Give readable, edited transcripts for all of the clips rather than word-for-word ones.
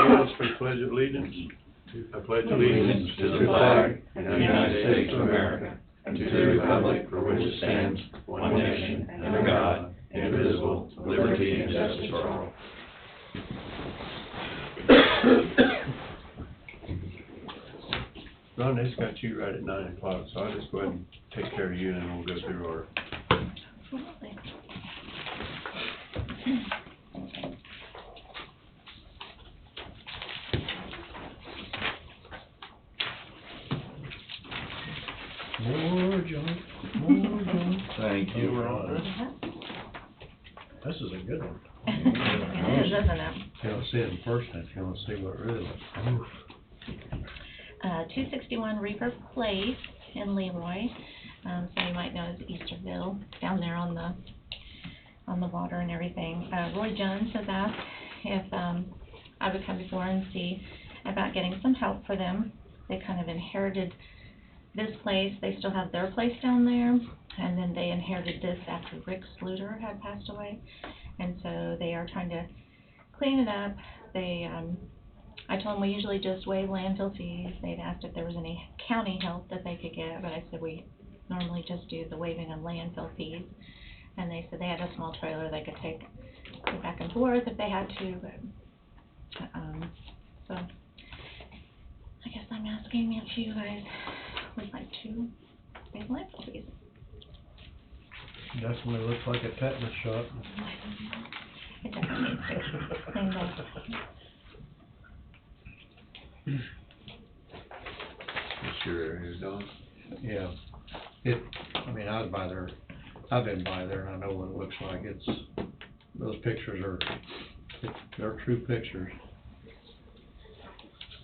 rise for the Pledge of Allegiance. I pledge allegiance to the flag of the United States of America and to the republic for which it stands, one nation, under God, indivisible, with liberty and justice for all. Ron, this got you right at 9 o'clock, so I'll just go ahead and take care of you and then we'll go through our... Absolutely. More John, more John. Thank you, Yeah. This is a good one. It is, isn't it? You don't see it in person if you want to see what it really looks like. 261 Reaper Place in Leroy. So you might know as Easterville, down there on the water and everything. Roy Jones has asked if I would come before and see about getting some help for them. They kind of inherited this place. They still have their place down there, and then they inherited this after Rick Sluter had passed away, and so they are trying to clean it up. I told them we usually just waive landfill fees. They'd asked if there was any county help that they could get, but I said we normally just do the waiving of landfill fees, and they said they had a small trailer they could take it back and forth if they had to, but so I guess I'm asking if you guys would like to waive landfill fees. Definitely looks like a tetanus shot. It definitely needs to be cleaned up. It's your area, Don? Yeah. I mean, I've been by there and I know what it looks like. Those pictures they're true pictures.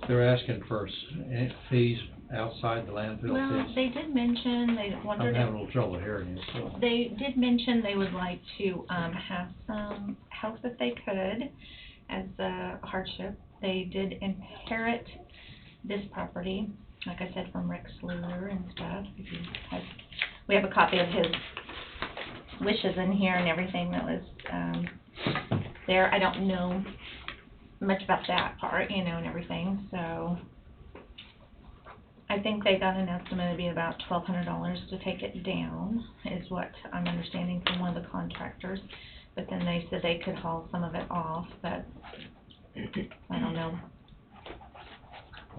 They're asking for fees outside the landfill Well, fees. they did mention, they wondered I'm if... having a little trouble hearing you, so. They did mention they would like to have some help if they could as a hardship. They did inherit this property, like I said, from Rick Sluter and stuff. We have a copy of his wishes in here and everything that was there. I don't know much about that part, and everything, so I think they got an estimate to be about $1,200 to take it down, is what I'm understanding from one of the contractors. But then they said they could haul some of it off, but I don't know.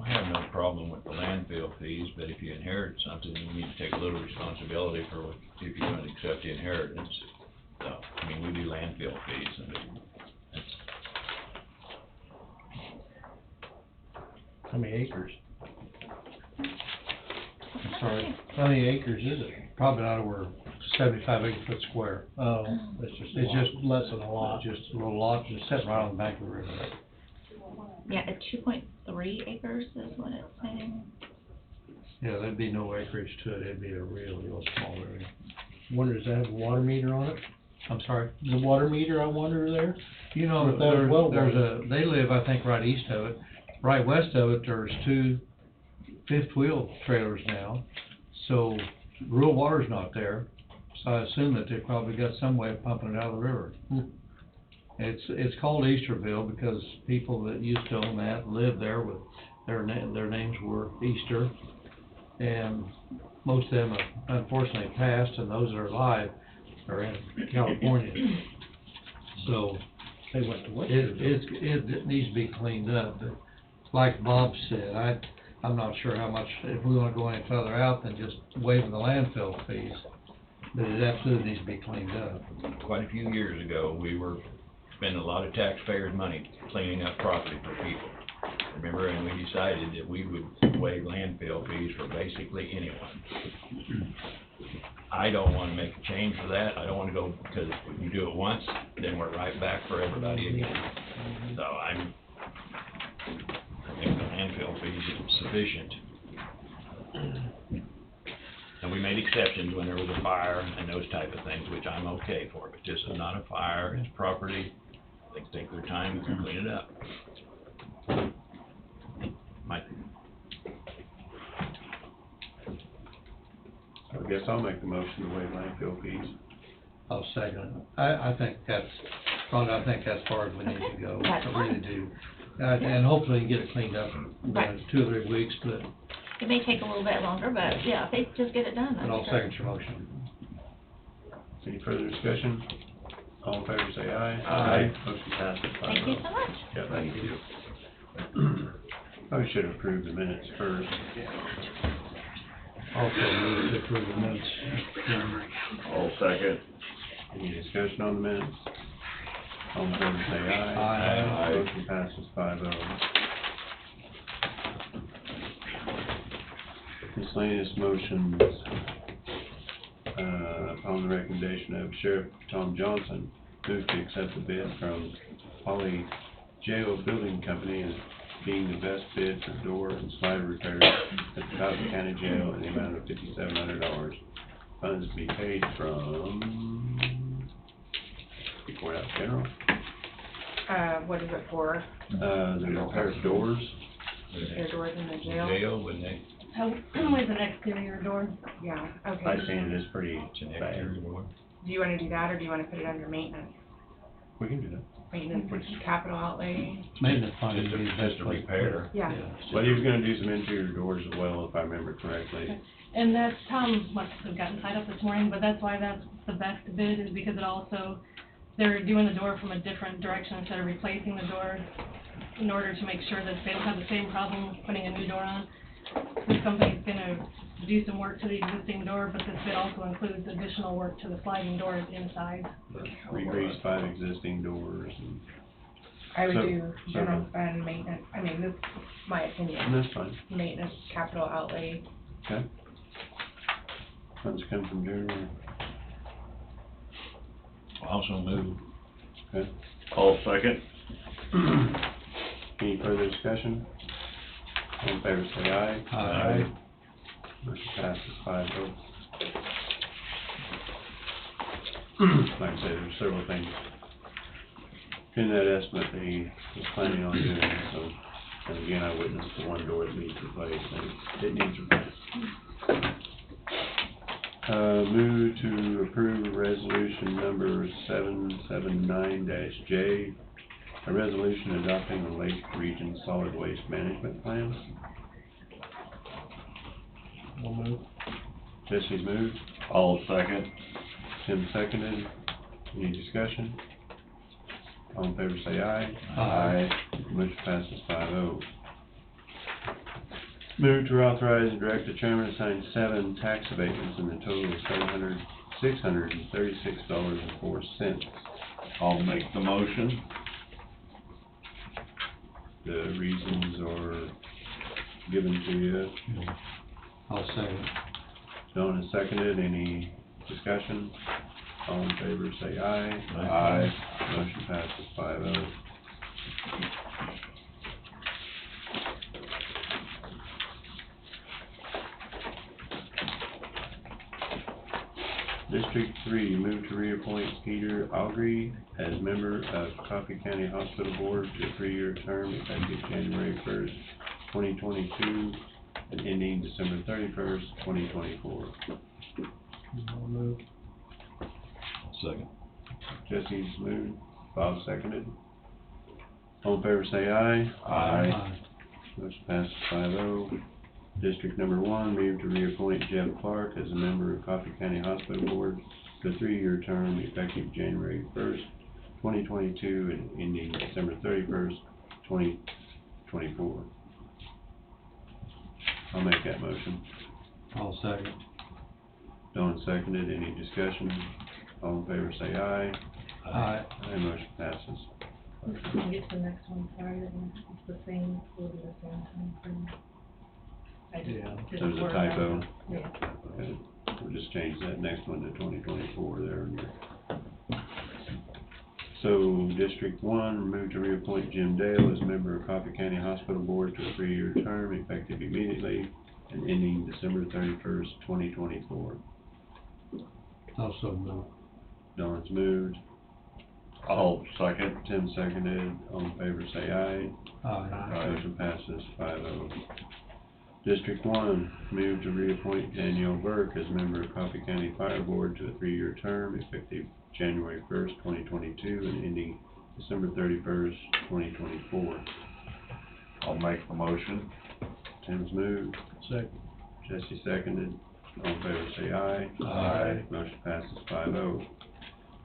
I have no problem with the landfill fees, but if you inherit something, you need to take a little responsibility for if you're going to accept the inheritance. So, I mean, we do landfill fees, and it's... How many acres? I'm sorry, how many acres is it? Probably not over 75 acre-foot square. Oh, it's just less than a lot. Just a little lot, just sitting right on the bank of the river. Yeah, at 2.3 acres is what it's saying. Yeah, there'd be no acreage to it. It'd be a real small area. Wonder, does that have a water meter on it? I'm sorry? The water meter, I wonder, there? You know, If that was well they live, I think, right east of it. Right west of it, there's 2 fifth wheel trailers now. So real water's not there. So I assume that they probably got some way of pumping it out of the river. It's called Easterville because people that used to own that lived there with their names were Easter, and most of them have unfortunately passed, and those that are alive are in California. So They went to what? it needs to be cleaned up. But like Bob said, I'm not sure how much, if we want to go any further out than just waiving the landfill fees, but it absolutely needs to be cleaned up. Quite a few years ago, we were spending a lot of taxpayers' money cleaning up property for people. Remember, and we decided that we would waive landfill fees for basically anyone. I don't want to make a change for that. I don't want to go, because if you do it once, then we're right back for everybody again. So I think the landfill fees is sufficient. And we made exceptions when there was a fire and those type of things, which I'm okay for, but this is not a fire, it's property. They can take their time and clean it up. I guess I'll make the motion to waive landfill fees. I'll second it. I think that's, Rhonda, I think that's far as we need to go. That's I really fine. do. And hopefully get it cleaned up in Right. 2 or 3 weeks, but It may take a little bit longer, but yeah, if they just get it done, that'd I'll be great. second your motion. Any further discussion? All in favor, say aye. Aye. Motion passes 5-0. Thank you so much. Yeah, thank you. Probably should have approved the minutes first. Also move to approve the minutes. All second. Any discussion on the minutes? All in favor, say aye. Aye. Motion passes 5-0. Miscellaneous motions, upon the recommendation of Sheriff Tom Johnson, move to accept the bid from Holly Jail Building Company as being the best bid for door and slide repairs at the Cotton County Jail in the amount of $5,700. Funds to be paid from Courthouse General. What is it for? The repair of doors. Repair doors in the jail? Jail, wouldn't they? With an exterior door. Yeah, okay. I've seen it is pretty It's an bad. exterior door. Do you wanna do that, or do you wanna put it under maintenance? We can do that. Maintenance, capital outlay? Maintenance fund is Just the a, best just a place to put it. repair. Yeah. Well, he was gonna do some interior doors as well, if I remember correctly. And that's, Tom must have gotten tied up this morning, but that's why that's the best bid, is because it also, they're doing the door from a different direction instead of replacing the door, in order to make sure that they don't have the same problem putting a new door on. This company's gonna do some work to the existing door, but this bid also includes additional work to the sliding doors inside. Replace 5 existing doors and, I would So- do general fund maintenance, I mean, this is my opinion, and that's fine, maintenance, capital outlay. okay? Funds come from general, Also move. okay? All second. Any further discussion? All in favor, say aye. Aye. Motion passes 5-0. Like I said, there's several things in that estimate that he was planning on doing, so, and again, I witnessed the one door that needs replaced, and it needs replaced. Move to approve resolution number 779-J, a resolution adopting the Lake Region Solid Waste Management Plan. We'll move. Jesse's moved, All second. Tim seconded. Any discussion? All in favor say aye. Aye. Motion passes 5-0. Move to authorize and direct the chairman to sign 7 tax abatements in the total of $636.04. I'll make the motion. The reasons are given to you. I'll second. Don has seconded. Any discussion? All in favor say aye. Aye. Motion passes 5-0. District 3, move to reappoint Peter Augrey as member of Coffee County Hospital Board to a 3-year term effective January 1st, 2022, and ending December 31st, 2024. I'll move. Second. Jesse's moved, Bob seconded. All in favor say aye. Aye. Motion passes 5-0. District number 1, move to reappoint Jeff Clark as a member of Coffee County Hospital Board to a 3-year term effective January 1st, 2022 and ending December 31st, 2024. I'll make that motion. I'll second. Don seconded. Any discussion? All in favor say aye. Aye. Aye, motion passes. We'll get to the next one, sorry, it's the same, we'll do the same time frame. I just Yeah. didn't There's a work typo. out. Yeah. Okay, we'll just change that next one to 2024 there. So, District 1, move to reappoint Jim Dale as member of Coffee County Hospital Board to a 3-year term effective immediately and ending December 31st, 2024. Also move. Don's moved, I'll second. Tim seconded, all in favor say aye. Aye. Motion passes 5-0. District 1, move to reappoint Danielle Burke as member of Coffee County Fire Board to a 3-year term effective January 1st, 2022 and ending December 31st, 2024. I'll make the motion. Tim's moved, Second. Jesse seconded. All in favor say aye. Aye. Motion passes 5-0.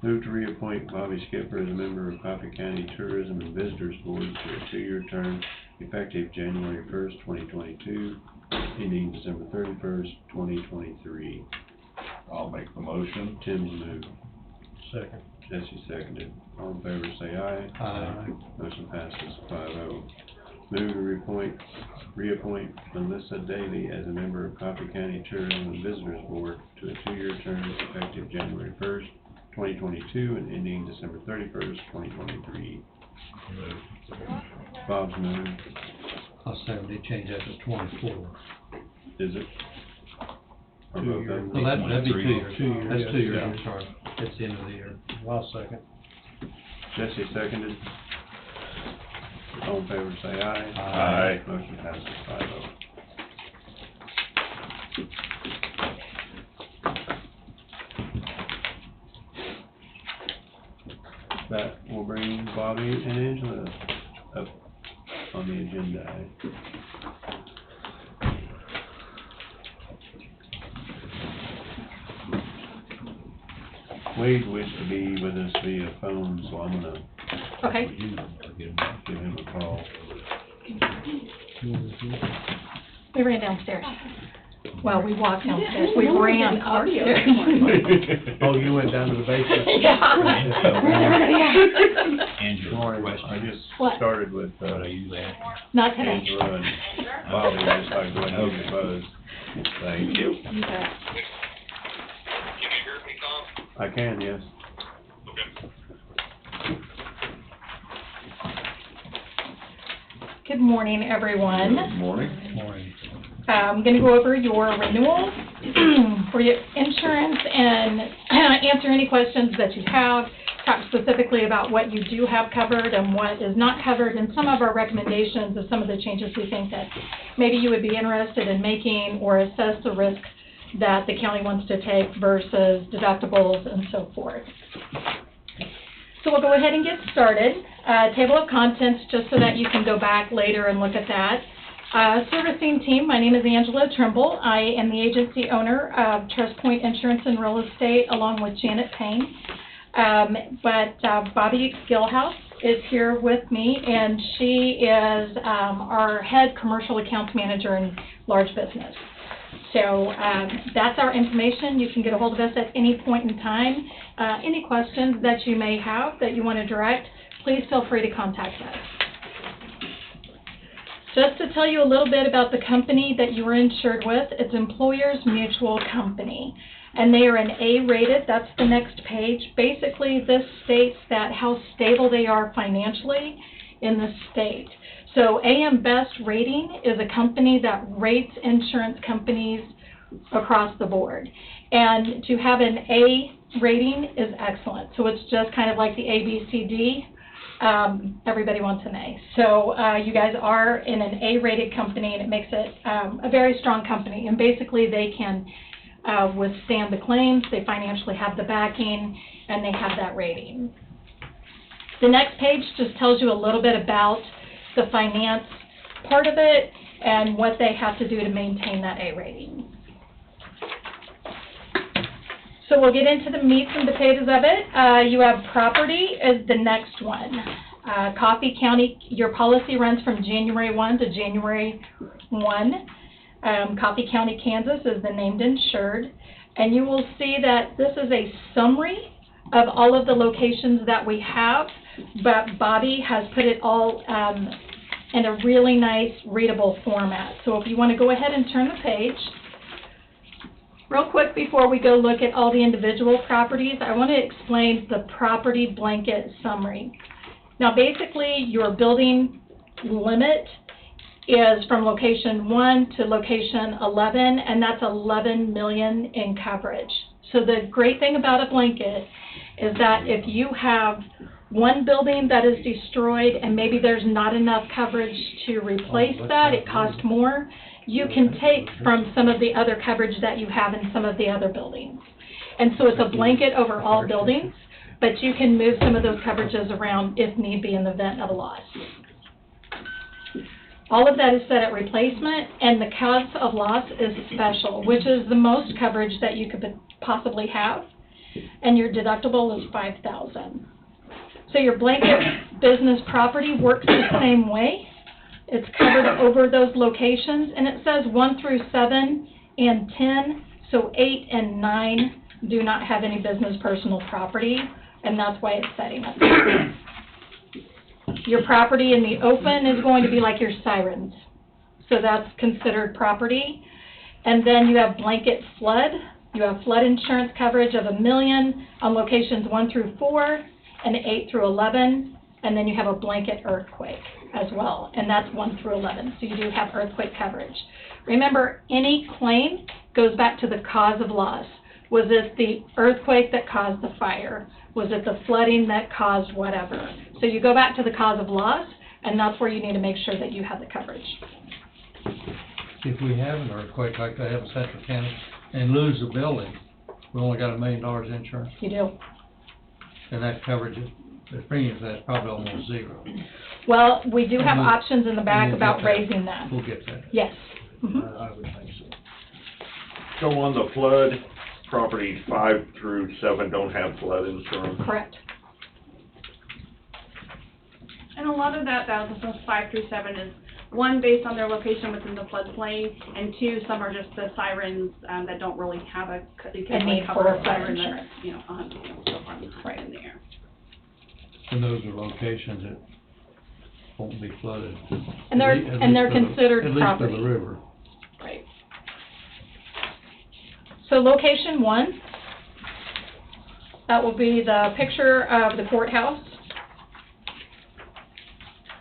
Move to reappoint Bobby Skipper as a member of Coffee County Tourism and Visitors Board to a 2-year term effective January 1st, 2022, ending December 31st, 2023. I'll make the motion. Tim's moved, Second. Jesse seconded. All in favor say aye. Aye. Motion passes 5-0. Move to reappoint Melissa Daly as a member of Coffee County Tourism and Visitors Board to a 2-year term effective January 1st, 2022 and ending December 31st, 2023. Bob's moved. I'll say they change that to 24. Is it? Or 2 both of years. them? Well, that'd be 2 years. 2 years. That's 2 years, Yeah. I'm sorry. It's the end of the year. I'll second. Jesse seconded. All in favor say aye. Aye. Motion passes 5-0. That will bring Bobby and Angela up on the agenda. Wade wished to be with us via phone, so I'm gonna Okay. give him a call. We ran downstairs. Well, we walked downstairs. We ran upstairs. Oh, you went down to the basement? Yeah. Angela, Morning. question. I just What? started with, What I usually ask. Not today. Angela and Bobby, just like going to the buzz. Thank you. You bet. I can, yes. Good morning, everyone. Good morning. Morning. I'm going to go over your renewal for your insurance and answer any questions that you have, talk specifically about what you do have covered and what is not covered, and some of our recommendations of some of the changes we think that maybe you would be interested in making, or assess the risk that the county wants to take versus deductibles and so forth. So we'll go ahead and get started. Table of contents, just so that you can go back later and look at that. Servicing team, my name is Angela Trimble. I am the agency owner of Trust Point Insurance and Real Estate, along with Janet Payne. Bobby Skillhouse is here with me, and she is our head commercial accounts manager in large business. So that's our information. You can get a hold of us at any point in time. Any questions that you may have that you want to direct, please feel free to contact us. Just to tell you a little bit about the company that you are insured with, it's Employers Mutual Company, and they are an A-rated. That's the next page. Basically, this states that how stable they are financially in the state. So AM Best Rating is a company that rates insurance companies across the board. And to have an A rating is excellent. So it's just kind of like the ABCD. Everybody wants an A. So you guys are in an A-rated company, and it makes it a very strong company. And basically they can withstand the claims, they financially have the backing, and they have that rating. The next page just tells you a little bit about the finance part of it and what they have to do to maintain that A rating. So we'll get into the meats and potatoes of it. You have property is the next one. Coffee County, your policy runs from January 1 to January 1. Coffee County, Kansas is the named insured. And you will see that this is a summary of all of the locations that we have, but Bobby has put it all in a really nice readable format. So if you want to go ahead and turn the page. Real quick before we go look at all the individual properties, I want to explain the property blanket summary. Now basically your building limit is from location 1 to location 11, and that's 11 million in coverage. So the great thing about a blanket is that if you have one building that is destroyed and maybe there's not enough coverage to replace that, it costs more, you can take from some of the other coverage that you have in some of the other buildings. And so it's a blanket over all buildings, but you can move some of those coverages around if need be in the event of a loss. All of that is set at replacement, and the cause of loss is special, which is the most coverage that you could possibly have, and your deductible is $5,000. So your blanket business property works the same way. It's covered over those locations, and it says 1 through 7 and 10, so 8 and 9 do not have any business personal property, and that's why it's setting up. Your property in the open is going to be like your Sirens, so that's considered property. And then you have blanket flood. You have flood insurance coverage of $1 million on locations 1 through 4 and 8 through 11, and then you have a blanket earthquake as well, and that's 1 through 11, so you do have earthquake coverage. Remember, any claim goes back to the cause of loss. Was it the earthquake that caused the fire? Was it the flooding that caused whatever? So you go back to the cause of loss, and that's where you need to make sure that you have the coverage. If we have an earthquake like they have in Central County and lose the building, we only got $1 million insurance, You do. and that coverage, the premiums, that's probably almost zero. Well, we do have And we- options in the back and we'll about get that. raising that. We'll get that. Yes. Mhm. I would think so. So on the flood, properties 5 through 7 don't have flood insurance? Correct. And a lot of that, those 5 through 7 is, 1, based on their location within the floodplain, and 2, some are just the Sirens, that don't really have you A can need only cover for a flood siren insurance. that's, you know, so far Right. in the air. And those are locations that won't be flooded. And they're- At least and they're for the- considered At least for property. the river. Right. So location 1, that will be the picture of the courthouse.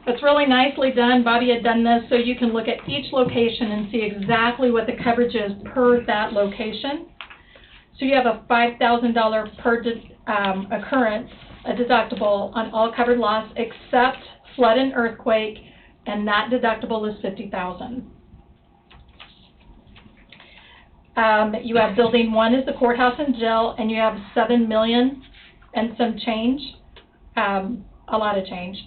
It's really nicely done. Bobby had done this so you can look at each location and see exactly what the coverage is per that location. So you have a $5,000 per occurrence, a deductible on all covered loss except flood and earthquake, and that deductible is $50,000. You have building 1 is the courthouse and jail, and you have $7 million and some change, a lot of change,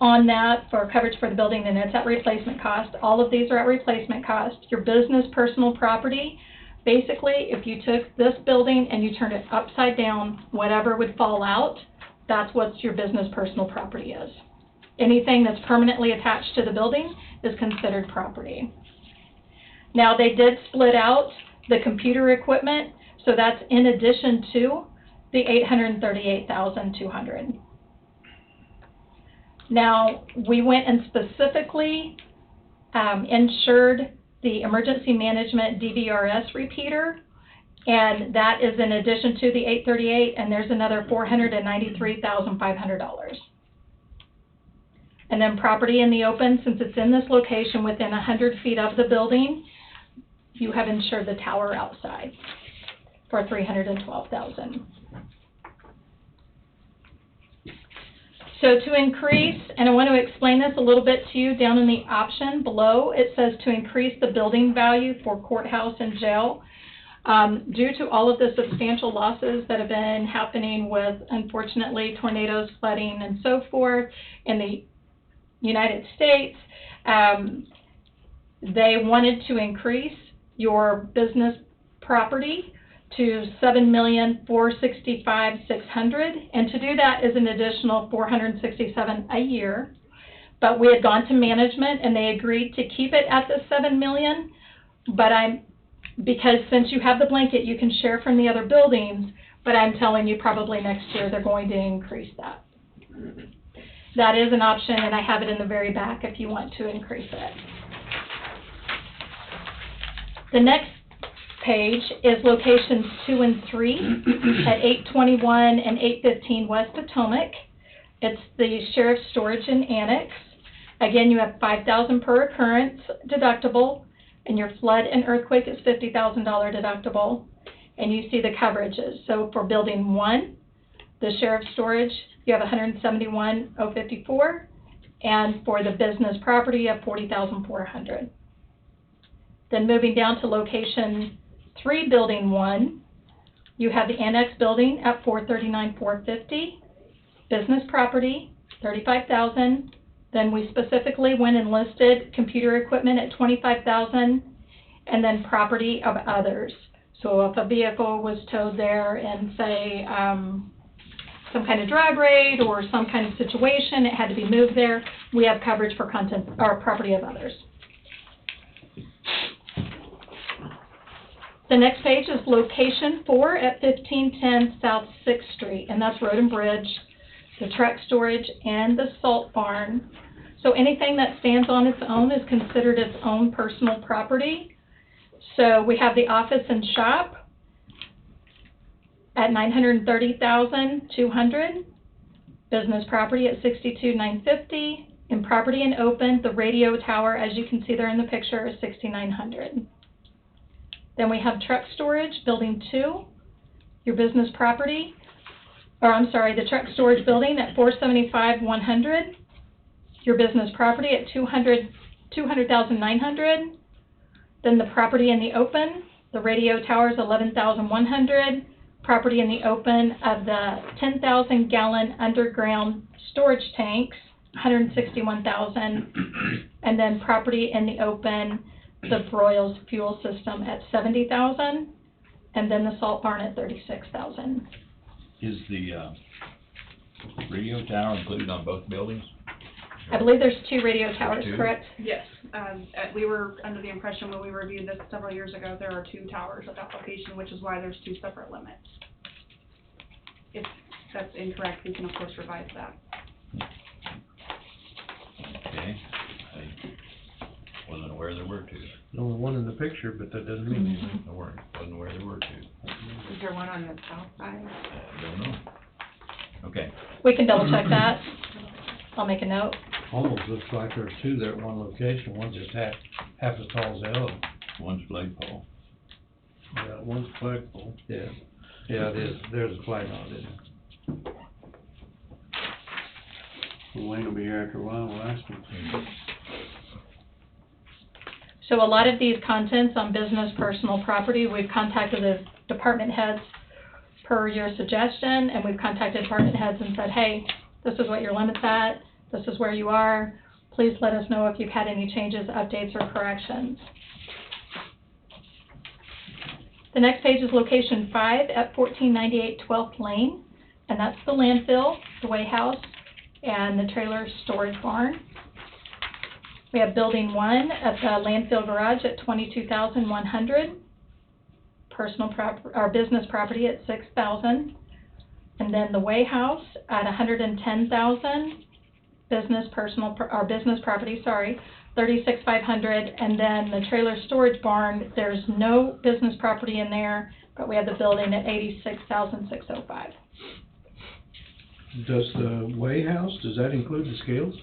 on that for coverage for the building, and it's at replacement cost. All of these are at replacement cost. Your business personal property, basically, if you took this building and you turned it upside down, whatever would fall out, that's what your business personal property is. Anything that's permanently attached to the building is considered property. Now, they did split out the computer equipment, so that's in addition to the $838,200. Now, we went and specifically insured the emergency management DVRS repeater, and that is in addition to the $838, and there's another $493,500. And then property in the open, since it's in this location within 100 feet of the building, you have insured the tower outside for $312,000. So to increase, and I want to explain this a little bit to you, down in the option below, it says to increase the building value for courthouse and jail. Due to all of the substantial losses that have been happening with, unfortunately, tornadoes, flooding, and so forth in the United States, they wanted to increase your business property to $7,465,600, and to do that is an additional $467 a year. But we had gone to management and they agreed to keep it at the $7 million. But because since you have the blanket, you can share from the other buildings. But I'm telling you, probably next year they're going to increase that. That is an option, and I have it in the very back if you want to increase it. The next page is locations 2 and 3 at 821 and 815 West Potomac. It's the Sheriff's Storage and Annex. Again, you have $5,000 per occurrence deductible, and your flood and earthquake is $50,000 deductible. And you see the coverages. So for building 1, the Sheriff's Storage, you have $171,054, and for the business property, you have $40,400. Then moving down to location 3, building 1, you have the annex building at $439,450, business property $35,000, Then we specifically went and listed computer equipment at $25,000, and then property of others. So if a vehicle was towed there and say, some kind of drug raid or some kind of situation, it had to be moved there, we have coverage for content, or property of others. The next page is location 4 at 1510 South 6th Street, and that's Road and Bridge, the truck storage, and the salt barn. So anything that stands on its own is considered its own personal property. So we have the office and shop at $930,200, business property at $62,950, and property and open, the radio tower, as you can see there in the picture, is $6,900. Then we have truck storage, building 2, your business property, the truck storage building at $475,100, your business property at $200,900. Then the property in the open, the radio tower is $11,100. Property in the open of the 10,000-gallon underground storage tanks, $161,000. And then property in the open, the Broyles fuel system at $70,000. And then the salt barn at $36,000. Is the radio tower included on both buildings? I believe there's 2 radio towers, Two? correct? Yes, we were under the impression when we reviewed this several years ago, there are 2 towers at that location, which is why there's 2 separate limits. If that's incorrect, we can of course revise that. Okay, I wasn't aware there were 2. The only one in the picture, but that doesn't mean anything. I wasn't aware there were 2. Is there one on the south side? I don't know. Okay. We can double check that. I'll make a note. Almost looks like there's 2 there at one location, one's just half as tall as the other. One's flagpole. Yeah, one's flagpole. Yeah, yeah, it is, there's a flag on it. Wayne will be here after a while, we'll ask him. So a lot of these contents on business personal property, we've contacted the department heads per your suggestion, and we've contacted department heads and said, hey, this is what your limit's at, this is where you are, please let us know if you've had any changes, updates, or corrections. The next page is location 5 at 1498 12th Lane, and that's the landfill, the weigh house, and the trailer storage barn. We have building 1 at the landfill garage at $22,100, business property at $6,000, and then the weigh house at $110,000, business property, $36,500, and then the trailer storage barn, there's no business property in there, but we have the building at $86,605. Does the weigh house, does that include the scales?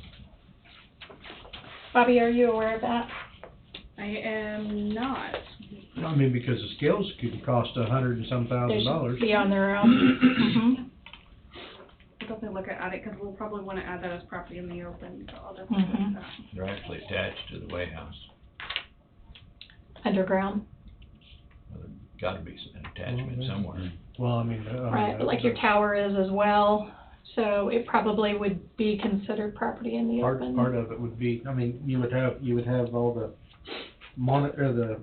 Bobby, are you aware of that? I am not. I mean, because the scales could cost $100,000 and some They $1,000. should be on their own. Mhm. We'll definitely look at it, because we'll probably want to add that as property in the open, so I'll definitely look at that. They're actually attached to the weigh house. Underground. Well, there's gotta be an attachment somewhere. Well, I mean, Right, like your tower is as well, so it probably would be considered property in the part open. of it would be, I mean, you would have all the the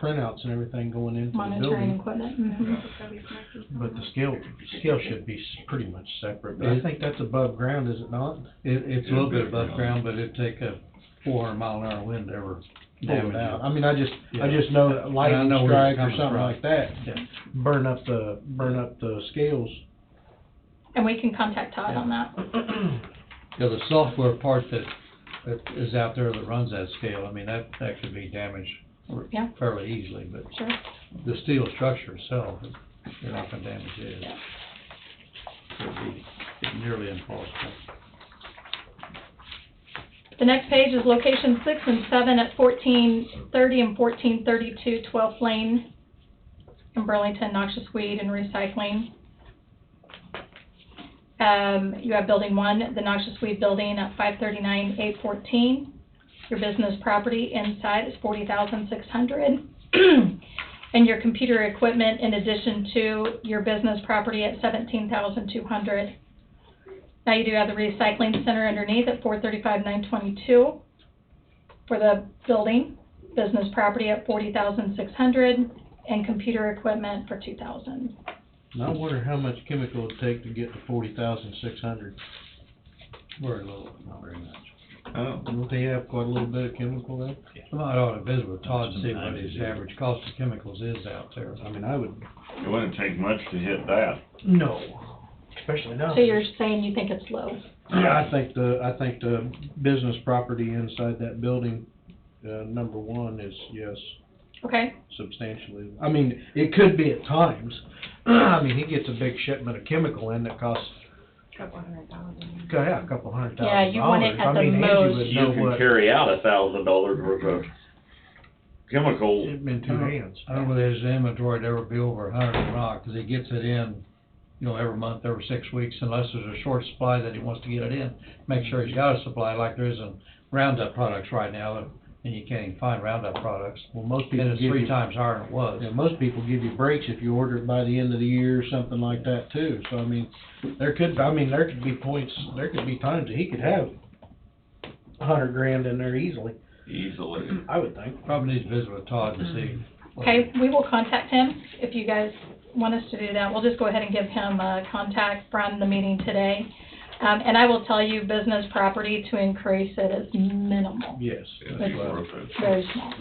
printouts and everything going into the Monitoring building. equipment, mhm. It's gotta be connected But the somehow. scale should be pretty much separate, but I think that's above ground, is it not? It's a little bit above ground, but it'd take a 400-mile-an-hour wind to ever Pull it damage out. it. I mean, I just know that And I lightning know where you're strike or coming something from. like that, Yeah. burn up the scales. And we can contact Todd on that. Yeah, the software part that is out there that runs that scale, I mean, that could be damaged Yeah. fairly easily, but Sure. the steel structure itself, you're not gonna damage it. Yeah. It'd be nearly impossible. The next page is location 6 and 7 at 1430 and 1432 12th Lane in Burlington, noxious weed and recycling. You have building 1, the noxious weed building at 539 814. Your business property inside is $40,600. And your computer equipment in addition to your business property at $17,200. Now you do have the recycling center underneath at $435,922 for the building, business property at $40,600, and computer equipment for $2,000. And I wonder how much chemical it'd take to get to 40,600. Very little, not very much. Oh. Don't they have quite a little bit of chemical there? I ought to visit with Todd and see what his average cost of chemicals is out there. I mean, I would. It wouldn't take much to hit that. No, especially now. So you're saying you think it's low? Yeah, I think the business property inside that building, number one is, yes, Okay. substantially. I mean, it could be at times. I mean, he gets a big shipment of chemical in that costs, Couple $100,000. yeah, a couple $100,000. Yeah, you want it at I the mean, Angie most. would You know can what, carry out $1,000 worth of chemical. in two hands. I don't know whether his inventory would ever be over 100 or not, because he gets it in, every month, every 6 weeks, unless there's a short supply that he wants to get it in. Make sure he's got a supply, like there is in Roundup products right now, and you can't even find Roundup products. Well, most And people it's give 3 you, times higher than it was. yeah, most people give you breaks if you order it by the end of the year or something like that too. So, I mean, there could be points, there could be times that he could have $100,000 in there easily, Easily. I would think. Probably needs to visit with Todd to see. Okay, we will contact him if you guys want us to do that. We'll just go ahead and give him a contact from the meeting today. And I will tell you, business property to increase it is minimal, Yes. It's very small.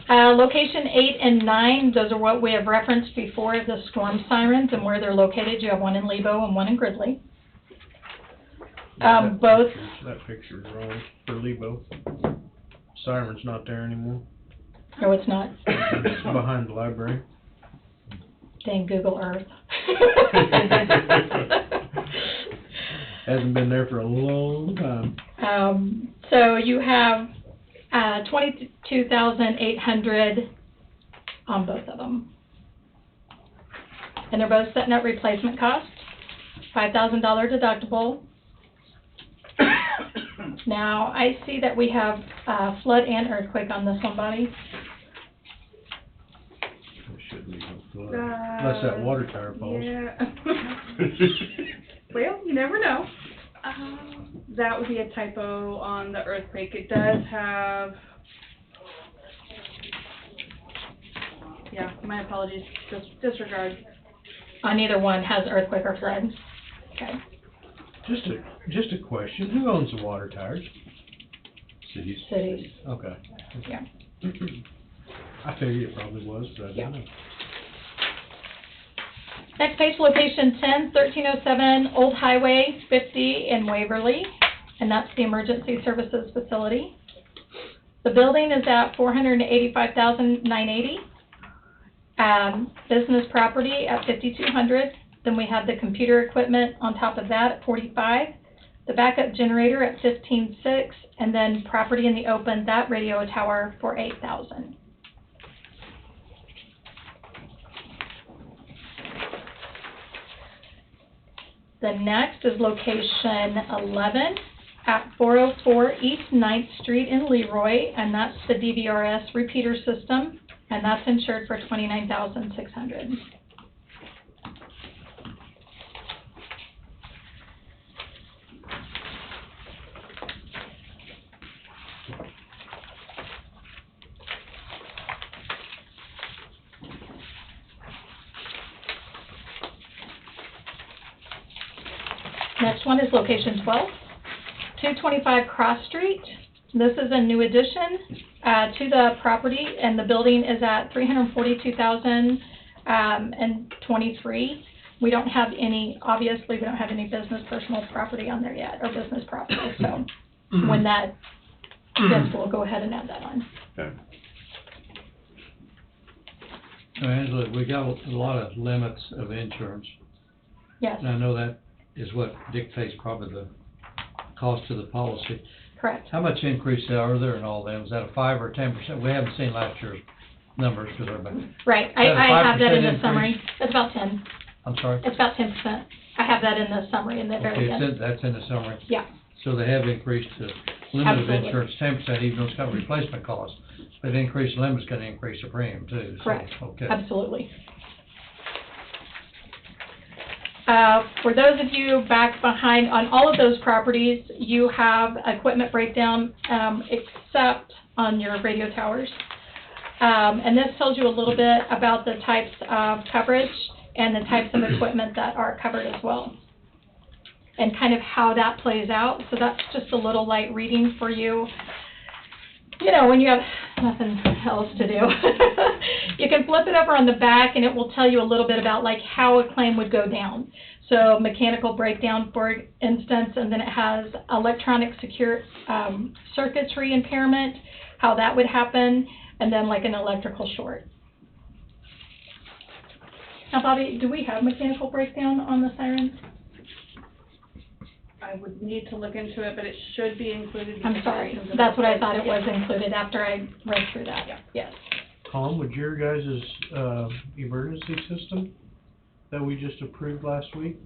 Right. Location 8 and 9, those are what we have referenced before, the storm sirens and where they're located. You have one in Lebo and one in Gridley. Both. That picture's wrong for Lebo. Siren's not there anymore. No, it's not. It's behind the library. Dang Google Earth. Hasn't been there for a long time. So you have 22,800 on both of them. And they're both setting at replacement cost, $5,000 deductible. Now, I see that we have flood and earthquake on this one, Bonnie. There shouldn't be no flood. Unless that water tower falls. Yeah. Well, you never know. That would be a typo on the earthquake. It does have, yeah, my apologies, disregard. On either one has earthquake or flood. Okay. Just a question, who owns the water towers? Cities. Cities. Okay. Yeah. I figured it probably was, but I didn't know. Next page, location 10, 1307 Old Highway 50 in Waverly, and that's the emergency services facility. The building is at $485,980. Business property at $5,200. Then we have the computer equipment on top of that at $45,000. The backup generator at $15,600, and then property in the open, that radio tower for $8,000. The next is location 11 at 404 East 9th Street in Leroy, and that's the DVRS repeater system, and that's insured for $29,600. Next one is location 12, 225 Cross Street. This is a new addition to the property, and the building is at $342,023. We don't have any, obviously, we don't have any business personal property on there yet, or business property. So when that gets, we'll go ahead and add that on. Okay. So Angela, we got a lot of limits of insurance, Yes, and I know that is what dictates probably the cost of the policy. correct. How much increase are there in all them? Is that a 5 or 10%? We haven't seen last year's numbers because everybody. Right, Is that a I have that in 5% the summary. It's about 10. I'm sorry? It's about 10%. I have that in the summary in the very Okay, end. that's in the summary. Yeah, So they have increased the limit of Absolutely. insurance 10%, even though it's got a replacement cost. But increased the limit's gonna increase the premium too. So, correct. Okay. Absolutely. For those of you back behind, on all of those properties, you have equipment breakdown, except on your radio towers. And this tells you a little bit about the types of coverage and the types of equipment that are covered as well, and kind of how that plays out. So that's just a little light reading for you. You know, when you have nothing else to do, you can flip it over on the back and it will tell you a little bit about like how a claim would go down. So mechanical breakdown, for instance, and then it has electronic circuitry impairment, how that would happen, and then like an electrical short. Now, Bobby, do we have mechanical breakdown on the Sirens? I would need to look into it, but it should be included. I'm sorry, that's what I thought it was included after I read through that, yes. Tom, would your guys' emergency system that we just approved last week,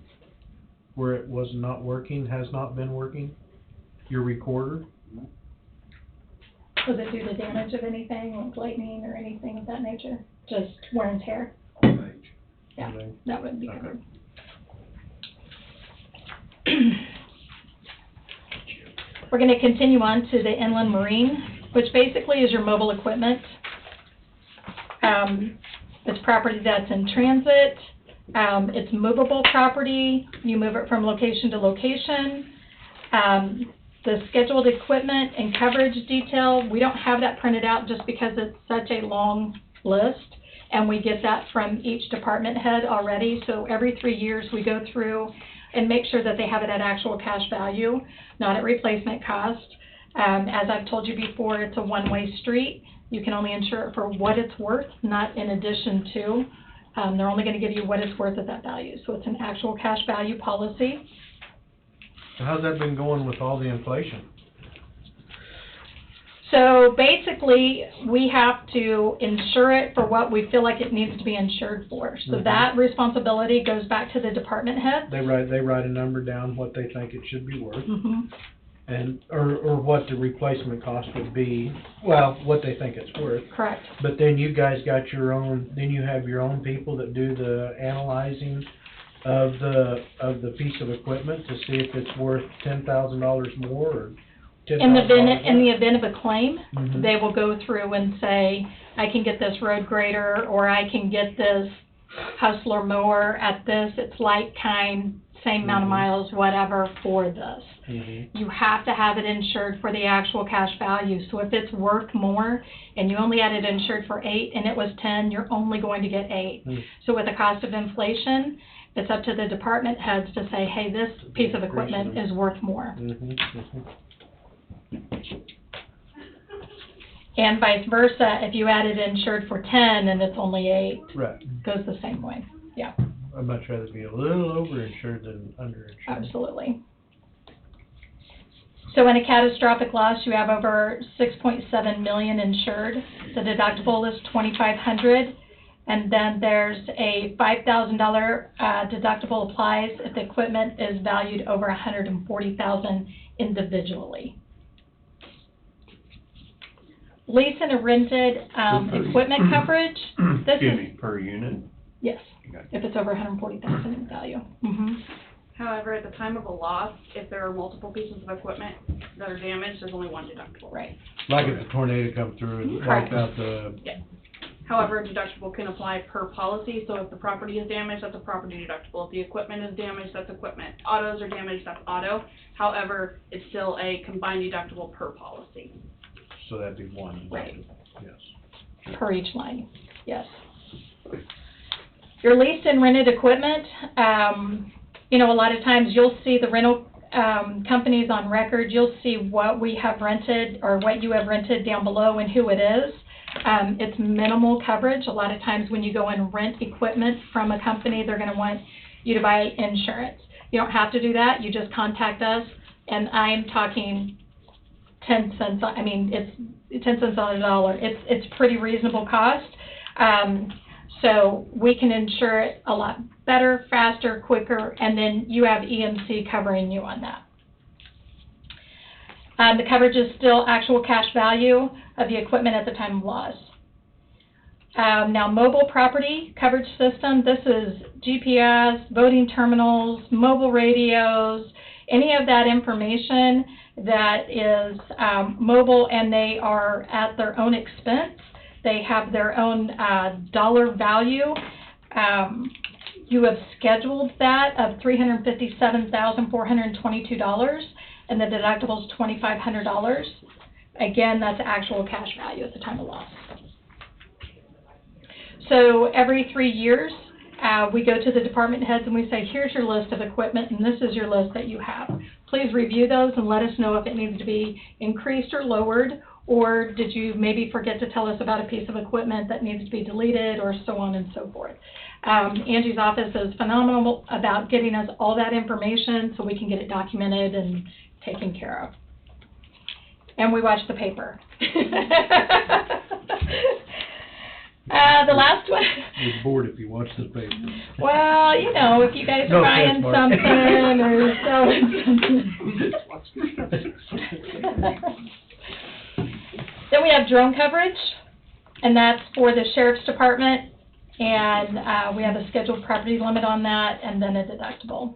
where it was not working, has not been working, your recorder? Was it due to damage of anything, like lightning or anything of that nature? Just wear and tear? Yeah, that would be covered. We're going to continue on to the inland marine, which basically is your mobile equipment. It's property that's in transit. It's movable property. You move it from location to location. The scheduled equipment and coverage detail, we don't have that printed out just because it's such a long list, and we get that from each department head already. So every 3 years we go through and make sure that they have it at actual cash value, not at replacement cost. As I've told you before, it's a one-way street. You can only insure it for what it's worth, not in addition to. They're only going to give you what it's worth at that value. So it's an actual cash value policy. So how's that been going with all the inflation? So basically, we have to insure it for what we feel like it needs to be insured for. So that responsibility goes back to the department head. They write a number down, what they think it should be worth, and or what the replacement cost would be. Well, what they think it's worth. Correct. But then you guys got your own. Then you have your own people that do the analyzing of the piece of equipment to see if it's worth $10,000 more or $10,000 In the event of a claim, they will go through and say, I can get this road grader, or I can get this hustler mower at this, it's like kind, same amount of miles, whatever, for this. You have to have it insured for the actual cash value. So if it's worth more and you only had it insured for 8 and it was 10, you're only going to get 8. So with the cost of inflation, it's up to the department heads to say, hey, this piece of equipment is worth more. And vice versa, if you had it insured for 10 and it's only 8, goes the same way. Yeah. I'd much rather be a little overinsured than underinsured. Absolutely. So in a catastrophic loss, you have over $6.7 million insured. The deductible is $2,500, and then there's a $5,000 deductible applies if the equipment is valued over $140,000 individually. Lease and rented equipment coverage. Excuse me, per unit? Yes, if it's over $140,000 in value. However, at the time of a loss, if there are multiple pieces of equipment that are damaged, there's only one deductible. Right. Like if a tornado comes through and wipes out the... Yeah. However, a deductible can apply per policy, so if the property is damaged, that's a property deductible. If the equipment is damaged, that's equipment. Autos are damaged, that's auto. However, it's still a combined deductible per policy. So that'd be one. Right. Yes. Per each line, yes. Your leased and rented equipment, you know, a lot of times you'll see the rental companies on record. You'll see what we have rented or what you have rented down below and who it is. It's minimal coverage. A lot of times when you go and rent equipment from a company, they're going to want you to buy insurance. You don't have to do that. You just contact us, and I'm talking 10 cents. I mean, it's 10 cents on a dollar. It's pretty reasonable cost. So we can insure it a lot better, faster, quicker, and then you have EMC covering you on that. The coverage is still actual cash value of the equipment at the time of loss. Now, mobile property coverage system, this is GPS, voting terminals, mobile radios, any of that information that is mobile, and they are at their own expense. They have their own dollar value. You have scheduled that of $357,422, and the deductible is $2,500. Again, that's actual cash value at the time of loss. So every 3 years, we go to the department heads and we say, here's your list of equipment, and this is your list that you have. Please review those and let us know if it needs to be increased or lowered, or did you maybe forget to tell us about a piece of equipment that needs to be deleted, or so on and so forth. Angie's office is phenomenal about getting us all that information so we can get it documented and taken care of. And we watch the paper. The last one. You're bored if you watch the paper. Well, you know, if you guys are No buying offense, Mark. something or selling something. Then we have drone coverage, and that's for the sheriff's department, and we have a scheduled property limit on that, and then a deductible.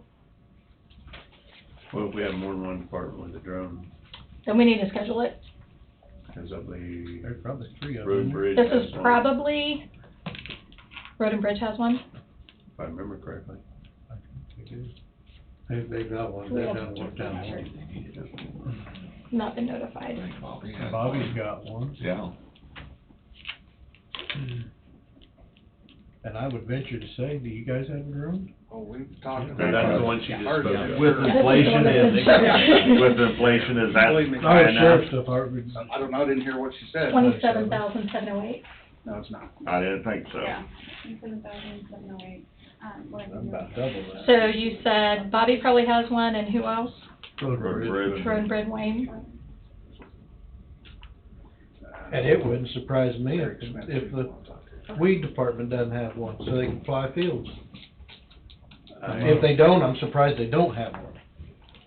Well, if we have more than one department with a drone, Then we need to schedule it. because of the There's probably 3 of road and them. bridge. This has is one, probably, Road and Bridge has one. If I remember correctly. They've got one, they've done one down there. Not been notified. Bobby's got one. Yeah. And I would venture to say, do you guys have a drone? Oh, we've talked And about. that's the one she just spoke of. With inflation, is that Believe me. high Our enough? sheriff's department. I don't know, I didn't hear what she said. 27,708. No, it's not. I didn't think so. Yeah. 7,708. What I I'm can do. about double that. So you said Bobby probably has one, and who else? Road and Road and bridge. bridge. Road and Bridge, Wayne. And it wouldn't surprise me if the weed department doesn't have one, so they can fly fields. If they don't, I'm surprised they don't have one.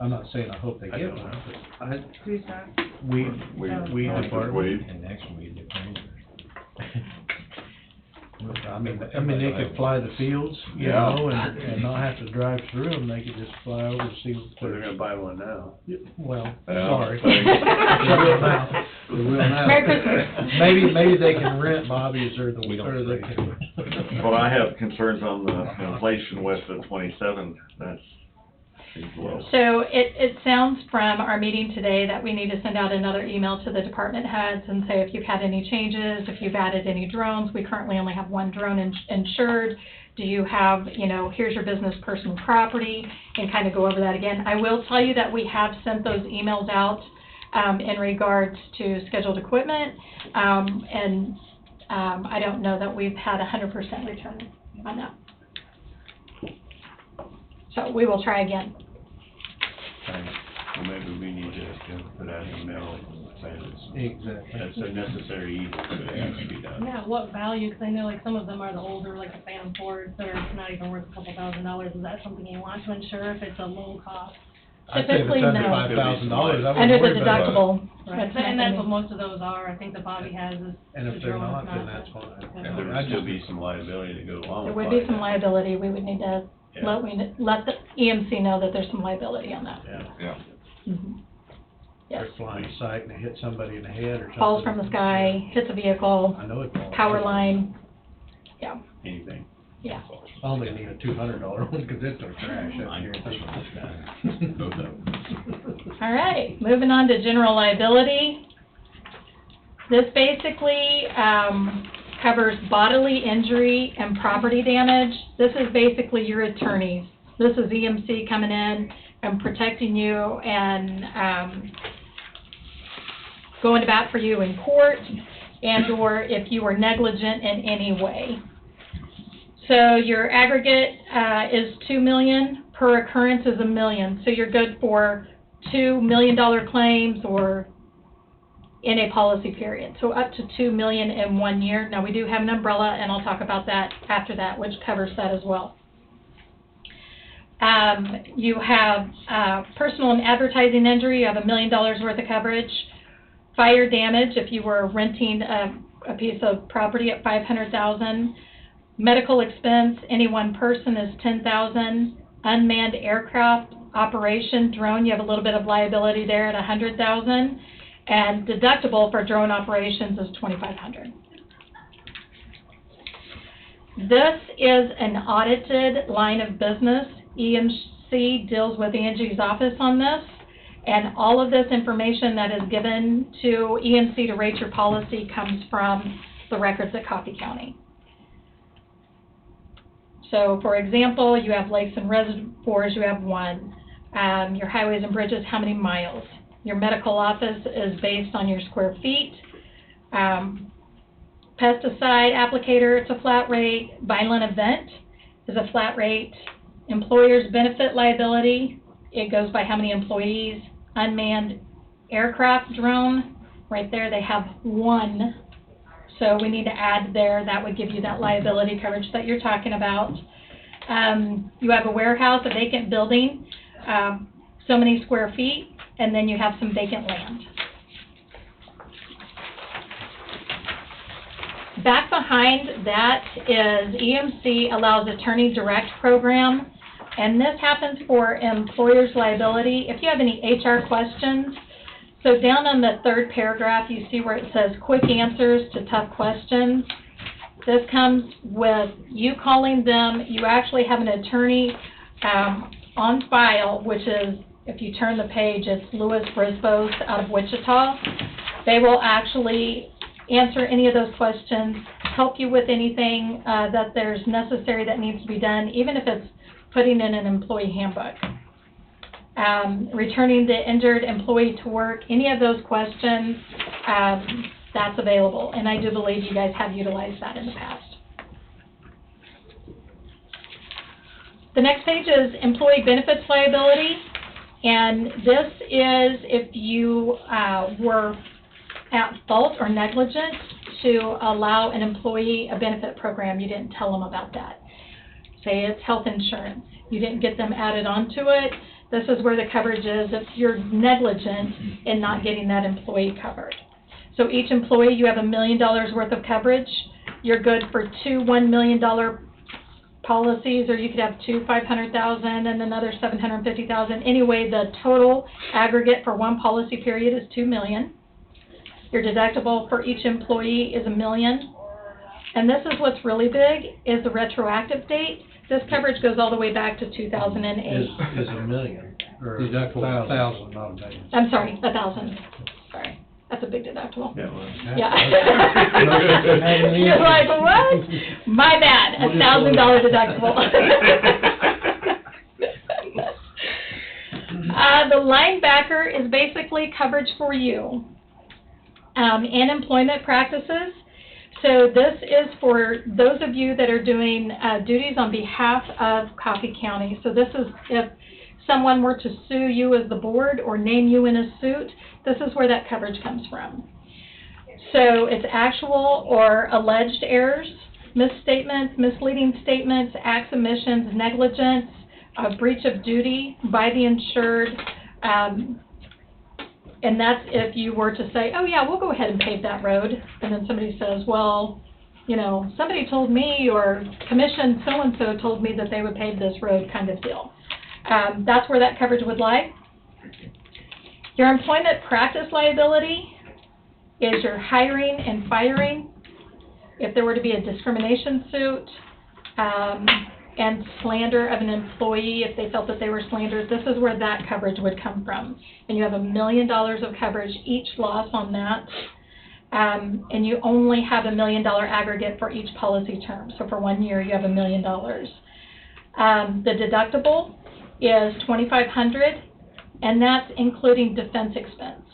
I'm not saying I hope they I get don't one, but Who's that? weed Just department. weed. And next week, the trainers. I mean, they could fly the fields, you Yeah. know, and not have to drive through them, they could just fly over to see So they're gonna buy one now. well, Yeah. sorry. They will now. They will now. Merry Christmas. Maybe they can rent Bobby's or We don't they trade. can. Well, I have concerns on the inflation with the 27, that's seems low. So it sounds from our meeting today that we need to send out another email to the department heads and say if you've had any changes, if you've added any drones. We currently only have one drone insured. Do you have, you know, here's your business personal property, and kind of go over that again. I will tell you that we have sent those emails out in regards to scheduled equipment, and I don't know that we've had 100% return on that. So we will try again. Well, maybe we need to put out an email saying Exactly. that's a necessary evil, but it has to be done. Yeah, what value, because I know like some of them are the older, like the Phantom Fords, that are not even worth a couple $1,000s. Is that something you want to insure if it's a low cost? I'd say if Typically, it's under no. $5,000, I wouldn't Under the worry about it. deductible. Right, and that's what most of those are. I think the Bobby has is. And if the they're drone, not, it's then that's fine. And there would still be some liability to go along There with would be some that. liability. We would need to Yeah. let the EMC know that there's some liability on that. Yeah. Mhm. Yes. They're flying sight and they hit somebody in the head or something. Falls from the sky, hits a vehicle, I know it falls. power line, yeah, Anything. yeah. I only need a $200 one, because it's gonna crash. I Mine guarantee from this guy. you. Both of them. All right, moving on to general liability. This basically covers bodily injury and property damage. This is basically your attorneys. This is EMC coming in and protecting you and going to bat for you in court, and or if you were negligent in any way. So your aggregate is $2 million, per occurrence is $1 million. So you're good for $2 million claims or in a policy period. So up to $2 million in 1 year. Now we do have an umbrella, and I'll talk about that after that, which covers that as well. You have personal and advertising injury, you have $1 million worth of coverage. Fire damage, if you were renting a piece of property at 500,000. Medical expense, any one person is 10,000. Unmanned aircraft operation drone, you have a little bit of liability there at 100,000. And deductible for drone operations is 2,500. This is an audited line of business. EMC deals with Angie's office on this, and all of this information that is given to EMC to rate your policy comes from the records at Coffee County. So, for example, you have lakes and reservoirs, you have 1. Your highways and bridges, how many miles? Your medical office is based on your square feet. Pesticide applicator, it's a flat rate. Violent event is a flat rate. Employer's benefit liability, it goes by how many employees. Unmanned aircraft drone, right there they have 1. So we need to add there, that would give you that liability coverage that you're talking about. You have a warehouse, a vacant building, so many square feet, and then you have some vacant land. Back behind that is EMC allows attorney direct program, and this happens for employer's liability. If you have any HR questions, so down on the 3rd paragraph, you see where it says quick answers to tough questions. This comes with you calling them. You actually have an attorney on file, which is, if you turn the page, it's Louis Brisbos out of Wichita. They will actually answer any of those questions, help you with anything that there's necessary that needs to be done, even if it's putting in an employee handbook. Returning the injured employee to work, any of those questions, that's available. And I do believe you guys have utilized that in the past. The next page is employee benefits liability. And this is if you were at fault or negligent to allow an employee a benefit program. You didn't tell them about that. Say it's health insurance. You didn't get them added onto it. This is where the coverage is if you're negligent in not getting that employee covered. So each employee, you have $1 million worth of coverage. You're good for 2 $1 million policies, or you could have 2 $500,000 and another $750,000. Anyway, the total aggregate for one policy period is $2 million. Your deductible for each employee is $1 million. And this is what's really big, is the retroactive date. This coverage goes all the way back to 2008. Is $1 million. Or Deductible 1,000, not $1 million. I'm sorry, 1,000. Sorry, that's a big deductible. Yeah. Yeah. You're like, what? My bad, $1,000 deductible. The linebacker is basically coverage for you and employment practices. So this is for those of you that are doing duties on behalf of Coffee County. So this is if someone were to sue you as the board or name you in a suit, this is where that coverage comes from. So it's actual or alleged errors, misstatements, misleading statements, acts, omissions, negligence, breach of duty by the insured, and that's if you were to say, oh yeah, we'll go ahead and pave that road, and then somebody says, well, you know, somebody told me, or commission so-and-so told me that they would pave this road, kind of deal. That's where that coverage would lie. Your employment practice liability is your hiring and firing. If there were to be a discrimination suit, and slander of an employee, if they felt that they were slandered, this is where that coverage would come from. And you have $1 million of coverage each loss on that. And you only have $1 million aggregate for each policy term. So for 1 year, you have $1 million. The deductible is $2,500, and that's including defense expense.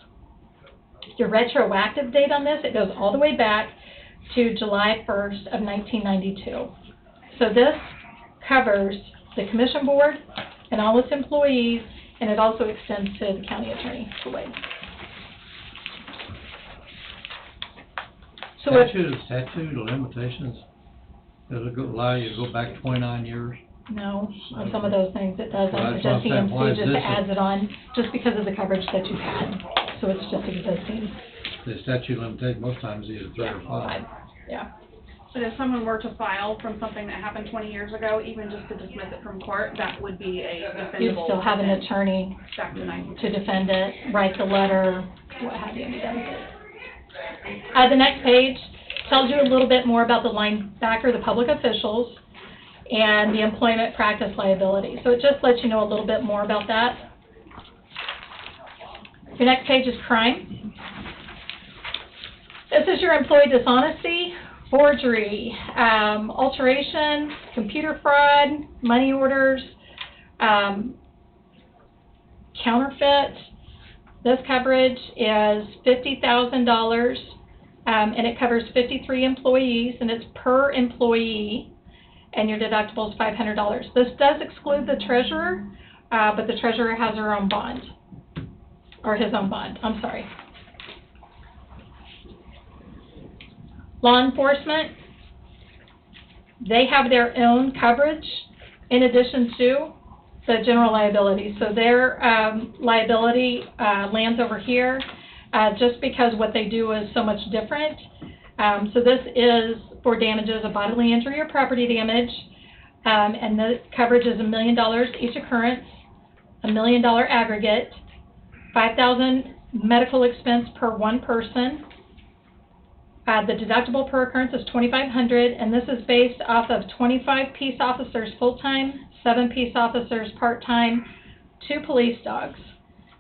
Your retroactive date on this, it goes all the way back to July 1st of 1992. So this covers the commission board and all its employees, and it also extends to the county attorney. So statute of limitations, does it allow you to go back 29 years? No, on some of those things it doesn't. Well, It that's just what I'm saying. Why is just this adds it on, just because of the coverage that you've had. So it's just existing. The statute of limitations most times is either 3 or 5. Yeah. But if someone were to file from something that happened 20 years ago, even just to dismiss it from court, that would be a defendable. You'd still have an attorney Back to 90. to defend it, write the letter, what have you. The next page tells you a little bit more about the linebacker, the public officials, and the employment practice liability. So it just lets you know a little bit more about that. Your next page is crime. This is your employee dishonesty, forgery, alteration, computer fraud, money orders, counterfeit. This coverage is $50,000, and it covers 53 employees, and it's per employee, and your deductible is $500. This does exclude the treasurer, but the treasurer has her own bond, or his own bond, I'm sorry. Law enforcement, they have their own coverage in addition to the general liability. So their liability lands over here just because what they do is so much different. So this is for damages of bodily injury or property damage, and the coverage is $1 million each occurrence, $1 million aggregate, $5,000 medical expense per one person. The deductible per occurrence is $2,500, and this is based off of 25 peace officers full-time, 7 peace officers part-time, 2 police dogs,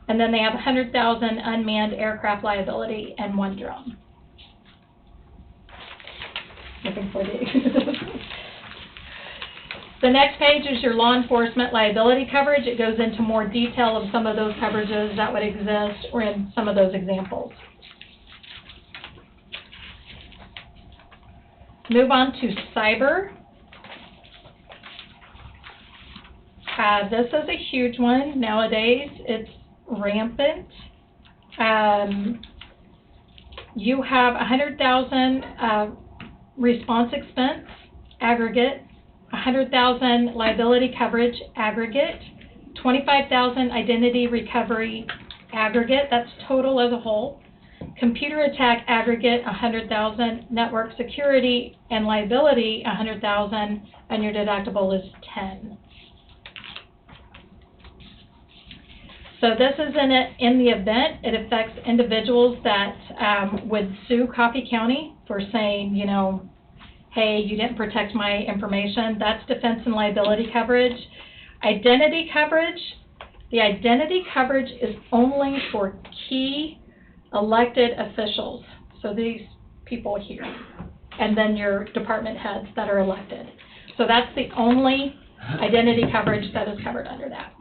and then they have $100,000 unmanned aircraft liability and 1 drone. Looking for the next page is your law enforcement liability coverage. It goes into more detail of some of those coverages that would exist or in some of those examples. Move on to cyber. This is a huge one nowadays. It's rampant. You have $100,000 response expense aggregate, $100,000 liability coverage aggregate, $25,000 identity recovery aggregate. That's total as a whole. Computer attack aggregate, $100,000, network security and liability, $100,000, and your deductible is $10,000. So this is in the event it affects individuals that would sue Coffee County for saying, you know, hey, you didn't protect my information. That's defense and liability coverage. Identity coverage, the identity coverage is only for key elected officials, so these people here, and then your department heads that are elected. So that's the only identity coverage that is covered under that.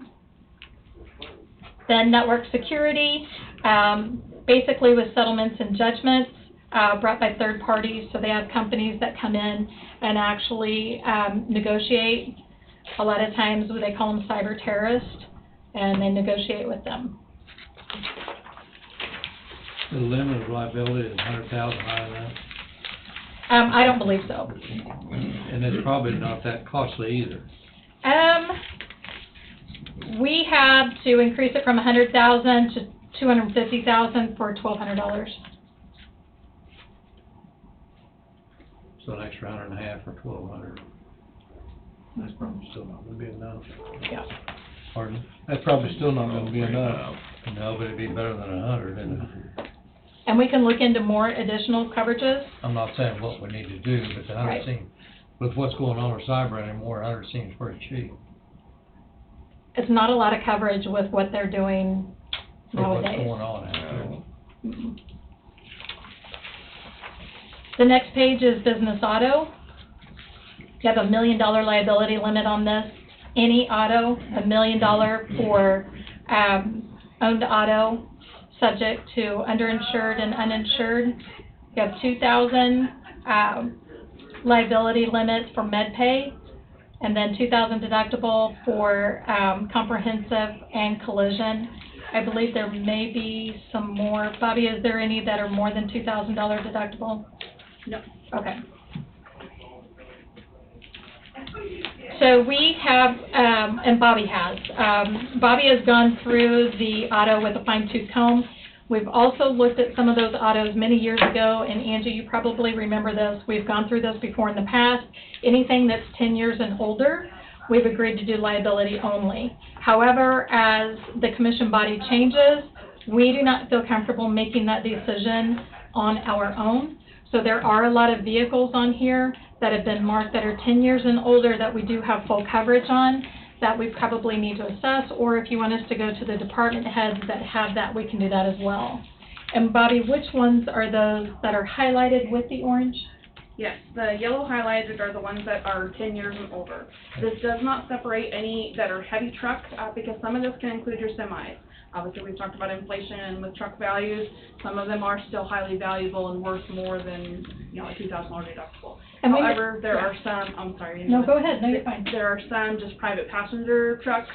Then network security, basically with settlements and judgments brought by third parties, so they have companies that come in and actually negotiate. A lot of times they call them cyber terrorists, and they negotiate with them. The limit of liability is $100,000 higher than that. I don't believe so. And it's probably not that costly either. We have to increase it from $100,000 to $250,000 for $1,200. So an extra $150 for $1,200. That's probably still not going to be enough. Yeah. Pardon? That's probably still not going to be enough. No, but it'd be better than 100, isn't it? And we can look into more additional coverages. I'm not saying what we need to do, but the 100 seems, with what's going on with cyber anymore, 100 seems pretty cheap. It's not a lot of coverage with what they're doing For what's nowadays. going on out there. The next page is business auto. You have $1 million liability limit on this. Any auto, $1 million for owned auto, subject to underinsured and uninsured. You have $2,000 liability limits for MedPay, and then $2,000 deductible for comprehensive and collision. I believe there may be some more. Bobby, is there any that are more than $2,000 deductible? No. Okay. So we have, and Bobby has. Bobby has gone through the auto with a fine-tooth comb. We've also looked at some of those autos many years ago, and Angie, you probably remember this. We've gone through this before in the past. Anything that's 10 years and older, we've agreed to do liability only. However, as the commission body changes, we do not feel comfortable making that decision on our own. So there are a lot of vehicles on here that have been marked that are 10 years and older that we do have full coverage on, that we probably need to assess, or if you want us to go to the department heads that have that, we can do that as well. And Bobby, which ones are those that are highlighted with the orange? Yes, the yellow highlighted are the ones that are 10 years and older. This does not separate any that are heavy truck, because some of this can include your semis. Obviously, we've talked about inflation and with truck values, some of them are still highly valuable and worth more than, you know, a $2,000 deductible. And we- However, there are some, I'm sorry. No, go ahead, no, you're fine. There are some just private passenger trucks,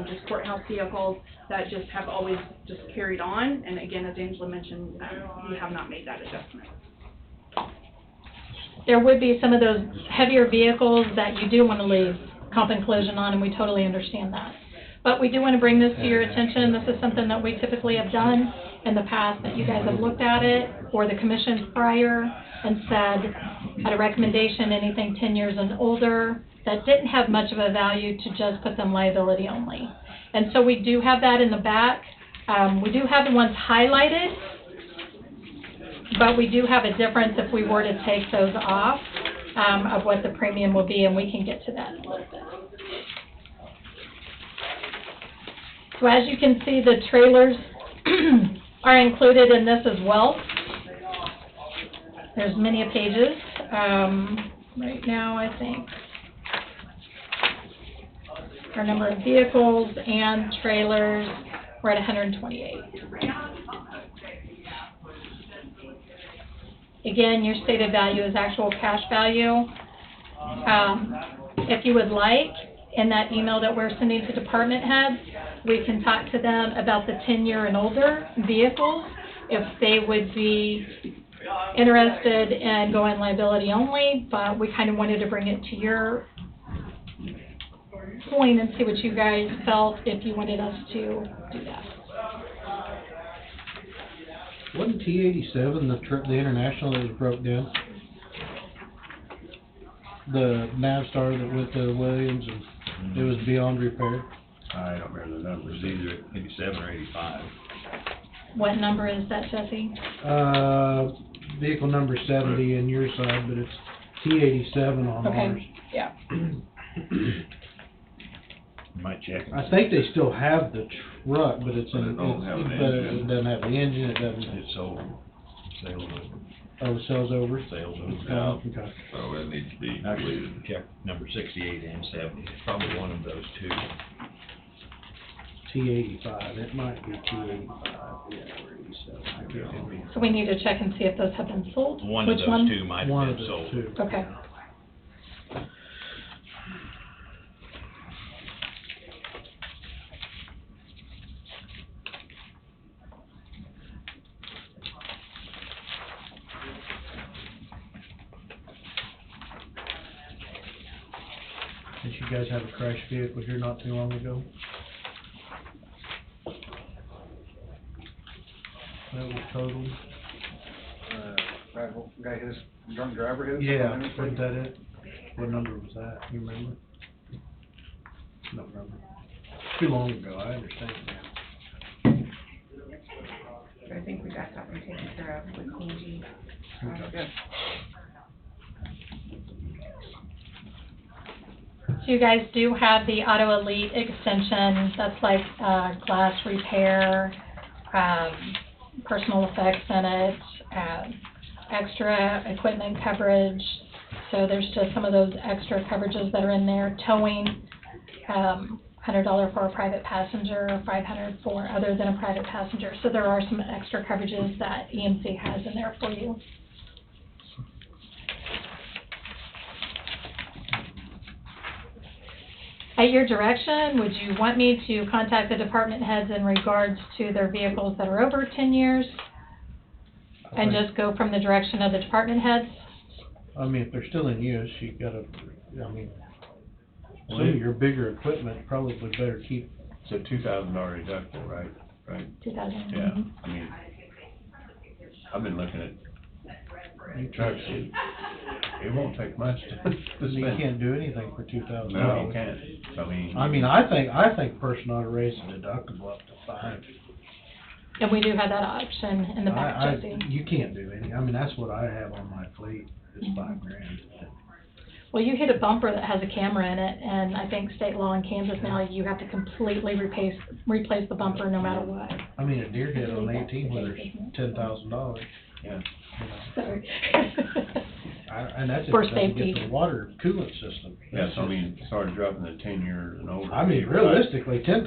just courthouse vehicles that just have always just carried on. And again, as Angela mentioned, we have not made that adjustment. There would be some of those heavier vehicles that you do want to leave comp and collision on, and we totally understand that. But we do want to bring this to your attention. This is something that we typically have done in the past, that you guys have looked at it, or the commission prior, and said, at a recommendation, anything 10 years and older that didn't have much of a value, to just put them liability only. And so we do have that in the back. We do have the ones highlighted, but we do have a difference if we were to take those off, of what the premium will be, and we can get to that in a little bit. So as you can see, the trailers are included in this as well. There's many pages. Right now, I think our number of vehicles and trailers, we're at 128. Again, your stated value is actual cash value. If you would like, in that email that we're sending to department heads, we can talk to them about the 10-year and older vehicles, if they would be interested in going liability only, but we kind of wanted to bring it to your point and see what you guys felt, if you wanted us to do that. Wasn't T-87 the international that was broke down? The Navstar that went to Williams, and it was beyond repair? I don't remember the numbers, either 87 or 85. What number is that, Jesse? Vehicle number 70 in your side, but it's T-87 on ours. Okay, yeah. Might check. I think they still have the truck, but it's But in, it don't have an but engine. it doesn't have the engine, it doesn't. It's sold, sales over, Oh, the sales over? sales over. Oh, okay. So it needs to be. Actually, check number 68 and 70, it's probably one of those two. T-85, it might be T-85, yeah, or 87, I can't remember. So we need to check and see if those have been sold? One Which of those two might One have of been those sold. two. Okay. Did you guys have a crash vehicle here not too long ago? That was totaled? Guy his drunk driver hit? Yeah, wasn't that it? What number was that, you remember? Don't remember. Too long ago, I understand that. I think we got that one taken care of with Angie. Okay. So you guys do have the Auto Elite extension, that's like, glass repair, personal effects in it, extra equipment coverage. So there's just some of those extra coverages that are in there. Towing, $100 for a private passenger, $500 for other than a private passenger. So there are some extra coverages that EMC has in there for you. At your direction, would you want me to contact the department heads in regards to their vehicles that are over 10 years? And just go from the direction of the department heads? I mean, if they're still in use, you gotta, I mean, some of your bigger equipment probably better keep. It's a $2,000 deductible, right? Right, 2000. yeah, I mean, I've been looking at trucks, it won't take much to You spend. can't do anything for $2,000. No, you can't, I mean, I think a person ought to raise the deductible up to 5. And we do have that option in the back, Jesse. You can't do any, I mean, that's what I have on my fleet, is $5,000. Well, you hit a bumper that has a camera in it, and I think state law in Kansas now, you have to completely replace the bumper no matter what. I mean, a deer hit on 18 wheeler's $10,000. yeah. Sorry. And that's if For it doesn't safety. get the water coolant system. Yeah, so I mean, started dropping the 10 years and over. I mean, realistically, $10,000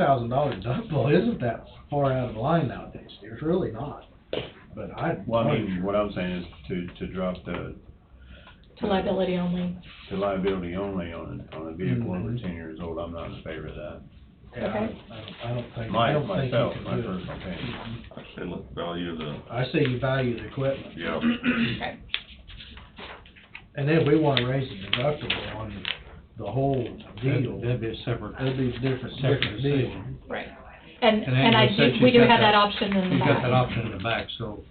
deductible isn't that far out of line nowadays. It's really not. But Well, I mean, what I'm saying is to drop the. To liability only. To liability only on a vehicle over 10 years old, I'm not in favor of that. Yeah, Okay. I don't think Myself, you my can do it. personal opinion. I say look, value the, I say you value the equipment. yeah. Okay. And then if we wanna raise the deductible on the whole deal, That'd be a separate. that'd be a different deal. decision. Right. And And I as I said, we she's do got have that that- option in the You've back. got that option in the back, so.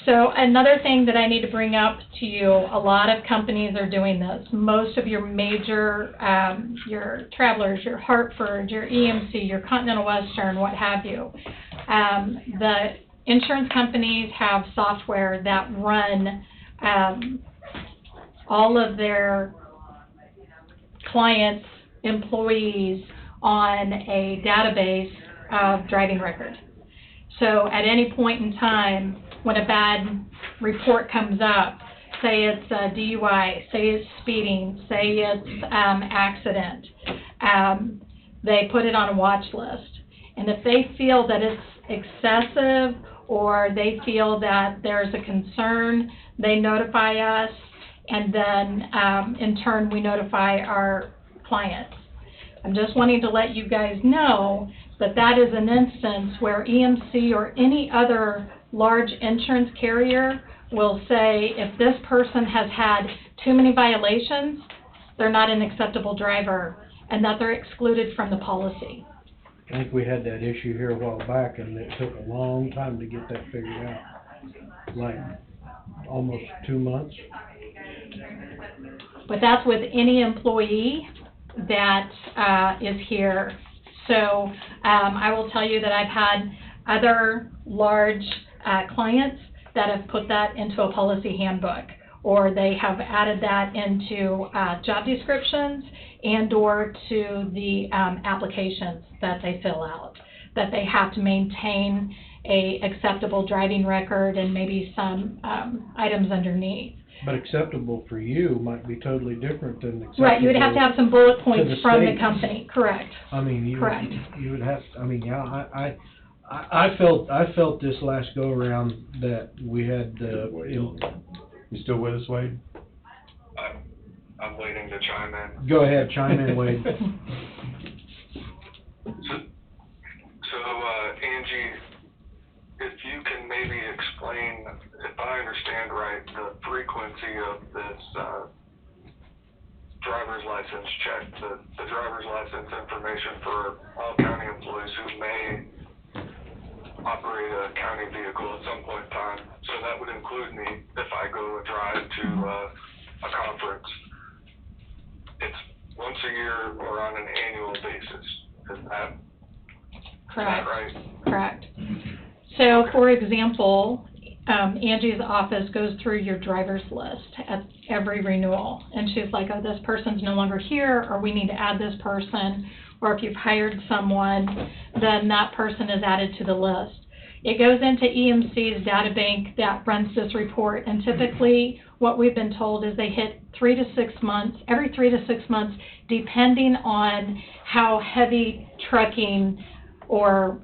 So another thing that I need to bring up to you, a lot of companies are doing this. Most of your major, your Travelers, your Hartford, your EMC, your Continental Western, what have you. The insurance companies have software that run, all of their clients, employees on a database of driving record. So at any point in time, when a bad report comes up, say it's a DUI, say it's speeding, say it's accident, they put it on a watch list. And if they feel that it's excessive or they feel that there's a concern, they notify us, and then in turn we notify our clients. I'm just wanting to let you guys know that that is an instance where EMC or any other large insurance carrier will say if this person has had too many violations, they're not an acceptable driver, and that they're excluded from the policy. I think we had that issue here a while back, and it took a long time to get that figured out. Like, almost 2 months. But that's with any employee that is here. So I will tell you that I've had other large clients that have put that into a policy handbook, or they have added that into job descriptions and or to the applications that they fill out, that they have to maintain a acceptable driving record and maybe some items underneath. But acceptable for you might be totally different than acceptable. Right, you would have to have some bullet points the from the state. company, correct. I mean, you Correct. you would have, I mean, yeah, I felt this last go around that we had, You still with us, Wade? I'm waiting to chime in. go ahead, chime in, Wade. So, Angie, if you can maybe explain, if I understand right, the frequency of this, driver's license check, the driver's license information for all county employees who may operate a county vehicle at some point in time. So that would include me if I go and drive to, a conference. It's once a year or on an annual basis. Is that Correct. right? Correct. So, for example, Angie's office goes through your driver's list at every renewal, and she's like, oh, this person's no longer here, or we need to add this person, or if you've hired someone, then that person is added to the list. It goes into EMC's data bank that runs this report, and typically what we've been told is they hit 3 to 6 months, every 3 to 6 months, depending on how heavy trucking or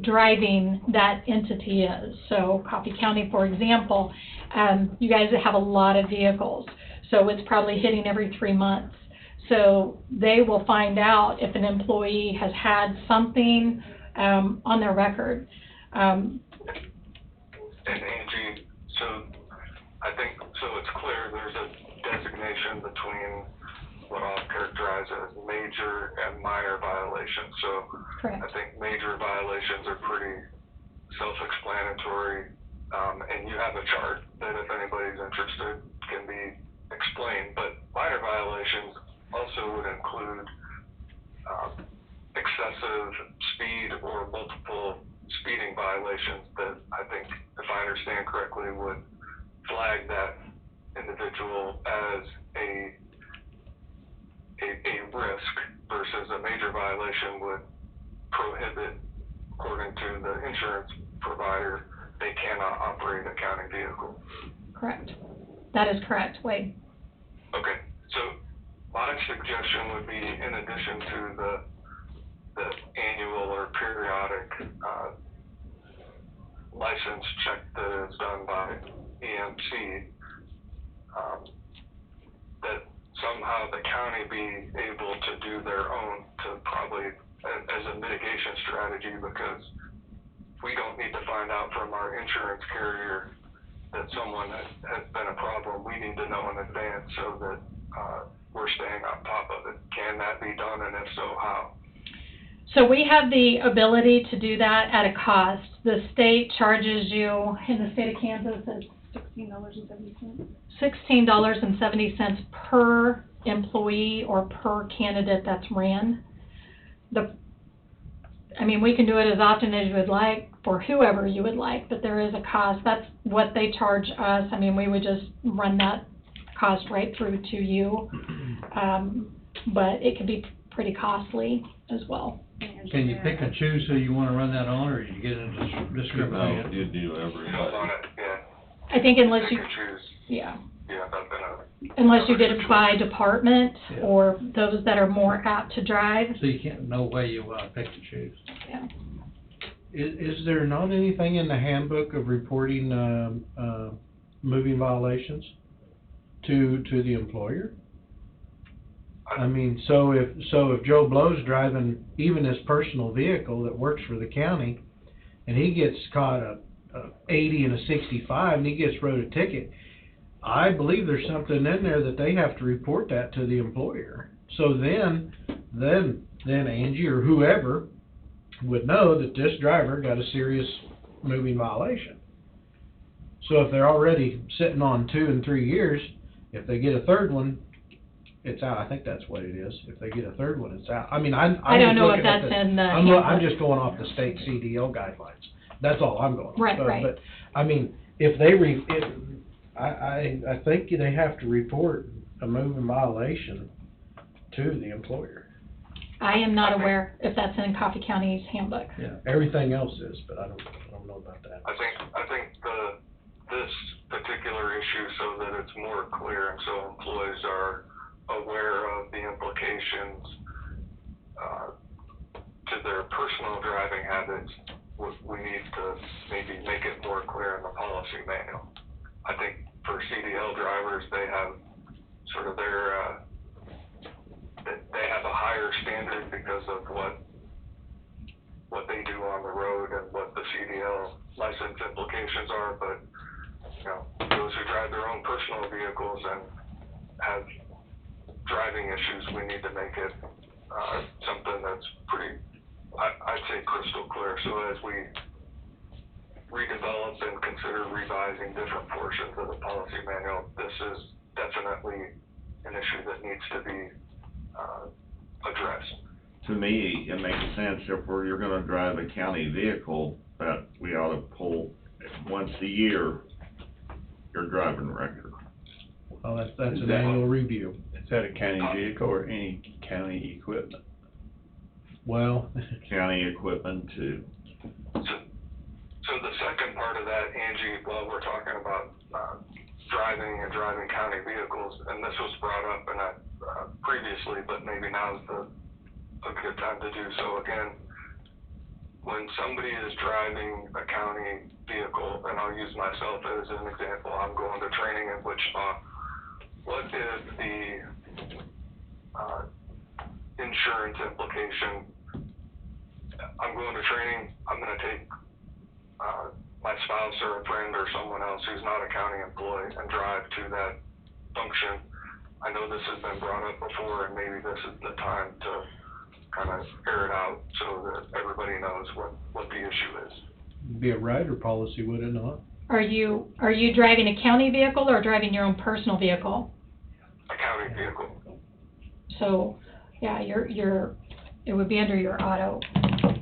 driving that entity is. So Coffee County, for example, you guys have a lot of vehicles, so it's probably hitting every 3 months. So they will find out if an employee has had something on their record. And Angie, so I think, so it's clear there's a designation between what I'll characterize as major and minor violations. So Correct. I think major violations are pretty self-explanatory, and you have a chart that if anybody's interested can be explained. But minor violations also would include excessive speed or multiple speeding violations that I think, if I understand correctly, would flag that individual as a risk versus a major violation would prohibit, according to the insurance provider, they cannot operate a county vehicle. Correct. That is correct, Wade. Okay, so my suggestion would be, in addition to the annual or periodic license check that is done by EMC, that somehow the county be able to do their own to probably, as a mitigation strategy, because we don't need to find out from our insurance carrier that someone has been a problem. We need to know in advance so that we're staying on top of it. Can that be done, and if so, how? So we have the ability to do that at a cost. The state charges you, in the state of Kansas, it's $16.70. $16.70 per employee or per candidate that's ran. We can do it as often as you would like for whoever you would like, but there is a cost. That's what they charge us. We would just run that cost right through to you. But it can be pretty costly as well. Can you pick and choose who you wanna run that on, or you get into discrimination? You do everybody. On it, yeah. I think unless you, Pick and choose. yeah, Yeah, that's unless you did it by department Yeah. or those that are more apt to drive. So you can't, no way you pick and choose. Yeah. Is there not anything in the handbook of reporting, moving violations to the employer? So if Joe Blow's driving even his personal vehicle that works for the county, and he gets caught a 80 and a 65, and he gets wrote a ticket, I believe there's something in there that they have to report that to the employer. So then Angie or whoever would know that this driver got a serious moving violation. So if they're already sitting on 2 and 3 years, if they get a third one, it's out. I think that's what it is. If they get a third one, it's out. I'm I don't know if that's in the I'm handbook. just going off the state CDL guidelines. That's all I'm going off. Right, But- right. But, if they I think they have to report a moving violation to the employer. I am not aware if that's in Coffee County's handbook. Yeah. Everything else is, but I don't know about that. I think this particular issue, so that it's more clear and so employees are aware of the implications to their personal driving habits, we need to maybe make it more clear in the policy manual. I think for CDL drivers, they have sort of their they have a higher standard because of what they do on the road and what the CDL license implications are. But those who drive their own personal vehicles and have driving issues, we need to make it something that's pretty, I'd say, crystal clear. So as we redevelop and consider revising different portions of the policy manual, this is definitely an issue that needs to be addressed. To me, it makes sense if you're gonna drive a county vehicle, that we ought to pull once a year your driving record. Well, that's an annual review. Is that a county vehicle or any county equipment? Well, County equipment too. So the second part of that, Angie, while we're talking about driving and driving county vehicles, and this was brought up in previously, but maybe now is a good time to do so again. When somebody is driving a county vehicle, and I'll use myself as an example, I'm going to training in Wichita. What is the insurance implication? I'm going to training, I'm going to take my spouse or a friend or someone else who's not a county employee and drive to that function. I know this has been brought up before, and maybe this is the time to kind of air it out so that everybody knows what the issue is. Be a rider policy, would it not? Are you driving a county vehicle or driving your own personal vehicle? A county vehicle. So, yeah, it would be under your auto,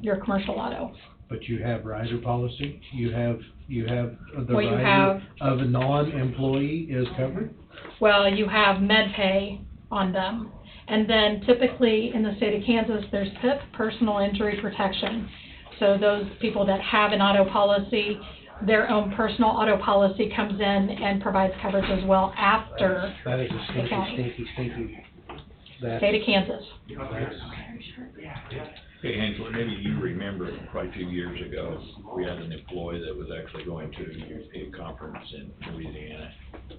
your commercial auto. But you have rider policy, you have the Well, you rider have- of a non-employee is covered? Well, you have med pay on them. And then typically in the state of Kansas, there's PIP, personal injury protection. So those people that have an auto policy, their own personal auto policy comes in and provides coverage as well after That is a the county. stinky, that's, State of Kansas. that's, Hey, Angela, maybe you remember quite a few years ago, we had an employee that was actually going to a conference in Louisiana.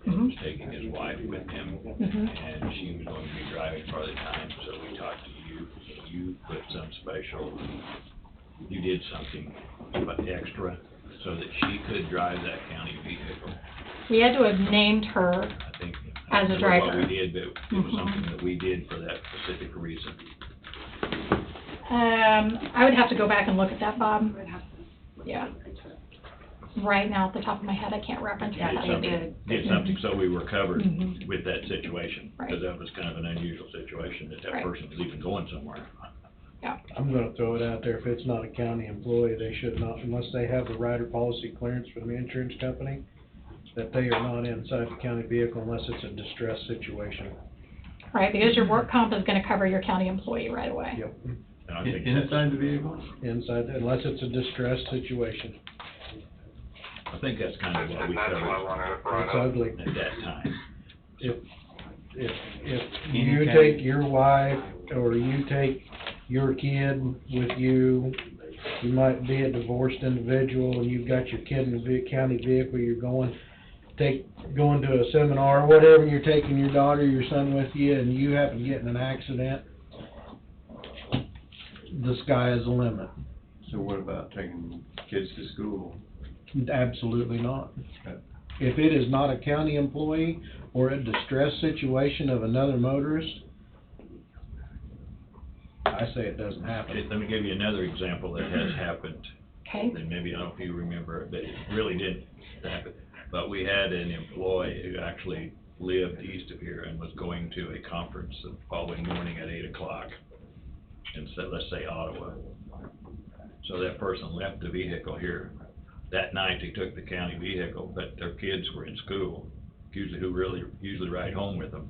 He was taking his wife with him, and she was going to be driving part of the time, so we talked to you, and you put some special, you did something extra so that she could drive that county vehicle. We had to have named her I think, as a I don't know driver. what we did, but it was something that we did for that specific reason. I would have to go back and look at that, Bob. Yeah. Right now, at the top of my head, I can't reference that. Did something so we were covered with that situation, Right. because that was kind of an unusual situation, that Right. person was even going somewhere. I'm gonna throw it out there, if it's not a county employee, they should not, unless they have the rider policy clearance from the insurance company, that they are not inside the county vehicle unless it's a distress situation. Right, because your work comp is gonna cover your county employee right away. Yep. And I think that's, Inside the vehicle? Inside, unless it's a distress situation. I think that's kind of what we That's why I covered wanted it brought It's up. ugly. at that time. If you take your wife, or you take your kid with you, you might be a divorced individual, and you've got your kid in the county vehicle, you're going to a seminar, or whatever, you're taking your daughter, your son with you, and you happen to get in an accident, the sky is the limit. So what about taking kids to school? Absolutely not. Okay. If it is not a county employee or a distress situation of another motorist, I say it doesn't happen. Let me give you another example that has happened, Okay? and maybe, I don't know if you remember it, but it really didn't happen. But we had an employee who actually lived east of here and was going to a conference the following morning at 8 o'clock, in, let's say, Ottawa. So that person left the vehicle here. That night, they took the county vehicle, but their kids were in school, usually ride home with them.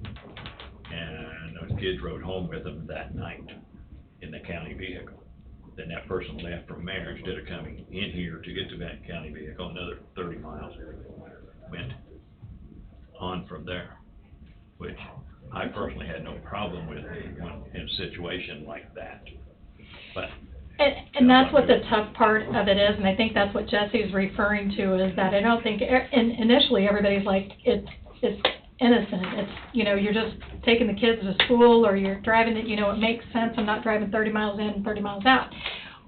And those kids rode home with them that night in the county vehicle. Then that person left from there, instead of coming in here to get to that county vehicle, another 30 miles, went on from there, which I personally had no problem with in a situation like that. But And that's what the tough part of it is, and I think that's what Jesse's referring to, is that I don't think, and initially, everybody's like, it's innocent, it's, you're just taking the kids to school, or you're driving it, it makes sense, I'm not driving 30 miles in and 30 miles out.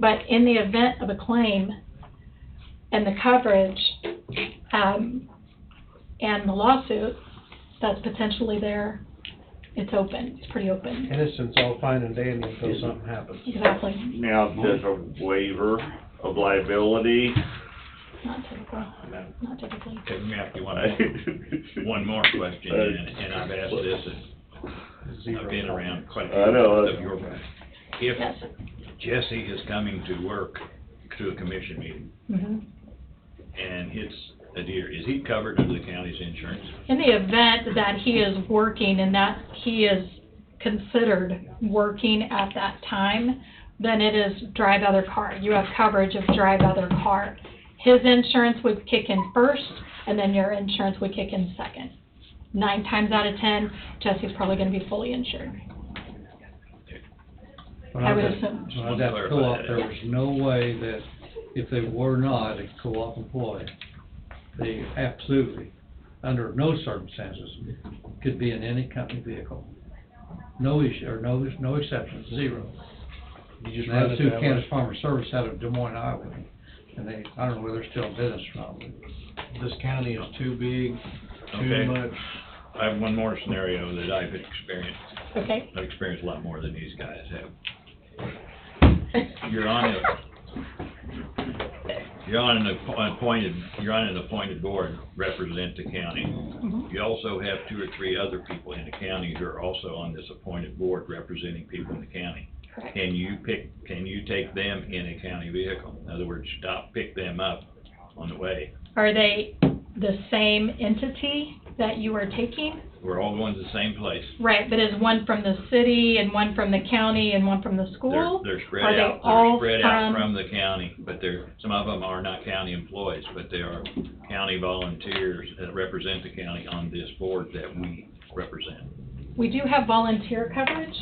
But in the event of a claim, and the coverage, and the lawsuit that's potentially there, it's open, it's pretty open. Innocent's all fine and dandy until something happens. Exactly, Now, does a waiver of liability? not typically. okay, let me ask you one more question, and I've asked this, I've been around quite a few I know. of your, if Yes. Jesse is coming to work to a commission meeting, and hits a deer, is he covered under the county's insurance? In the event that he is working and that he is considered working at that time, then it is drive other car. You have coverage of drive other car. His insurance would kick in first, and then your insurance would kick in second. 9 times out of 10, Jesse's probably going to be fully insured. When I I would was assume. when I was at the co-op, there was no way that if they were not a co-op employee, they absolutely, under no circumstances, could be in any company vehicle. No issue, or no exceptions, zero. You just And that run was it through that Kansas way. Farmer Service out of Des Moines, Iowa. And I don't know whether they're still in business or not. This county is too big, too Okay. much I have one more scenario that I've experienced. Okay. I've experienced a lot more than these guys have. You're on an appointed board, represent the county. Mhm. You also have 2 or 3 other people in the county who are also on this appointed board representing people in the county. Correct. Can you take them in a county vehicle? In other words, pick them up on the way. Are they the same entity that you are taking? We're all going to the same place. Right, but is one from the city and one from the county and one from the school? They're spread Are they out. all They're spread out from- from the county, but some of them are not county employees, but they are county volunteers that represent the county on this board that we represent. We do have volunteer coverage,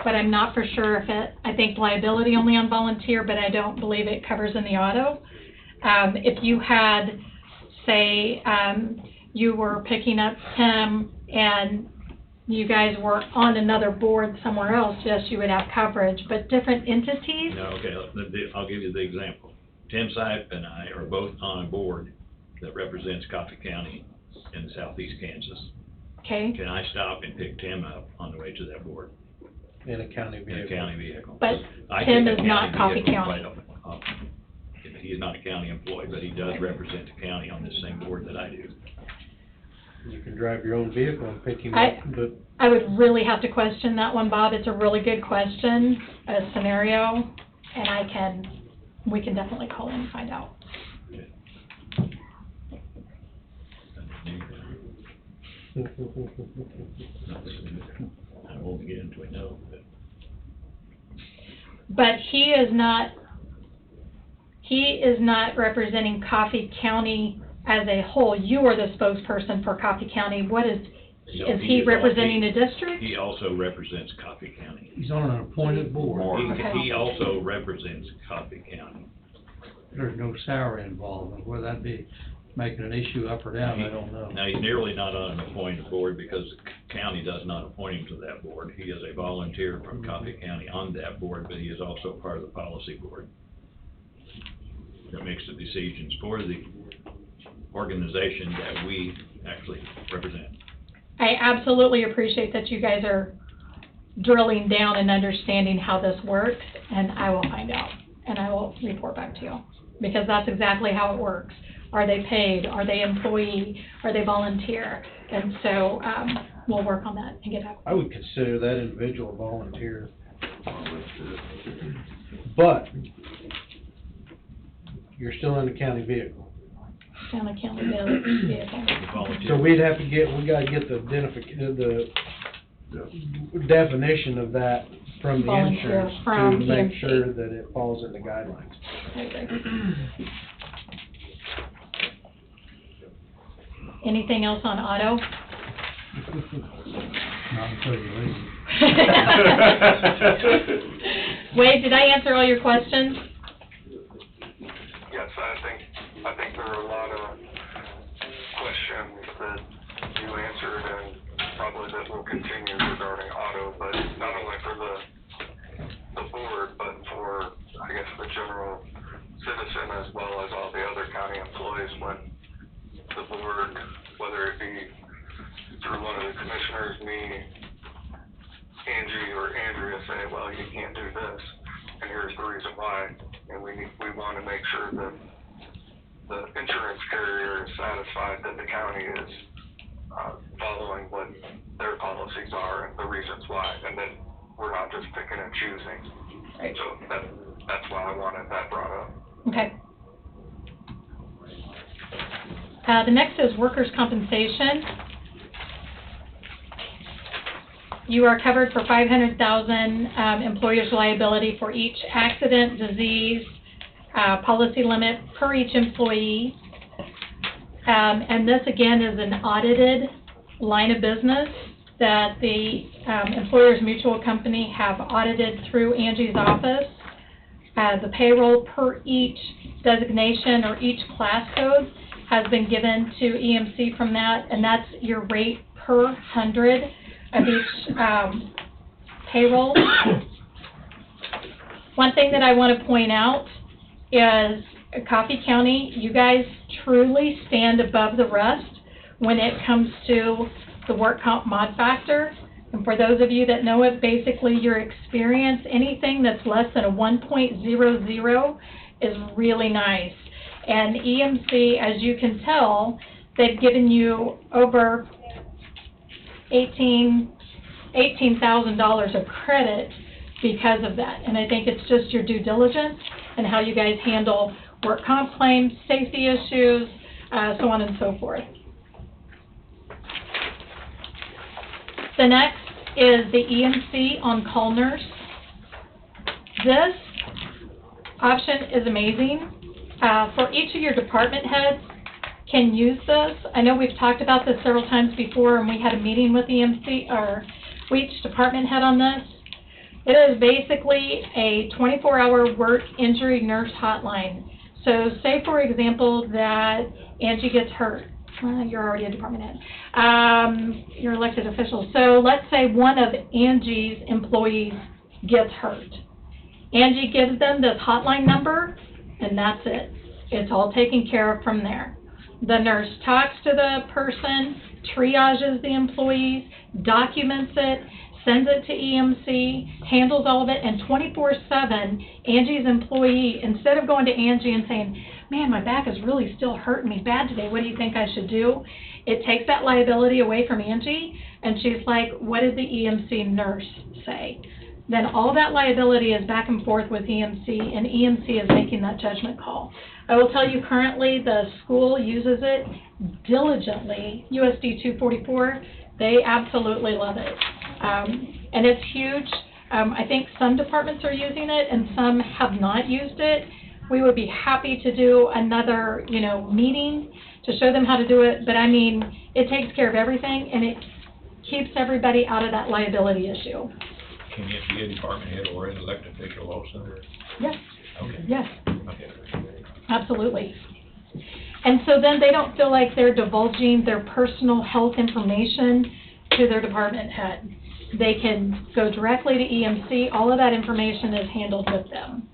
but I'm not for sure if I think liability only on volunteer, but I don't believe it covers in the auto. If you had, say, you were picking up Tim and you guys were on another board somewhere else, yes, you would have coverage, but different entities? No, okay, I'll give you the example. Tim Sipe and I are both on a board that represents Coffee County in southeast Kansas. Okay, Can I stop and pick Tim up on the way to that board In a county in a vehicle. county vehicle? but I Tim take a is not county Coffee vehicle County. quite often. He is not a county employee, but he does represent the county on this same board that I do. You can drive your own vehicle and pick him I- up, but I would really have to question that one, Bob. It's a really good question, a scenario, and we can definitely call in and find out. I won't get into it now, but But he is not representing Coffee County as a whole. You are the spokesperson for Coffee County. No, Is he is representing a district? he also represents Coffee County. He's on an appointed board. Okay. He also represents Coffee County. There's no salary involved, and whether that be making an issue up or down, I don't know. Now, he's nearly not on an appointed board because the county does not appoint him to that board. He is a volunteer from Coffee County on that board, but he is also part of the policy board that makes the decisions for the organization that we actually represent. I absolutely appreciate that you guys are drilling down and understanding how this works, and I will find out, and I will report back to you, because that's exactly how it works. Are they paid? Are they employee? Are they volunteer? And so, we'll work on that and get back. I would consider that individual volunteer. But you're still in a county vehicle. Down a county vehicle. The volunteer. So we gotta get the definition of that from the Volunteer insurance to from make EMC. sure that it falls in the guidelines. I agree. Anything else on auto? Not until you leave. Wade, did I answer all your questions? Yes, I think there are a lot of questions that you answered and probably that will continue regarding auto, but not only for the board, but for, I guess, the general citizen as well as all the other county employees when the board, whether it be through one of the commissioners, me, Angie, or Andrea say, well, you can't do this, and here's the reason why, and we want to make sure that the insurance carrier is satisfied that the county is following what their policies are and the reasons why, and then we're not just picking and choosing. Right. So that's why I wanted that brought up. Okay. The next is workers' compensation. You are covered for $500,000 employer's liability for each accident, disease, policy limit per each employee. And this again is an audited line of business that the Employers Mutual Company have audited through Angie's office. The payroll per each designation or each class code has been given to EMC from that, and that's your rate per 100 of each payroll. One thing that I want to point out is Coffee County, you guys truly stand above the rest when it comes to the work comp mod factor. And for those of you that know it, basically your experience, anything that's less than a 1.00 is really nice. And EMC, as you can tell, they've given you over $18,000 of credit because of that. And I think it's just your due diligence and how you guys handle work comp claims, safety issues, so on and so forth. The next is the EMC on-call nurse. This option is amazing. For each of your department heads can use this. I know we've talked about this several times before, and we had a meeting with EMC, or each department head on this. It is basically a 24-hour work injury nurse hotline. So say, for example, that Angie gets hurt. You're already a department head. You're elected official. So let's say one of Angie's employees gets hurt. Angie gives them this hotline number, and that's it. It's all taken care of from there. The nurse talks to the person, triages the employees, documents it, sends it to EMC, handles all of it, and 24/7, Angie's employee, instead of going to Angie and saying, man, my back is really still hurting me bad today, what do you think I should do? It takes that liability away from Angie, and she's like, what did the EMC nurse say? Then all that liability is back and forth with EMC, and EMC is making that judgment call. I will tell you currently the school uses it diligently, USD 244, they absolutely love it. And it's huge. I think some departments are using it and some have not used it. We would be happy to do another, meeting to show them how to do it, but I mean, it takes care of everything and it keeps everybody out of that liability issue. Can it be a department head or an elected official also? Yes. Okay. Yes. Okay. Absolutely. And so then they don't feel like they're divulging their personal health information to their department head. They can go directly to EMC. All of that information is handled with them.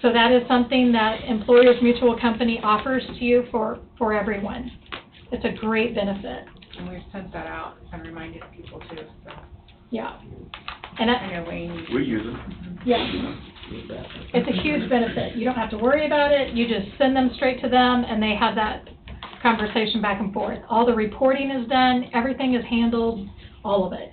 So that is something that Employers Mutual Company offers to you for everyone. It's a great benefit. And we've sent that out and reminded people too, so. Yeah. And I know Wayne. We use it. Yeah. It's a huge benefit. You don't have to worry about it. You just send them straight to them and they have that conversation back and forth. All the reporting is done. Everything is handled. All of it.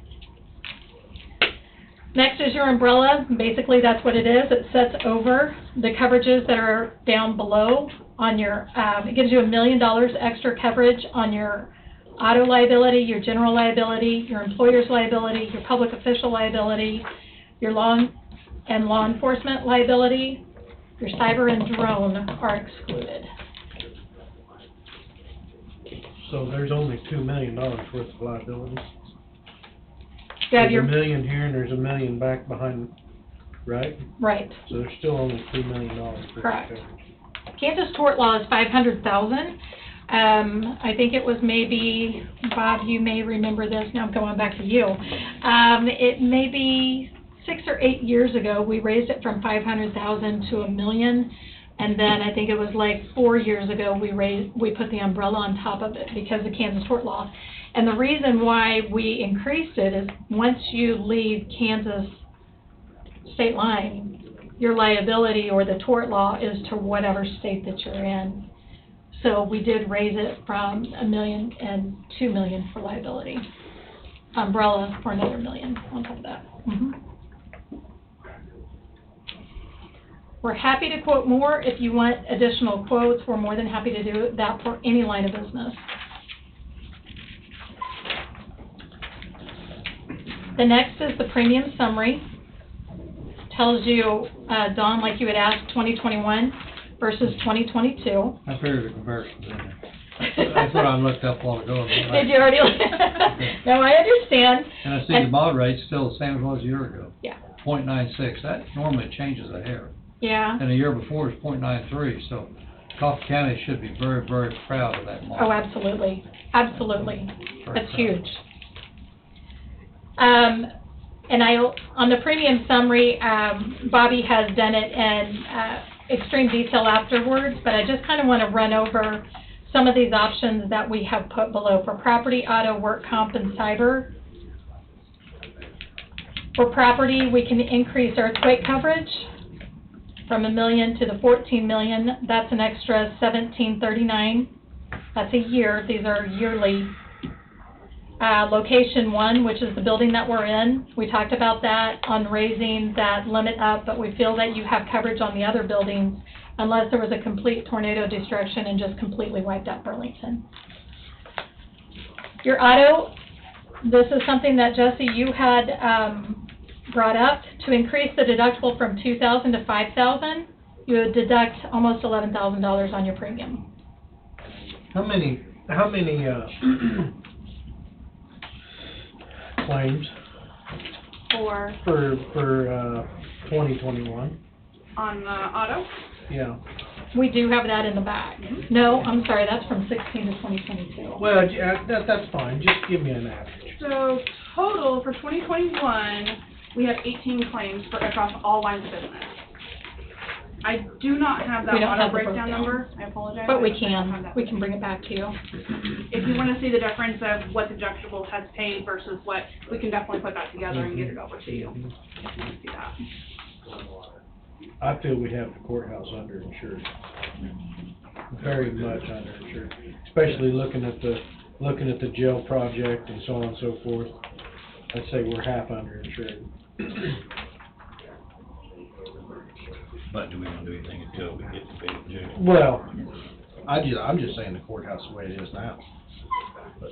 Next is your umbrella. Basically, that's what it is. It sets over the coverages that are down below on your, it gives you $1 million extra coverage on your auto liability, your general liability, your employer's liability, your public official liability, your law enforcement liability, your cyber and drone are excluded. So there's only $2 million worth of liability. You have There's your, $1 million here and there's $1 million back behind, right? right. So there's still only $2 million for Correct. coverage. Kansas tort law is $500,000. I think it was maybe, Bob, you may remember this, now I'm going back to you. It may be 6 or 8 years ago, we raised it from $500,000 to $1 million. And then I think it was like 4 years ago, we put the umbrella on top of it because of Kansas tort law. And the reason why we increased it is once you leave Kansas state line, your liability or the tort law is to whatever state that you're in. So we did raise it from $1 million and $2 million for liability. Umbrella for another $1 million on top of that. Mm-hmm. We're happy to quote more. If you want additional quotes, we're more than happy to do that for any line of business. The next is the premium summary. Tells you, Dawn, like you had asked, 2021 versus 2022. I figured the comparison in there. That's what I looked up a while ago. Did you already look? No, I understand. And I see the mod rate's still the same as it was a year ago. Yeah. 0.96. That normally changes a hair. Yeah. And the year before was 0.93. So Coffee County should be very, very proud of that mod. Oh, absolutely. Absolutely. Very That's proud. huge. And on the premium summary, Bobby has done it in extreme detail afterwards, but I just kind of want to run over some of these options that we have put below. For property, auto, work comp, and cyber. For property, we can increase earthquake coverage from $1 million to the $14 million. That's an extra $1,739. That's a year. These are yearly. Location 1, which is the building that we're in, we talked about that on raising that limit up, but we feel that you have coverage on the other buildings unless there was a complete tornado destruction and just completely wiped out Burlington. Your auto, this is something that, Jesse, you had brought up. To increase the deductible from $2,000 to $5,000, you would deduct almost $11,000 on your premium. How many claims For, for 2021? on, auto, Yeah. We do have that in the back. No, I'm sorry, that's from 16 to 2022. Well, yeah, that's fine. Just give me an average. so total for 2021, we have 18 claims for, across all lines of business. I do not have that We don't auto have the breakdown breakdown. number, I apologize. But we I don't have can, that. we can bring it back to you. If you wanna see the difference of what the deductible has paid versus what, we can definitely put that together and get it over to you. If you wanna see that. I feel we have the courthouse underinsured. Very much underinsured, especially looking at the jail project and so on and so forth. I'd say we're half underinsured. But do we want to do anything until we get the big jail? Well, I'm just saying the courthouse the way it is now. But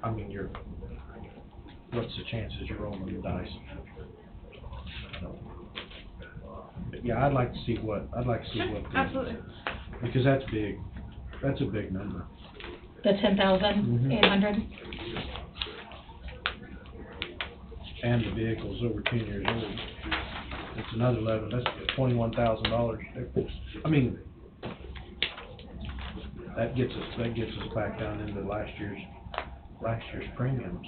I mean, what's the chances you're rolling the dice? But yeah, I'd like to see what. Absolutely. Because that's big. That's a big number. The 10,800. And the vehicle's over 10 years old. It's another 11. That's $21,000 difference. I mean, that gets us back down into last year's premiums.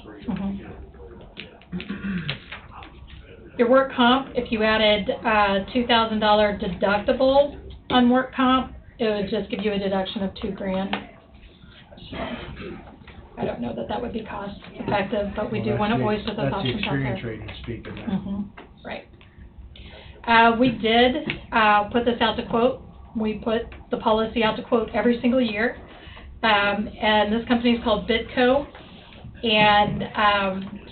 Your work comp, if you added $2,000 deductible on work comp, it would just give you a deduction of $2,000. So, I don't know that would be cost effective, but we do want to voice those options out there. That's the experience rating speaking now. Right. We did put this out to quote. We put the policy out to quote every single year. And this company is called Bitco. And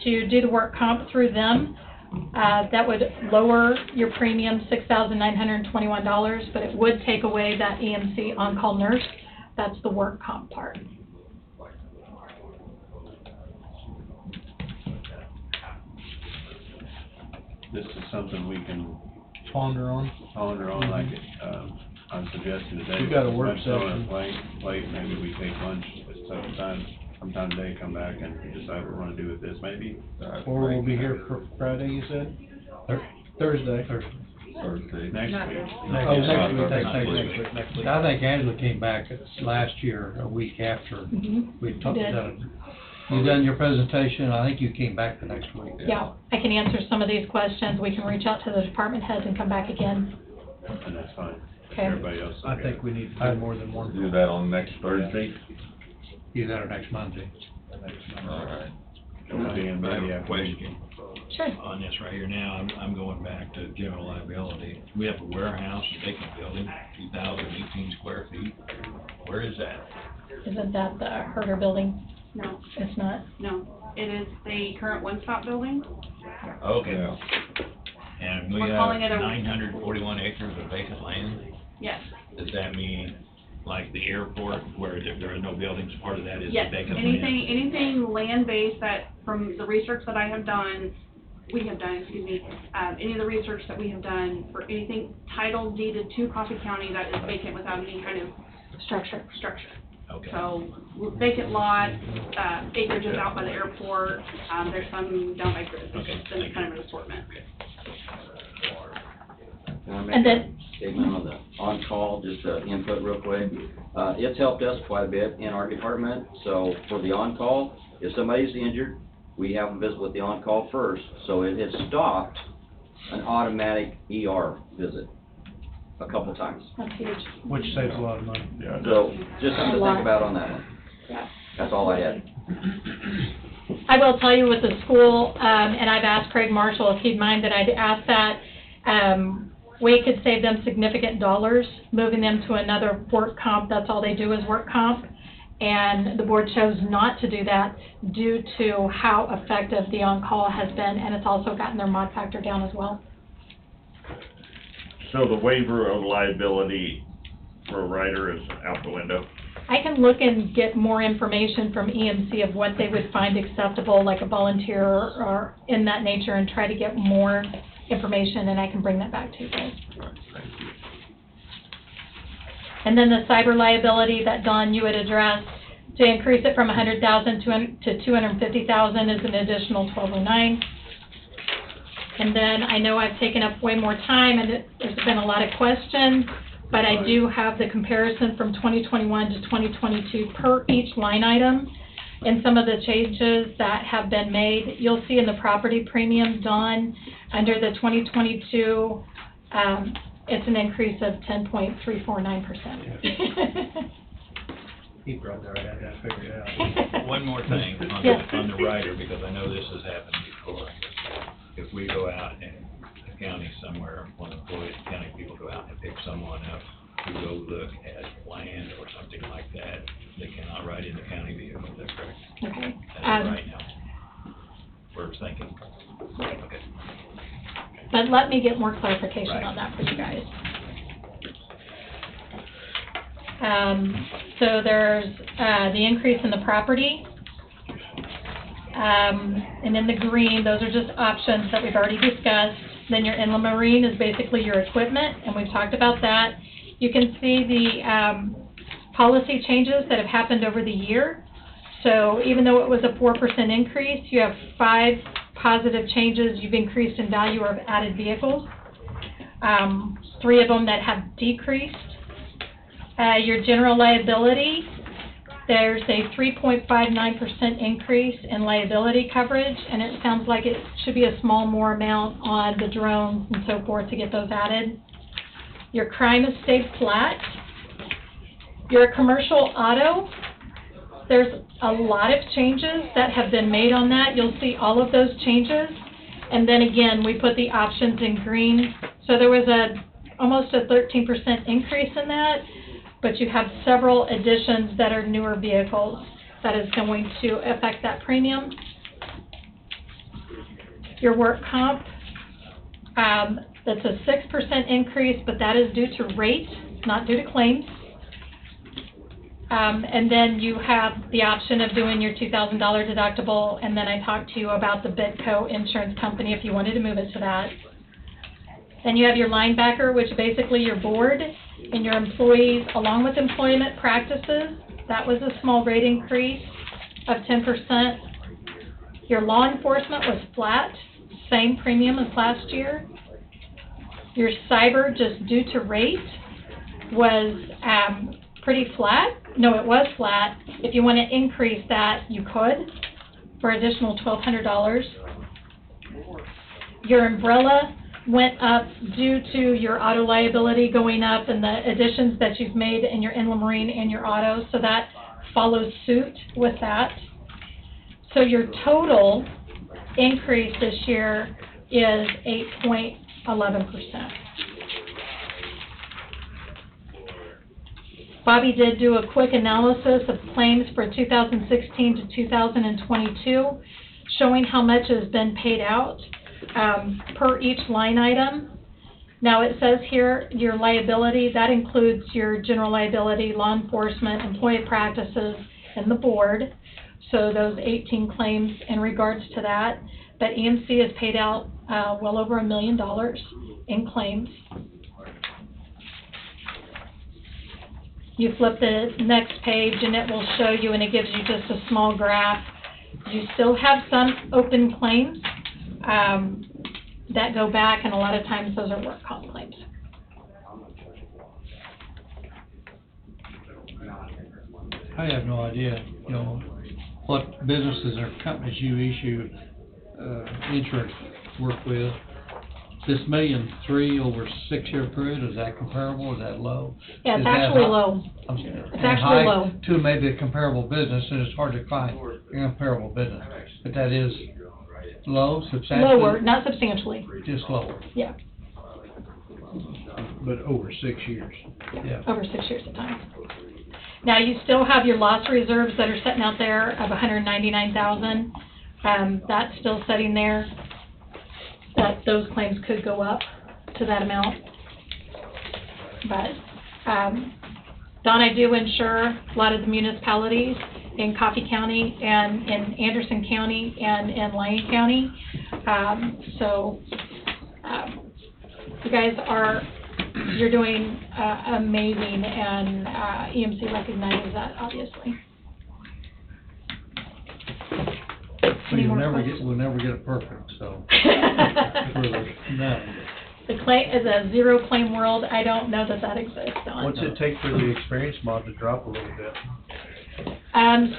to do the work comp through them, that would lower your premium $6,921, but it would take away that EMC on-call nurse. That's the work comp part. This is something we can Ponder on. like, I'm suggesting today. We got a work let's go on session. a plate, maybe we take lunch at sometime today, come back and decide what we're gonna do with this, maybe. Or we'll be here for Friday, you said? Thursday. Thursday, next week. Next week. I think Angela came back last year, a week after we talked did. about it. You done your presentation, I think you came back the next week. Yeah, I can answer some of these questions. We can reach out to the department heads and come back again. And that's fine. Okay. Everybody else. I think we need to do more than one. Do that on next Thursday? Either that or next Monday. All right. We'll be in I have Monday a afternoon. question Sure. on this right here now. I'm going back to general liability. We have a warehouse, a vacant building, 2,018 square feet. Where is that? Isn't that the Herder building? No, It's not. no, it is the current one-stop building. Okay. And we We're calling it have a- 941 acres of vacant land. Yes, Does that mean, like the airport, where there are no buildings, part of that is yes, vacant land? anything land-based that, from the research that I have done, any of the research that we have done for anything title deeded to Coffee County that is vacant without any kind of Structure. Okay. So vacant lot, acreages out by the airport, there's some down by Chris, it's just been kind of an assortment. Can I make And a then- statement on the on-call, just input real quick? It's helped us quite a bit in our department, so for the on-call, if somebody's injured, we have them visit with the on-call first, so it has stopped an automatic ER visit. a couple times. That's huge. Which saves a lot of money. Yeah, So, just something to think about on that one. Yeah. That's all I had. I will tell you with the school, and I've asked Craig Marshall if he'd mind that I'd ask that, we could save them significant dollars, moving them to another work comp. That's all they do is work comp. And the board chose not to do that due to how effective the on-call has been, and it's also gotten their mod factor down as well. so the waiver of liability for a rider is out the window? I can look and get more information from EMC of what they would find acceptable, like a volunteer or in that nature, and try to get more information, and I can bring that back to you guys. And then the cyber liability that, Don, you had addressed, to increase it from $100,000 to $250,000 is an additional $1,209. And then I know I've taken up way more time, and there's been a lot of questions, but I do have the comparison from 2021 to 2022 per each line item, and some of the changes that have been made. You'll see in the property premium, Don, under the 2022, it's an increase of 10.349%. He probably already had that figured out. One more thing on Yes. on the rider, because I know this has happened before. If we go out in the county somewhere, one of the county people go out and pick someone up to go look at land or something like that, they cannot ride in the county vehicle, is that correct? Okay. That's right now. We're thinking. Okay. But let me get more clarification Right. on that for you guys. So there's the increase in the property. And in the green, those are just options that we've already discussed. Then your inland marine is basically your equipment, and we've talked about that. You can see the policy changes that have happened over the year. So even though it was a 4% increase, you have 5 positive changes. You've increased in value of added vehicles. 3 of them that have decreased. Your general liability, there's a 3.59% increase in liability coverage, and it sounds like it should be a small more amount on the drones and so forth to get those added. Your crime has stayed flat. Your commercial auto, there's a lot of changes that have been made on that. You'll see all of those changes. And then again, we put the options in green. So there was almost a 13% increase in that, but you have several additions that are newer vehicles that is going to affect that premium. Your work comp, that's a 6% increase, but that is due to rate, not due to claims. And then you have the option of doing your $2,000 deductible, and then I talked to you about the Bitco insurance company if you wanted to move it to that. Then you have your linebacker, which basically your board and your employees, along with employment practices. That was a small rate increase of 10%. Your law enforcement was flat, same premium as last year. Your cyber, just due to rate, was pretty flat. No, it was flat. If you want to increase that, you could for additional $1,200. Your umbrella went up due to your auto liability going up and the additions that you've made in your inland marine and your auto, so that follows suit with that. So your total increase this year is 8.11%. Bobby did do a quick analysis of claims for 2016 to 2022, showing how much has been paid out per each line item. Now it says here your liability, that includes your general liability, law enforcement, employee practices, and the board. So those 18 claims in regards to that. But EMC has paid out well over $1 million in claims. You flip the next page and it will show you, and it gives you just a small graph. You still have some open claims that go back, and a lot of times those are work comp claims. I have no idea, what businesses or companies you issue insurance work with. this 1.3 million over a 6-year period, is that comparable, is that low? Yeah, Is it's that actually high? low. I'm sorry. It's And actually high low. To maybe a comparable business, and it's hard to find a comparable business, but that is low, substantially? Lower, not substantially, Just lower, yeah, But over 6 years. yeah. over 6 years of time. Now, you still have your loss reserves that are sitting out there of 199,000. That's still sitting there, that those claims could go up to that amount. But, Don, I do insure a lot of the municipalities in Coffee County and in Anderson County and in Lyon County. You guys you're doing amazing, and EMC recognizes that, obviously. Any more questions? We'll never get it perfect, so. No. The claim is a zero claim world. I don't know that exists, Don. What's it take for the experience mod to drop a little bit?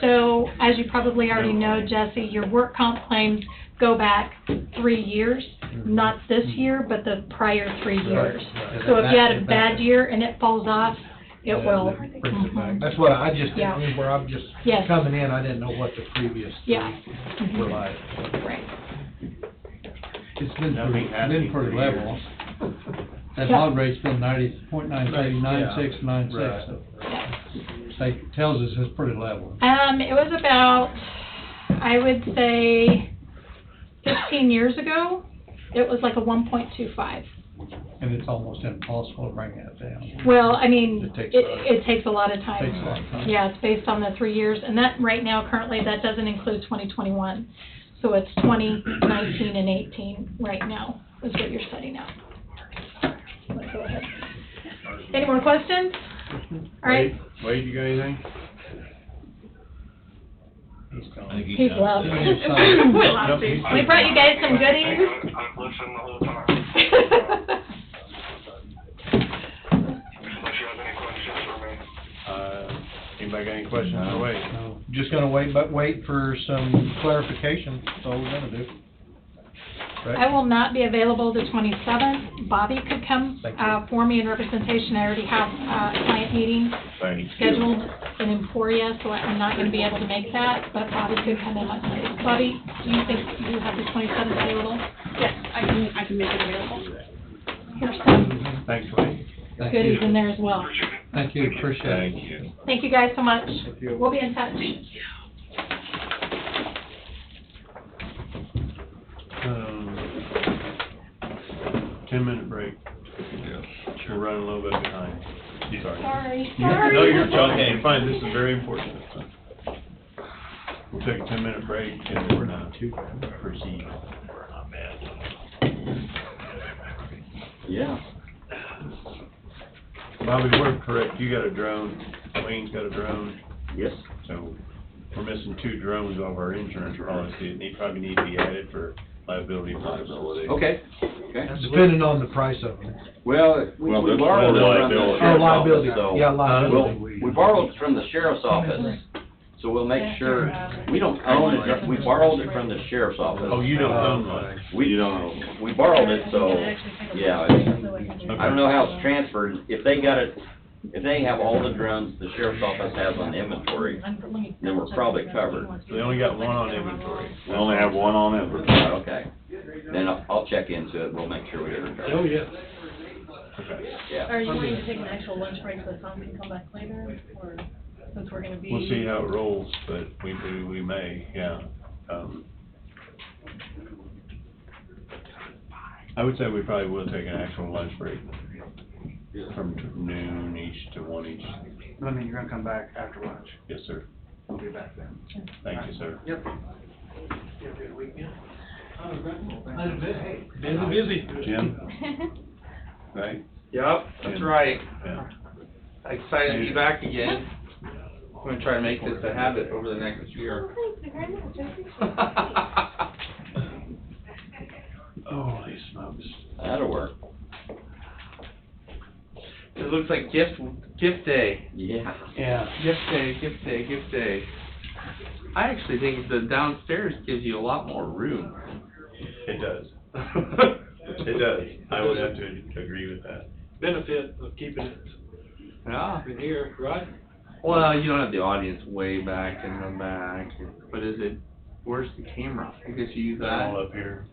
So, as you probably already know, Jesse, your work comp claims go back 3 years, not this year, but the prior 3 years. Right. So if you had a bad year and it falls off, it will. Brings it back. That's what I just Yeah. didn't, where I'm just Yes. coming in, I didn't know what the previous Yeah. three were like. Right. It's been Nothing has pretty been for level. years. That Yeah. mod rate's been 90.93, 96, 96, Right. so. That tells us it's pretty level. It was about, I would say, 15 years ago, it was like a 1.25. And it's almost impossible to bring that down. Well, I mean, It takes it takes a lot of time. Takes a lot of time. Yeah, it's based on the 3 years, and that, right now, currently, that doesn't include 2021. So it's 2019 and 18 right now, is what you're setting out. Let's go ahead. Any more questions? All right. Wade, you got anything? I think He's done. left. We lost him. We brought you guys some goodies. I've listened the whole time. Unless you have any questions for me. Anybody got any questions for Wade? No. Just gonna wait for some clarification, that's all we're gonna do. I will not be available the 27th. Bobby could come Thank you. for me in representation. I already have a client meeting Thank you. scheduled in Emporia, so I'm not going to be able to make that, but Bobby could come in my place. Bobby, do you think you have the 27th available? Yes, I can make it available. Here's some Thanks, Wade. Thank goodies you. in there as well. Thank you, appreciate it. Thank you. Thank you guys so much. We'll be in touch. 10-minute break. We're running a little bit behind. Sorry. Sorry. No, you're okay, you're fine, this is very important. We'll take a 10-minute break and then we're not to proceed. Not bad. Yeah. Bobby, we're correct, you got a drone, Wayne's got a drone, Yes. so we're missing 2 drones off our insurance policy, and they probably need to be added for liability purposes. Okay. Okay. Depending on the price of them. Well, we Well, this borrowed is it from the liability. Oh, sheriff's liability, office, so. yeah, liability. We borrowed it from the sheriff's office, so we'll make sure, we don't own it, we borrowed it from the sheriff's office. Oh, you don't own one? We don't, we borrowed it, so, yeah, I don't know how it's transferred. If they got it, if they have all the drones the sheriff's office has on inventory, then we're probably covered. So they only got one on inventory. We only have one on inventory. Okay. Then I'll check into it, we'll make sure we get it covered. Oh, yeah. Okay. Yeah. Are you wanting to take an actual lunch break so Tom can come back later, or since we're gonna be? We'll see how it rolls, but we may, yeah. I would say we probably will take an actual lunch break from noon each to 1 each. I mean, you're gonna come back after lunch. Yes, sir. We'll be back then. Thank you, sir. Yep. You have a good weekend? Busy. Jim? Right? Yep, that's right. Yeah. Excited to be back again. I'm gonna try to make this a habit over the next year. Holy smokes. That'll work. It looks like gift day. Yeah. Yeah, gift day. I actually think the downstairs gives you a lot more room. It does. It does, I would have to agree with that. Benefit of keeping it Yeah. in here, right? Well, you don't have the audience way back in the back, but where's the camera? I guess you use They're that? all up here,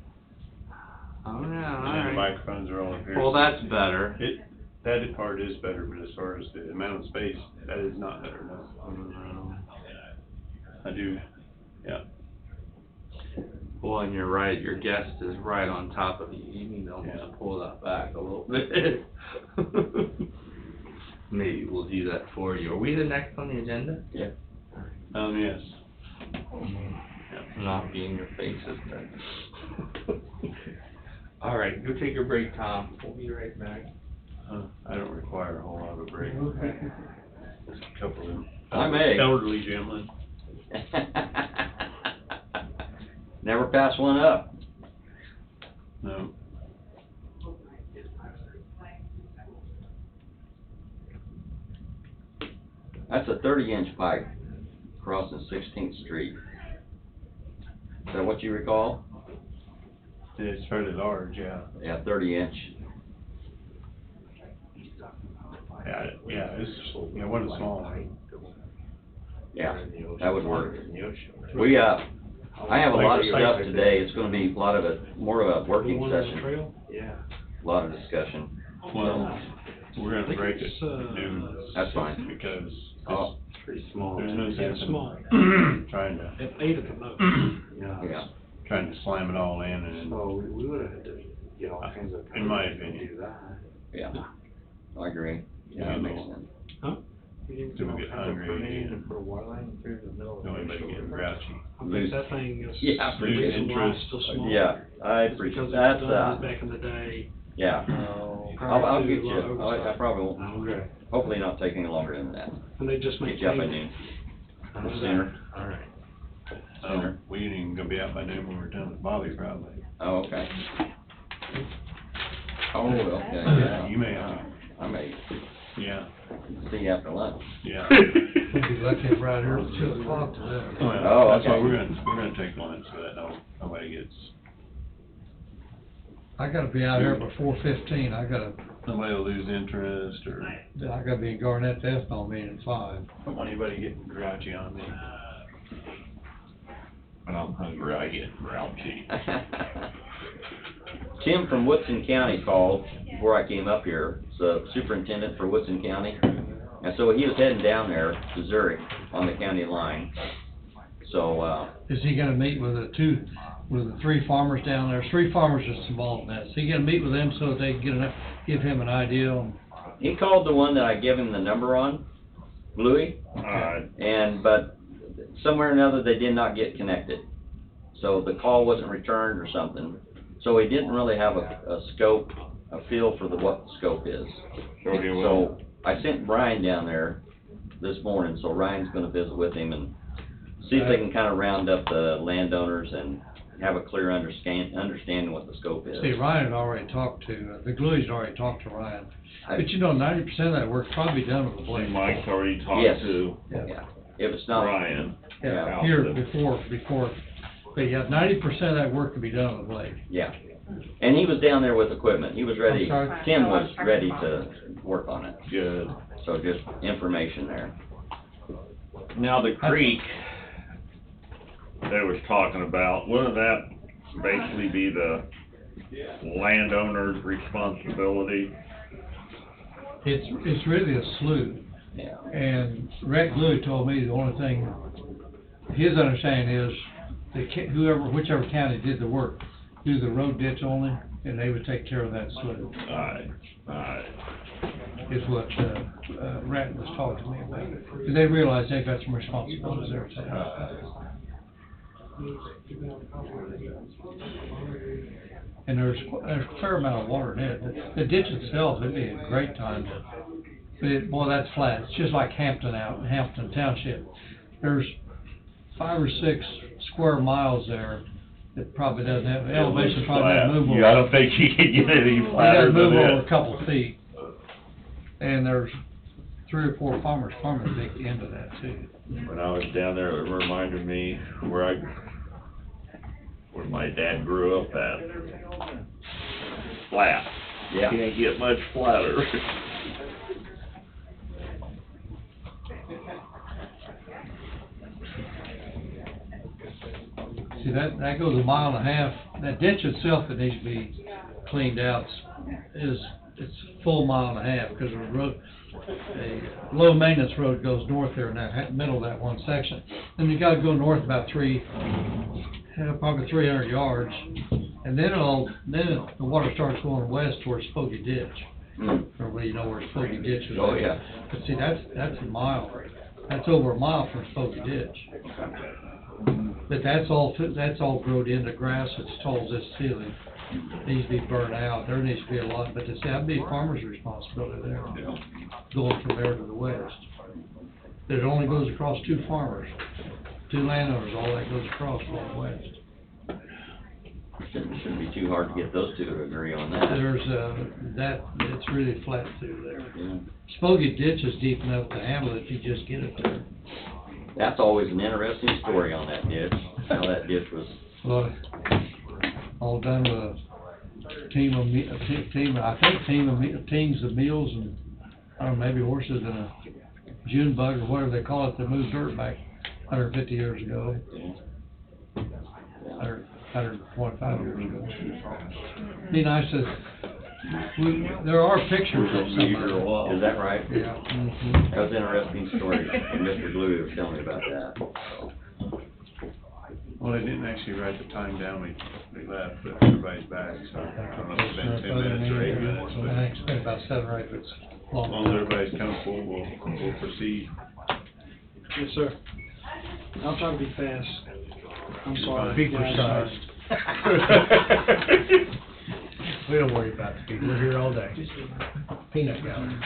Oh, yeah, and the alright. microphones are all up here. Well, that's better. That part is better, but as far as the amount of space, that is not better, no. I do, yeah. Well, and you're right, your guest is right on top of you. You need to almost pull that back a little bit. Maybe we'll do that for you. Are we the next on the agenda? Yeah. Yes. Not be in your face this time. All right, go take a break, Tom. We'll be right back. I don't require a whole lot of a break. Just a couple of I may. elderly gentlemen. Never pass one up. No. That's a 30-inch pipe crossing 16th Street. Is that what you recall? It's fairly large, yeah. Yeah, 30-inch. Yeah, it's, it wasn't small. Yeah, that would work. We, I have a lot of stuff today. It's gonna be a lot of it, more of a working session. Yeah. A lot of discussion. Well, we're gonna break it at noon. That's fine. Because Oh, it's pretty small. There's no sense in small. trying to. At 8 at the most. yeah. Trying to slam it all in and. So we would have had to get all kinds of. In my opinion. Do that. Yeah, I agree. Yeah, that makes sense. Huh? So we get hungry and For a while, I'm through the middle of the. nobody getting grouchy. I think that thing is. Yeah, I appreciate the reason why it's still small. Yeah, I is appreciate, because that's, it was done back in the day. yeah. I'll get you, I probably won't, Okay. hopefully not take any longer than that. And they just Get make. you up by noon. Sooner. All right. Sooner. We ain't even gonna be out by noon when we're done with Bobby probably. Oh, okay. Oh, okay, yeah. You may, I may yeah, see you after lunch. yeah. We'll be lucky if right here at 2 o'clock today. Oh, That's why okay. we're gonna take lunch so that nobody gets, I gotta be out here before 15, nobody will lose interest or I gotta be in Garnett to ethanol meeting at 5. don't want anybody getting grouchy on me. When I'm hungry, I get grouchy. Tim from Woodson County called before I came up here, the superintendent for Woodson County. And so he was heading down there to Zurich on the county line. So, Is he gonna meet with the 3 farmers down there? 3 farmers that's involved in that. Is he gonna meet with them so that they can give him an idea on? he called the one that I gave him the number on, Louis. But somewhere or another, they did not get connected. So the call wasn't returned or something. So he didn't really have a scope, a feel for what the scope is. So I sent Brian down there this morning, so Ryan's gonna visit with him and see if they can kind of round up the landowners and have a clear understanding what the scope is. See, Ryan had already talked to, the Gluey's had already talked to Ryan. But you know, 90% of that work's probably done with the blade. Mike's already Yes. talked to Yeah, if it's not. Ryan. Yeah, here, before, but yeah, 90% of that work can be done with the blade. Yeah, and he was down there with equipment, he was ready, I'm sorry? Tim was ready to work on it, Good. so just information there. Now, the creek they was talking about, wouldn't that basically be the landowner's responsibility? It's really a slough. Yeah. And Rick Gluey told me the only thing, his understanding is, whichever county did the work, do the road ditch only, and they would take care of that slough. Alright. Is what, Rat was talking to me about. Because they realize they've got some responsibilities there too. And there's a fair amount of water in it. The ditch itself, it'd be a great time to, but boy, that's flat. It's just like Hampton Township. There's 5 or 6 square miles there that probably doesn't have, elevation probably doesn't move over. I don't think you can get any flatter It doesn't than move over it. a couple feet. And there's 3 or 4 farmers farming at the end of that too. When I was down there, it reminded me where my dad grew up at. flat. Yeah. Can't get much flatter. See, that goes a mile and a half. That ditch itself that needs to be cleaned out it's a full mile and a half, because the road, a low maintenance road goes north there in that middle of that one section. Then you gotta go north about probably 300 yards, and then the water starts going west towards Spokey Ditch. Probably you know where Spokey Ditch is. Oh, yeah. But see, that's a mile. That's over a mile from Spokey Ditch. But that's all growed into grass as tall as this ceiling. Needs to be burnt out. There needs to be a lot, but to say, that'd be a farmer's responsibility there, going from there to the west. It only goes across 2 farmers, 2 landowners, all that goes across going west. Shouldn't be too hard to get those two to agree on that. It's really flat through there. Yeah. Spokey Ditch is deep enough to handle it if you just get it there. That's always an interesting story on that ditch, how that ditch was. Well, all done with a teams of meals and, I don't know, maybe horses and a June bug or whatever they call it, that moved dirt back 150 years ago. 125 years ago. Be nice to, there are pictures of some of it. Is that right? Yeah. That was an interesting story, and Mr. Glue was telling me about that. Well, they didn't actually write the time down, we left, but everybody's back, so I don't know if it's been 10 minutes or 8 minutes, but I think it's been about 7 or 8 minutes as long as everybody's comfortable, we'll proceed. Yes, sir. I'll try to be fast. I'm sorry. Be guys. precise. We don't worry about the people, we're here all day. Peanut gallery.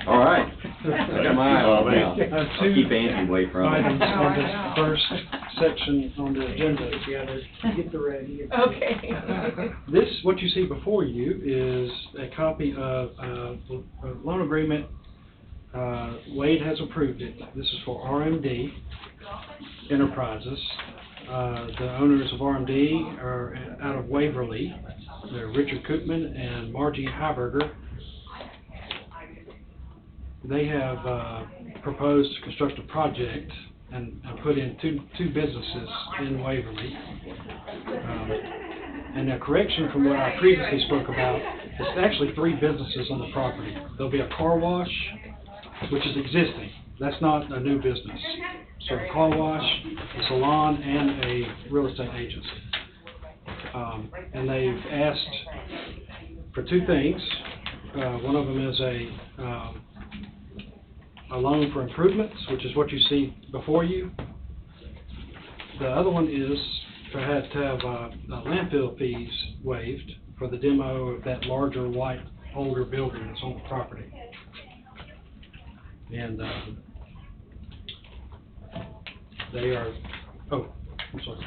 All right. I got my eye on it now. I'll keep Angie away from it. Items on this first section on the agenda together. Get the ready. Okay. This, what you see before you, is a copy of a loan agreement. Wade has approved it. This is for RMD Enterprises. The owners of RMD are out of Waverly. They're Richard Koopman and Margie Heiberger. They have proposed to construct a project and put in two businesses in Waverly. And a correction from what I previously spoke about, it's actually 3 businesses on the property. There'll be a car wash, which is existing. That's not a new business. So a car wash, a salon, and a real estate agency. And they've asked for 2 things. One of them is a loan for improvements, which is what you see before you. The other one is to have landfill fees waived for the demo of that larger white older building that's on the property. And they are, oh, I'm sorry.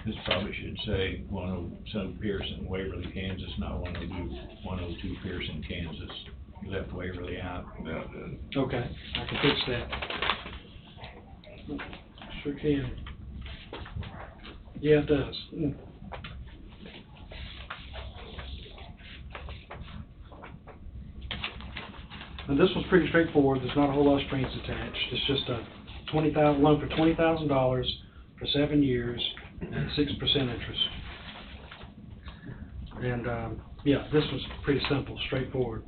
This probably should say 107 Pearson, Waverly, Kansas, not 102 Pearson, Kansas. You left Waverly out. Okay, I can fix that. Sure can. Yeah, it does. And this one's pretty straightforward. There's not a whole lot of strings attached. It's just a loan for $20,000 for 7 years and 6% interest. And yeah, this was pretty simple, straightforward.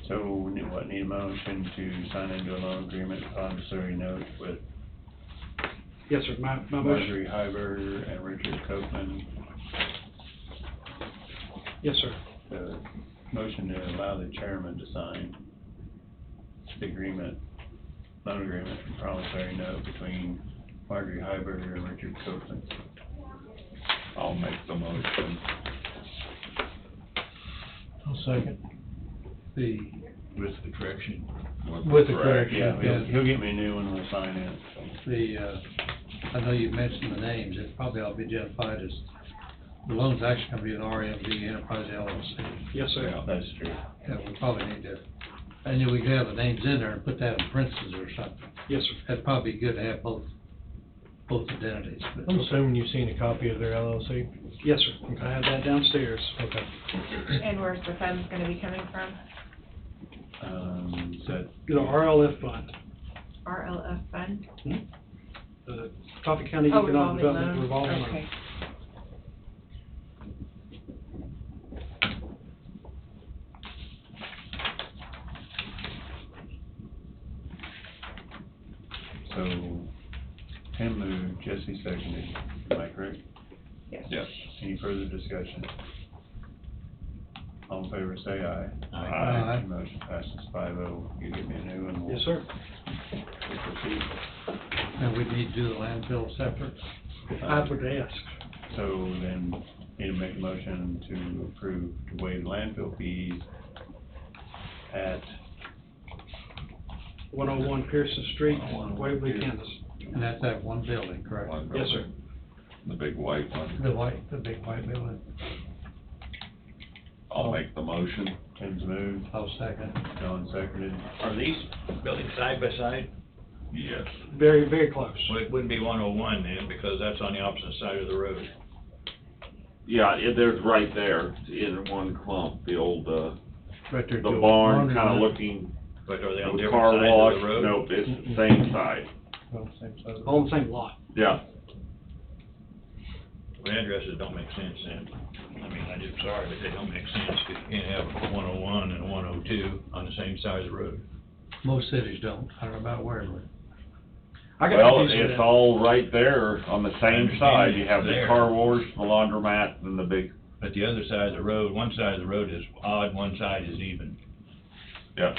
So, we need a motion to sign into a loan agreement with promissory note with Yes, sir. My motion. Marjorie Heiberger and Richard Koopman. Yes, sir. The motion to allow the chairman to sign the loan agreement and promissory note between Marjorie Heiberger and Richard Koopman. I'll make the motion. I'll second. With the correction. With the correction, Yeah, he'll get me a new one and we'll sign it. I know you mentioned the names, it probably ought to be identified as, the loan's actually gonna be an RMD Enterprise LLC. Yes, sir. Yeah, that's true. Yeah, we probably need to, and then we could have the names in there and put that in parentheses or something. Yes, sir. That'd probably be good to have both both identities. but- I'm assuming you've seen a copy of their LLC? Yes, sir. I have that downstairs. Okay. And where's the funds gonna be coming from? Is that? The RLF fund, RLF fund? the Coffee County Oh, Economic revolving Development loan? revolving loan. Okay. So, Tim moved, Jesse seconded, am I correct? Yes. Yes. Any further discussion? All in favor, say aye. Aye. Motion passes 5-0. You give me a new one. we'll- Yes, sir. we'll proceed. And we need to do the landfill separate. I would ask. So then, need to make a motion to approve to waive landfill fees at 101 Pearson Street, Waverly, Kansas. And that's that one building, correct? One Yes, sir. building, the big white one. The big white building. I'll make the motion. Tim's moved, I'll second. John seconded. Are these buildings side by side? Yes. Very, very close. Well, it wouldn't be 101 then, because that's on the opposite side of the road. Yeah, there's right there, in one clump, the old, Right there, the Joe. barn Laundry kinda room. looking, But are they on the different car sides wash, of the road? nope, it's the same side. Well, same side of the- On the same lot. Yeah, The addresses don't make sense then. I mean, I'm sorry, but they don't make sense, 'cause you can't have 101 and 102 on the same side of the road. Most cities don't, I don't know about Waverly. I got well, confused with it's that. all right there on the same understand side. You have it's the there. car wash, the laundromat, and the big, But the other side of the road, one side of the road is odd, one side is even. yeah.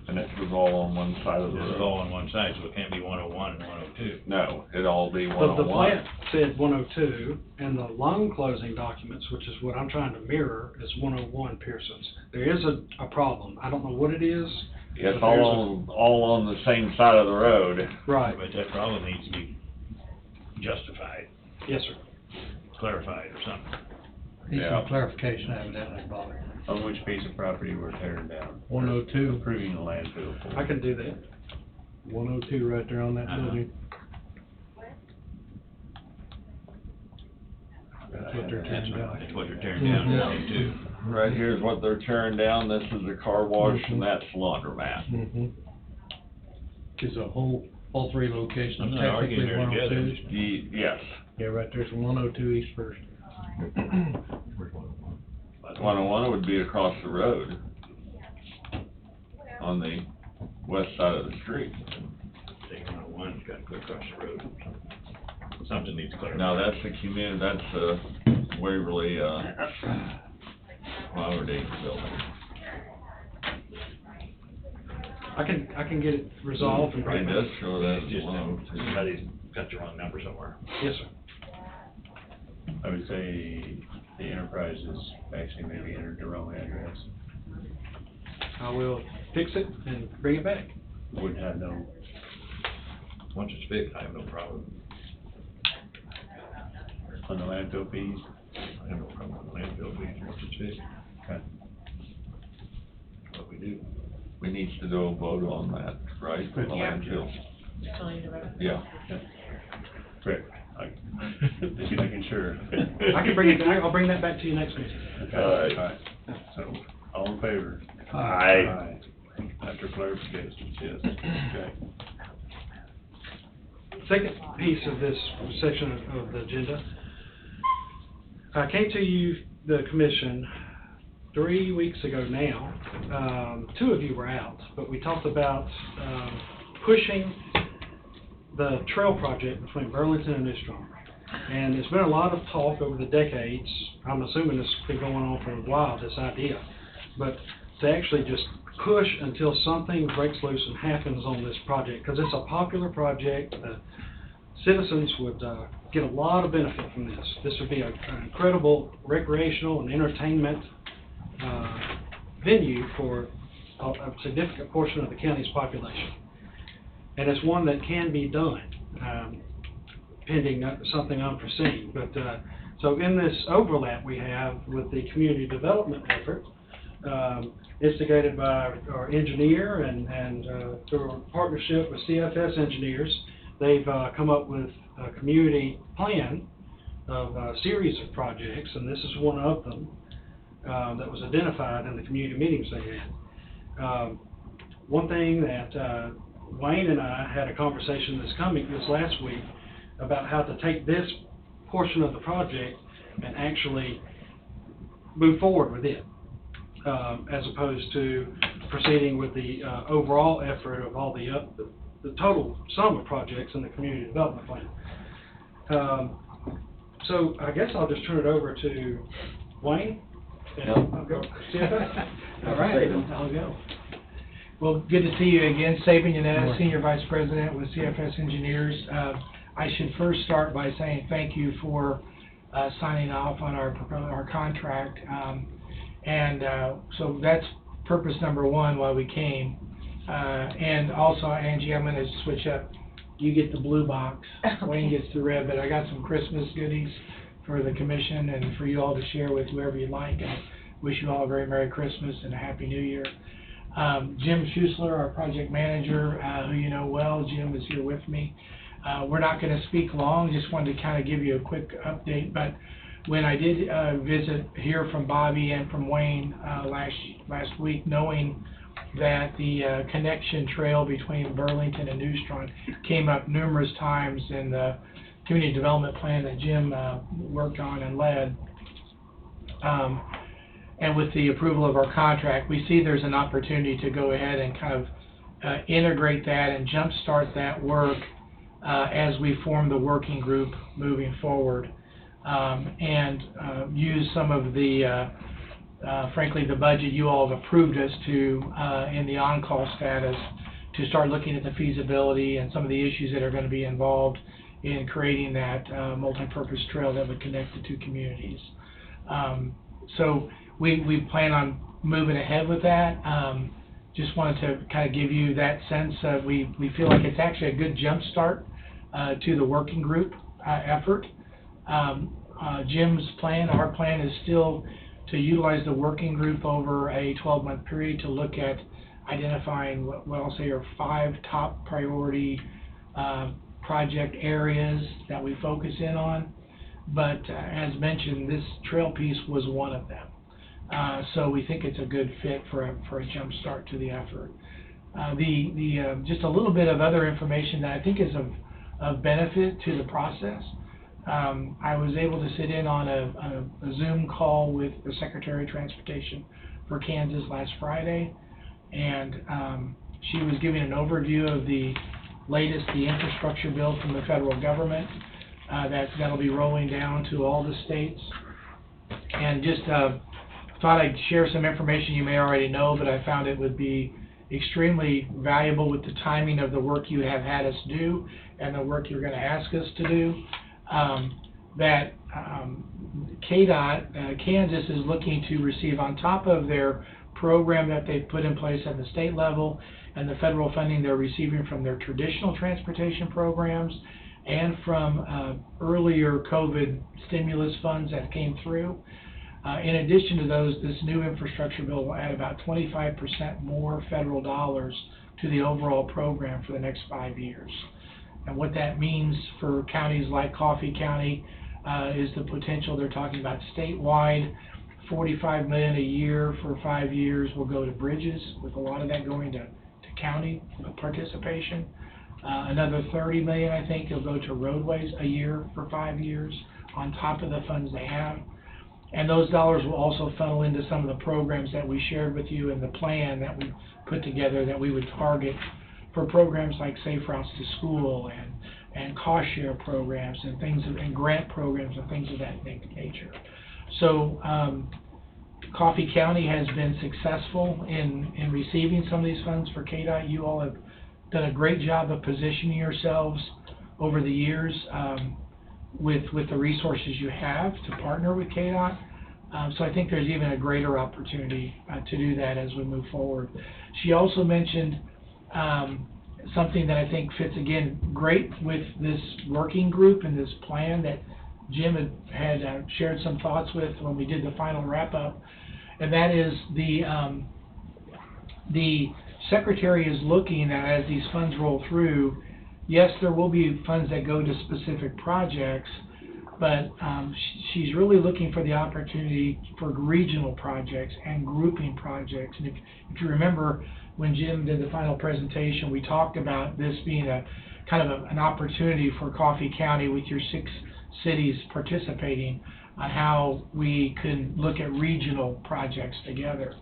And it was all on one side of the It's road. all on one side, so it can't be 101 and 102. No, it'd all be The 101. plant said 102, and the loan closing documents, which is what I'm trying to mirror, is 101 Pearson's. There is a problem. I don't know what it is. It's but there's all on the same side of the road. Right. But that problem needs to be justified, Yes, sir. clarified or something. Need Yeah. some clarification evidently, Bob. On which piece of property we're tearing down? 102. Approving the landfill for. I can do that. 102 right there on that building. That's what they're tearing down. That's what they're tearing down, Mhm. 102. Right here's what they're tearing down. This is the car wash, and that's the laundromat. Mm-hmm. Is all three I'm locations not arguing technically they're together. 102s? Yes. Yeah, right there's 102 East First. 101 would be across the road on the west side of the street. Say 101's got to go across the road. Something needs clarified. No, that's the community, that's Waverly, Flower Days building. I can get it resolved and bring It it does back. show that It's just, alone. somebody's got the wrong number somewhere. Yes, sir. I would say the Enterprise is actually maybe entered the wrong address. I will fix it and bring it back. Wouldn't have no, Once it's fixed, I have no problem. on the landfill fees. I have no problem with landfill fees once it's fixed. Okay. That's what we do. We need to do a vote on that, right? For the Yeah. landfill. Still need to vote. Yeah. Great. Just making sure. I can bring it, I'll bring that back to you next meeting. Okay, Alright. alright. So, all in favor? Aye. After clarifications, yes. Okay. Second piece of this section of the agenda. I came to you, the commission, 3 weeks ago now. Two of you were out, but we talked about pushing the trail project between Burlington and Newstrom. And there's been a lot of talk over the decades, I'm assuming it's been going on for a while, this idea, but to actually just push until something breaks loose and happens on this project, because it's a popular project. Citizens would get a lot of benefit from this. This would be an incredible recreational and entertainment venue for a significant portion of the county's population. And it's one that can be done, pending something unforeseen. But so in this overlap we have with the community development effort, instigated by our engineer and through a partnership with CFS engineers, they've come up with a community plan of a series of projects, and this is one of them that was identified in the community meetings they had. One thing that Wayne and I had a conversation this last week about how to take this portion of the project and actually move forward with it, as opposed to proceeding with the overall effort of all the total sum of projects in the community development plan. So I guess I'll just turn it over to Wayne. And I'll go. All right, I'll go. Well, good to see you again, Saban Yanez, Senior Vice President with CFS Engineers. I should first start by saying thank you for signing off on our contract. So that's purpose number one why we came. And also, Angie, I'm going to switch up. You get the blue box, Wayne gets the red, but I got some Christmas goodies for the commission and for you all to share with whoever you'd like. And wish you all a very Merry Christmas and a Happy New Year. Jim Schusler, our project manager, who you know well, Jim is here with me. We're not going to speak long, just wanted to kind of give you a quick update, but when I did hear from Bobby and from Wayne last week, knowing that the connection trail between Burlington and Neutron came up numerous times in the community development plan that Jim worked on and led, and with the approval of our contract, we see there's an opportunity to go ahead and kind of integrate that and jumpstart that work as we form the working group moving forward, and use some of the, frankly, the budget you all have approved us to in the on-call status to start looking at the feasibility and some of the issues that are going to be involved in creating that multi-purpose trail that would connect the two communities. So we plan on moving ahead with that. Just wanted to kind of give you that sense of we feel like it's actually a good jump start to the working group effort. Jim's plan, our plan is still to utilize the working group over a 12-month period to look at identifying what I'll say are 5 top priority project areas that we focus in on. But as mentioned, this trail piece was one of them. So we think it's a good fit for a jump start to the effort. Just a little bit of other information that I think is of benefit to the process. I was able to sit in on a Zoom call with the Secretary of Transportation for Kansas last Friday, and she was giving an overview of the infrastructure bill from the federal government that'll be rolling down to all the states. And just thought I'd share some information you may already know, but I found it would be extremely valuable with the timing of the work you have had us do and the work you're going to ask us to do. That KDOT, Kansas is looking to receive on top of their program that they've put in place at the state level and the federal funding they're receiving from their traditional transportation programs and from earlier COVID stimulus funds that came through. In addition to those, this new infrastructure bill will add about 25% more federal dollars to the overall program for the next 5 years. And what that means for counties like Coffee County is the potential they're talking about statewide. $45 million a year for 5 years will go to bridges, with a lot of that going to county participation. Another $30 million, I think, will go to roadways a year for 5 years on top of the funds they have. And those dollars will also funnel into some of the programs that we shared with you in the plan that we put together that we would target for programs like Safe Routes to School and cost share programs and things, and grant programs and things of that nature. So Coffee County has been successful in receiving some of these funds for KDOT. You all have done a great job of positioning yourselves over the years with the resources you have to partner with KDOT. So I think there's even a greater opportunity to do that as we move forward. She also mentioned something that I think fits, again, great with this working group and this plan that Jim had shared some thoughts with when we did the final wrap-up, and that is the Secretary is looking at, as these funds roll through, yes, there will be funds that go to specific projects, but she's really looking for the opportunity for regional projects and grouping projects. And if you remember, when Jim did the final presentation, we talked about this being a kind of an opportunity for Coffee County with your 6 cities participating on how we can look at regional projects together.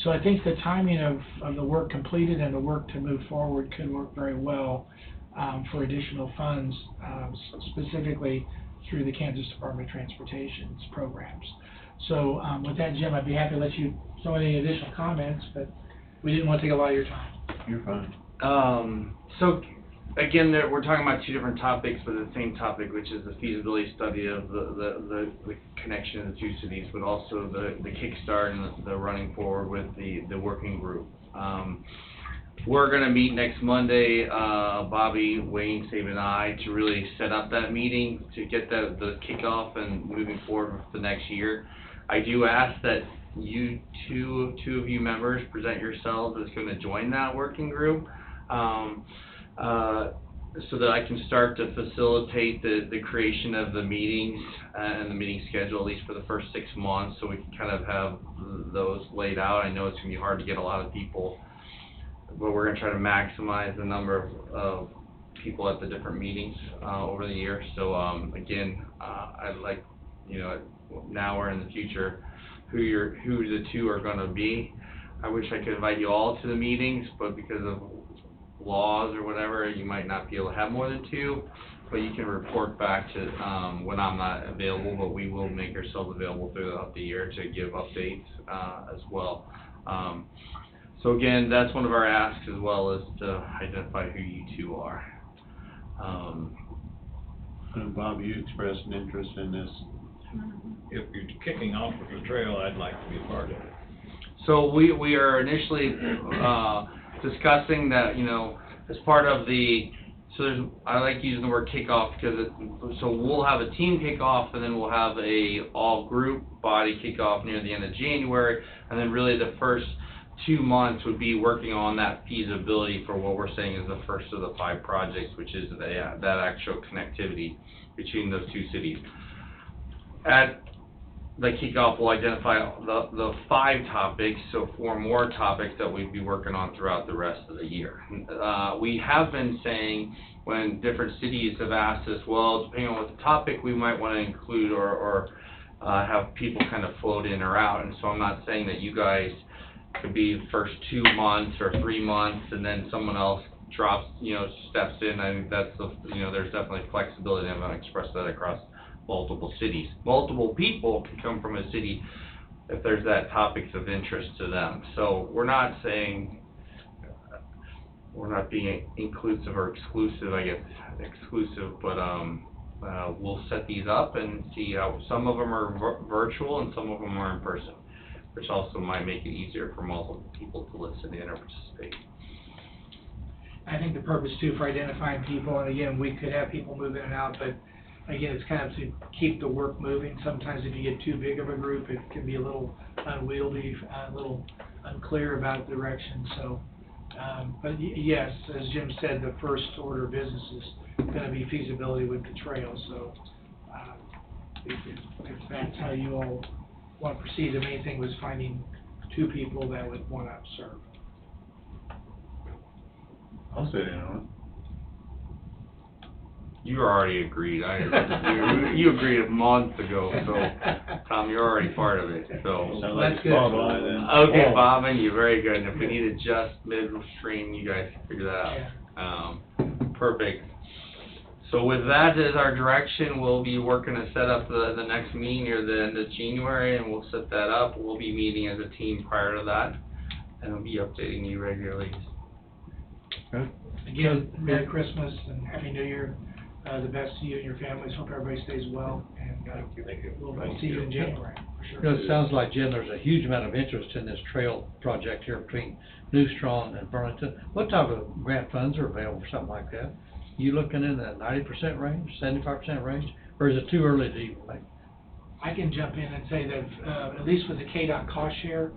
So I think the timing of the work completed and the work to move forward could work very well for additional funds, specifically through the Kansas Department of Transportation's programs. So with that, Jim, I'd be happy to let you throw any additional comments, but we didn't want to take a lot of your time. You're fine. So, again, we're talking about 2 different topics, but the same topic, which is the feasibility study of the connection of the 2 cities, but also the kickstart and the running forward with the working group. We're going to meet next Monday, Bobby, Wayne, Saban, and I, to really set up that meeting, to get the kickoff and moving forward for the next year. I do ask that you two of you members present yourselves as going to join that working group, so that I can start to facilitate the creation of the meetings and the meeting schedule, at least for the first 6 months, so we can kind of have those laid out. I know it's going to be hard to get a lot of people, but we're going to try to maximize the number of people at the different meetings over the year. So again, I'd like, now or in the future, who the 2 are going to be. I wish I could invite you all to the meetings, but because of laws or whatever, you might not be able to have more than 2, but you can report back to when I'm not available, but we will make ourselves available throughout the year to give updates as well. So again, that's one of our asks, as well as to identify who you 2 are. And Bob, you expressed an interest in this. If you're kicking off with the trail, I'd like to be a part of it. So we are initially discussing that, as part of I like using the word kickoff because so we'll have a team kickoff, and then we'll have a all group body kickoff near the end of January, and then really the first 2 months would be working on that feasibility for what we're saying is the first of the 5 projects, which is that actual connectivity between those 2 cities. At the kickoff, we'll identify the 5 topics, so 4 more topics that we'd be working on throughout the rest of the year. We have been saying, when different cities have asked us, well, depending on what the topic, we might want to include or have people kind of float in or out. And so I'm not saying that you guys could be the first 2 months or 3 months, and then someone else drops, steps in. I think that's there's definitely flexibility. I'm going to express that across multiple cities. Multiple people can come from a city if there's that topics of interest to them. So we're not saying, we're not being inclusive or exclusive, but we'll set these up and see how some of them are virtual and some of them are in person, which also might make it easier for multiple people to listen in or participate. I think the purpose too for identifying people, and again, we could have people move in and out, but again, it's kind of to keep the work moving. Sometimes if you get too big of a group, it can be a little unwieldy, a little unclear about the direction. So, but yes, as Jim said, the first order of business is going to be feasibility with the trail. So, if that's how you all want to proceed, the main thing was finding 2 people that would want to serve. I'll sit in on it. You already agreed. You agreed a month ago, so Tom, you're already part of it. So that's good. Bob on it then. Okay, Bob, and you're very good. And if we need to adjust midstream, you guys can figure that out. Perfect. So with that as our direction, we'll be working to set up the next meeting near the end of January, and we'll set that up. We'll be meeting as a team prior to that, and we'll be updating you regularly. Good. Again, Merry Christmas and Happy New Year. The best to you and your families. Hope everybody stays well, and Thank you. We'll see you in January, for sure. It sounds like, Jim, there's a huge amount of interest in this trail project here between New Strong and Burlington. What type of grant funds are available for something like that? You looking in the 90% range, 75% range, or is it too early to even make? I can jump in and say that, at least with the KDOT cost share,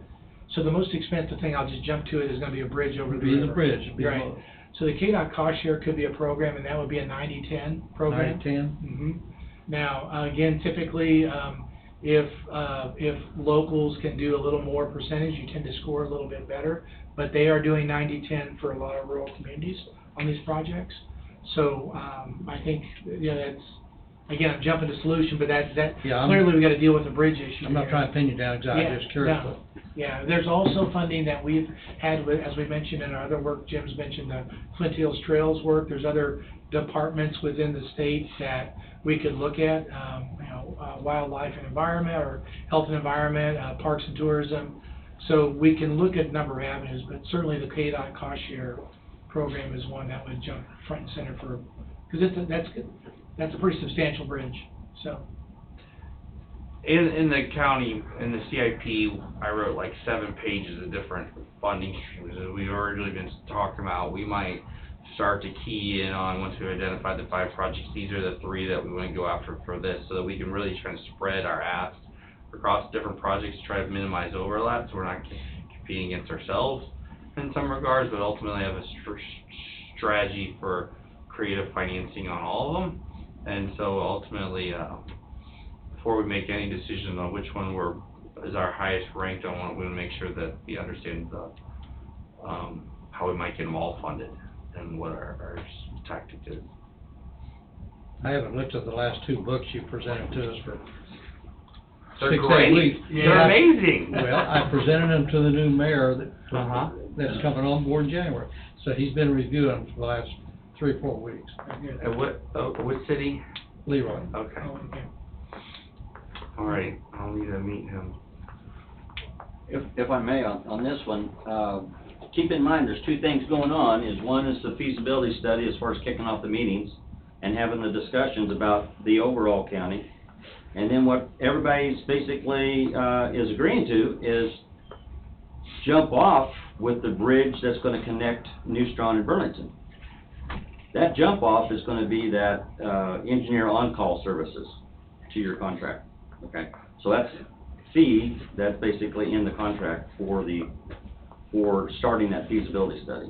So the most expensive thing, I'll just jump to it, is gonna be a bridge over the Be river. the bridge, it'd be Right. low. So the KDOT cost share could be a program, and that would be a 90-10 program. 90-10? Mm-hmm. Now, again, typically, if locals can do a little more percentage, you tend to score a little bit better, but they are doing 90-10 for a lot of rural communities on these projects. So, I think, that's, again, I'm jumping to solution, but Yeah, clearly we gotta deal with the bridge issue. I'm not here. trying to pin you down, exactly, I'm just curious. No. Yeah, there's also funding that we've had with, as we mentioned in our other work, Jim's mentioned the Flint Hills Trails work, there's other departments within the state that we could look at, wildlife and environment, or health and environment, parks and tourism. So we can look at a number of avenues, but certainly the KDOT cost share program is one that would jump front and center for, because that's a pretty substantial bridge, so. In the county, in the CIP, I wrote like 7 pages of different funding streams. As we've originally been talking about, we might start to key in on, once we've identified the 5 projects, these are the 3 that we want to go after for this, so that we can really try to spread our asks across different projects to try to minimize overlap, so we're not competing against ourselves in some regards, but ultimately have a strategy for creative financing on all of them. And so ultimately, before we make any decision on which one is our highest ranked, we want to make sure that we understand how we might get them all funded and what our tactic is. I haven't looked at the last 2 books you presented to us for They're 6, 8 great. weeks. They're amazing. Well, I presented them to the new mayor Uh-huh. that's coming on board in January, so he's been reviewing them for the last 3 or 4 weeks. And what city? Leroy. Okay. All right, I'll need to meet him. If I may, on this one, keep in mind, there's 2 things going on, one is the feasibility study as far as kicking off the meetings and having the discussions about the overall county. And then what everybody's basically, is agreeing to is jump off with the bridge that's gonna connect New Strawn and Burlington. That jump off is gonna be that, engineer on-call services to your contract, okay? So that's fee, that's basically in the contract for starting that feasibility study,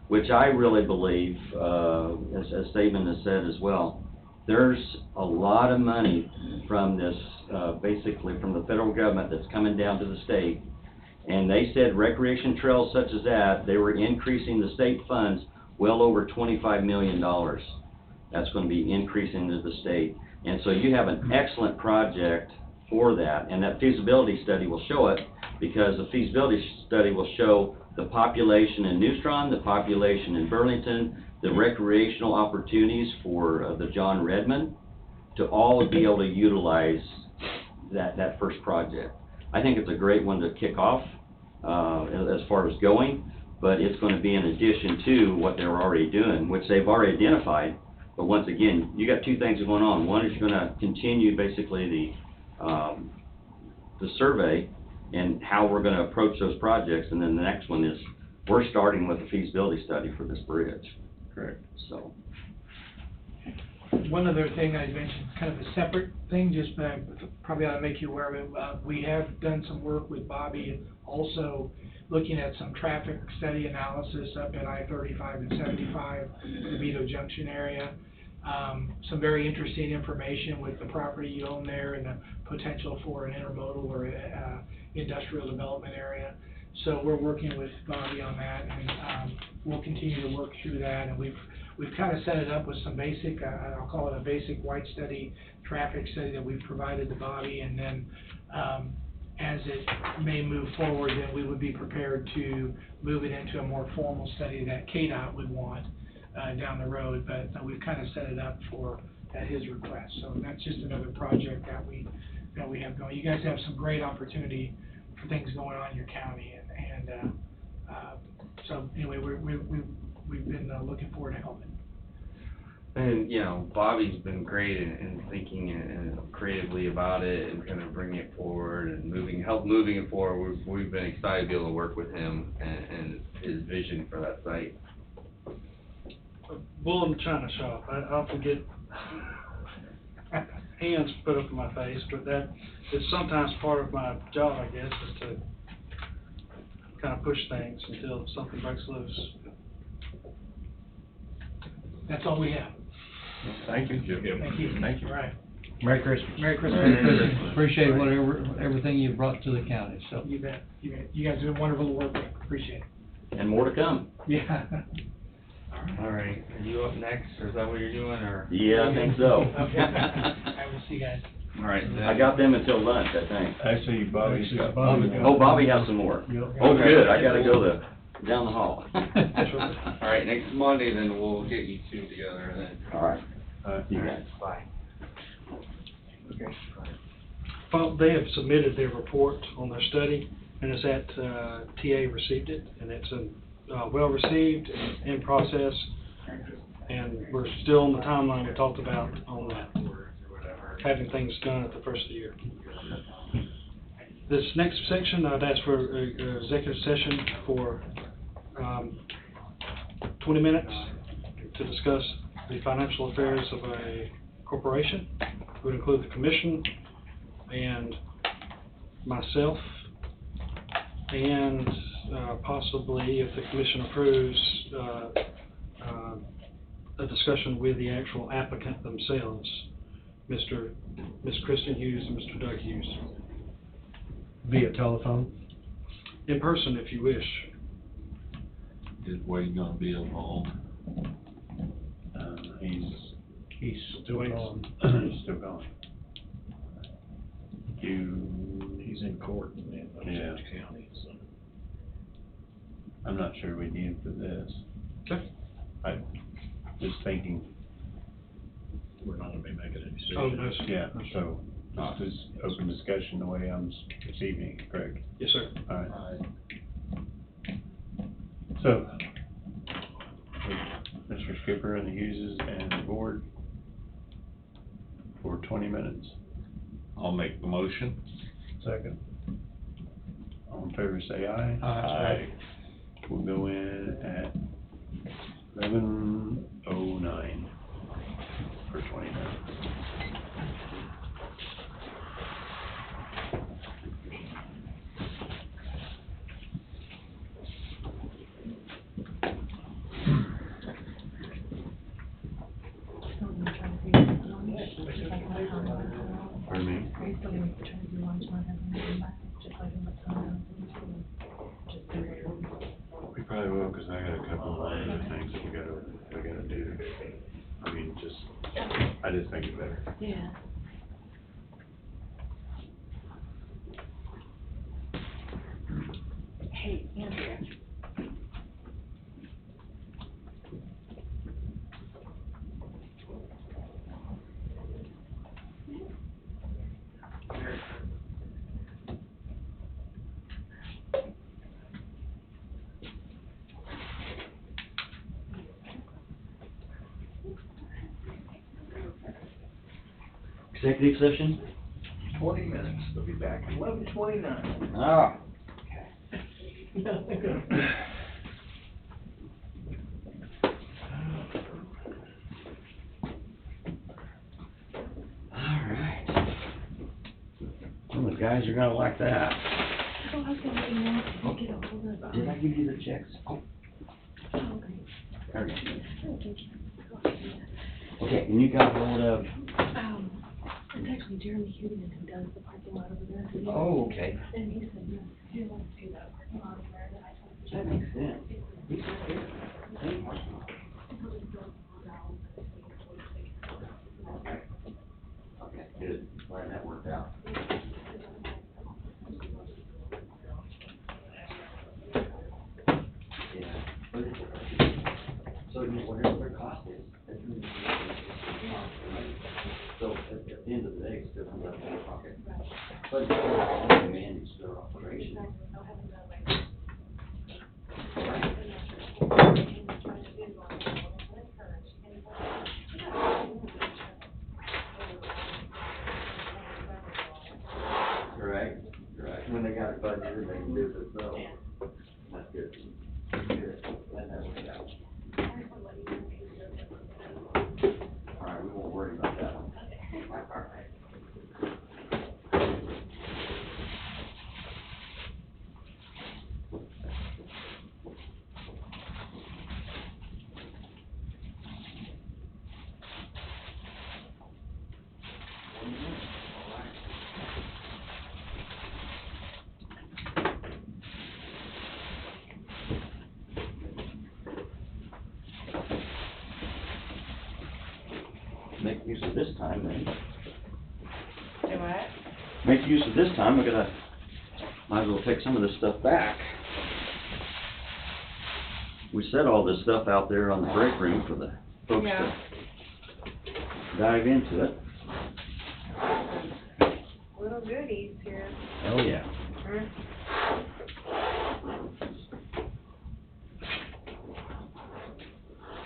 which I really believe, as Stephen has said as well, there's a lot of money from this, basically from the federal government that's coming down to the state. And they said recreation trails such as that, they were increasing the state funds well over $25 million. That's going to be increasing to the state. And so you have an excellent project for that. And that feasibility study will show it, because the feasibility study will show the population in New Strawn, the population in Burlington, the recreational opportunities for the John Redmond to all be able to utilize that first project. I think it's a great one to kick off as far as going, but it's going to be in addition to what they're already doing, which they've already identified. But once again, you got 2 things going on. One is you're going to continue basically the survey and how we're going to approach those projects, and then the next one is we're starting with a feasibility study for this bridge. Correct. So. One other thing I mentioned, kind of a separate thing, just probably ought to make you aware of it. We have done some work with Bobby, also looking at some traffic study analysis up at I-35 and 75, the Vito Junction area. Some very interesting information with the property you own there and the potential for an intermodal or industrial development area. So we're working with Bobby on that, and we'll continue to work through that. And we've kind of set it up with some basic, I'll call it a basic white study, traffic study that we've provided to Bobby. And then as it may move forward, then we would be prepared to move it into a more formal study that KDOT would want down the road. But we've kind of set it up at his request. So that's just another project that we have going. You guys have some great opportunity for things going on in your county, and so anyway, we've been looking forward to helping. And, Bobby's been great in thinking and creatively about it and kind of bringing it forward and help moving it forward. We've been excited to be able to work with him and his vision for that site. Bull in the china shop. I often get hands put up in my face, but that is sometimes part of my job, I guess, is to kind of push things until something breaks loose. That's all we have. Thank you. Thank you. Thank you. All right. Merry Christmas. Merry Christmas. Merry Christmas. Appreciate everything you brought to the county, so. You bet. You bet. You guys do wonderful work. Appreciate it. And more to come. Yeah. All right, are you up next, or is that what you're doing, or? Yeah, I think so. Okay. I will see you guys. All right. I got them until lunch, I think. Actually, Bobby's got. Oh, Bobby has some more. Oh, good, I gotta go down the hall. All right, next Monday, then we'll get you two together, and then. All right. You guys. Bye. Okay. Well, they have submitted their report on their study, and it's at, TA received it, and it's well received and in process, and we're still on the timeline we talked about on that, having things done at the first of the year. This next section, I'd ask for a executive session for 20 minutes to discuss the financial affairs of a corporation. It would include the commission and myself, and possibly, if the commission approves, a discussion with the actual applicant themselves, Miss Kristen Hughes and Mr. Doug Hughes. Via telephone? In person, if you wish. Is Wade gonna be involved? He's still going. He's still going. He's in court in Yeah. County, so. I'm not sure we need him for this. Okay. I'm just thinking, We're not gonna be making a decision. Oh, no, sir. yeah, so, this is open discussion the way I'm perceiving it, correct? Yes, sir. All right. So, Mr. Skipper and the Hugheses and the board for 20 minutes. I'll make the motion. Second. All in favor, say aye. Aye. We'll go in at 11:09 for 20 minutes. Pardon me? We probably will, because I got a couple of other things that we gotta do. I mean, I just think it's better. Yeah. Hey, Andrea. Executive session? 20 minutes, they'll be back at 11:29. Ah. Alright. Some of the guys are gonna like that. Oh, I was gonna let you know, if I get a hold of, Did I give you the checks? Oh, okay. there you go. Okay, and you got hold of, It's actually Jeremy Hudian who does the parking lot over there. oh, okay. And he said, yeah, he wants to do that parking lot over there, and I told him. That makes sense. He's right there. Same parking lot. Okay, good. Glad that worked out. Yeah. So just whatever their cost is, that's really the cost, right? So at the end of the day, it's still comes out of their pocket. But it's still to manage their operation. Right, right. When they got it budgeted, they can do it, so that's good. Good. Glad that worked out. All right, we won't worry about that one. All right. make use of this time then. Do what? Make use of this time, might as well take some of this stuff back. We set all this stuff out there on the break room for the folks Yeah. to dive into it. Little goodies here. Oh, yeah.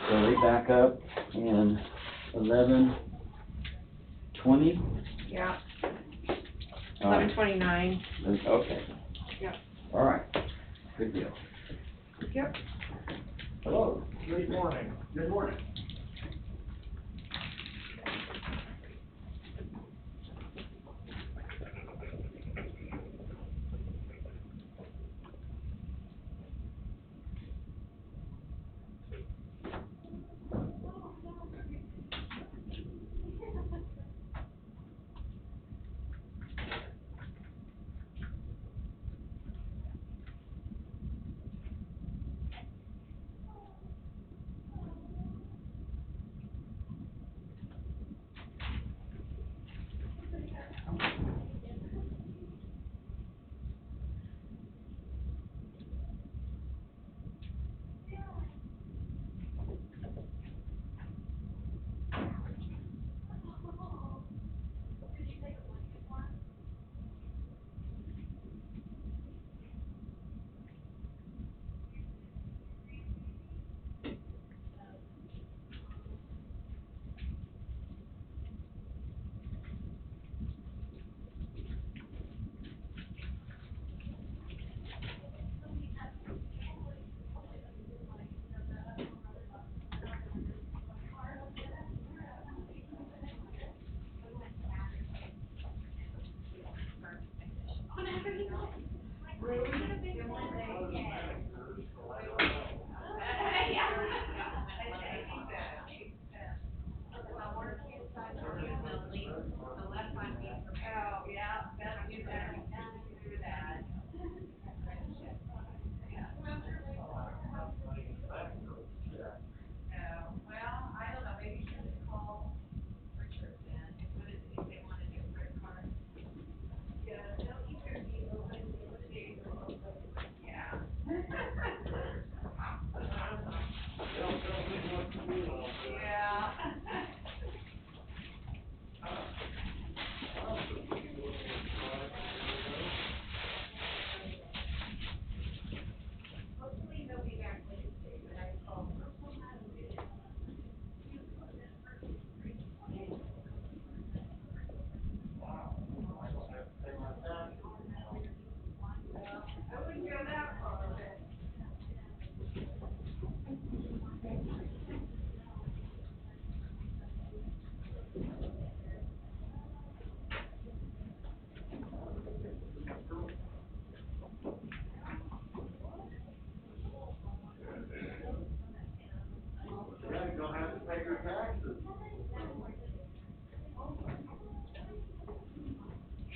So they back up in 11:20? Yeah. All right. 11:29. Okay, Yep. all right, good deal. Yep. Hello. Good morning. Good morning.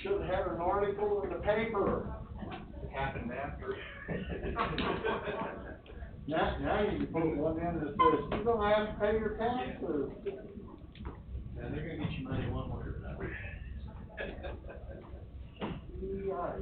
Should have had an article in the paper. Happened after. Now you can put one in that says, you're gonna have to pay your taxes. And they're gonna get you money one way or another. Yeah.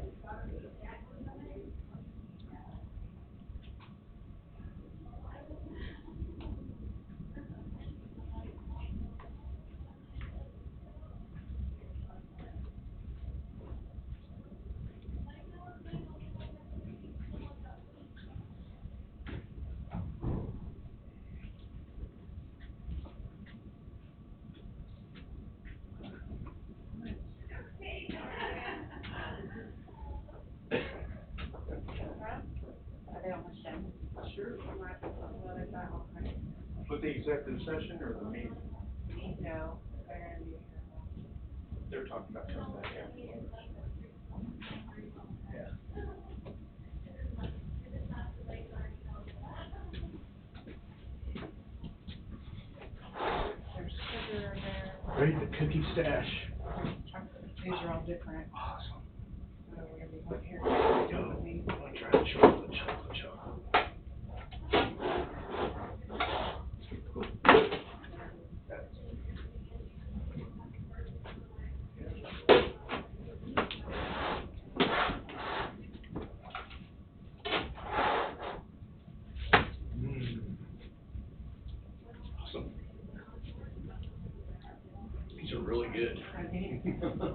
Sure. With the executive session or the meeting? No, they're gonna be here. They're talking about coming back out. Yeah. There's sugar there. Ready the cookie stash. These are all different. Awesome. So we're gonna be one here. Go. I'll try the chocolate. pretty good.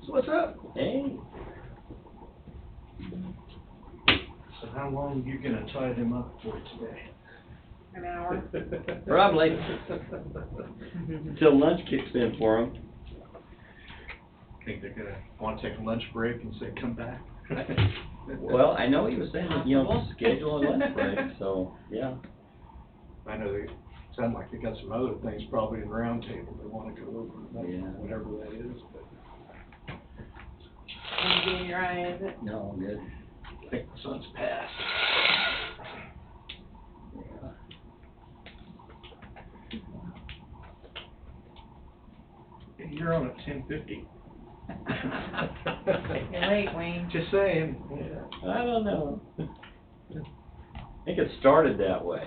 What's up? Hey. So how long you gonna tie them up for today? An hour. Probably. Till lunch kicks in for them. Think they're gonna wanna take a lunch break and say, come back? Well, I know he was saying, that, you know, schedule a lunch break, so, yeah. I know they sound like they got some other things probably in round table they wanna go over, Yeah. whatever that is, but. And your eye, is it? No, I'm good. I think the sun's passed. Yeah. You're on at 10:50. You're late, Wayne. Just saying. Yeah. I don't know. I think it started that way.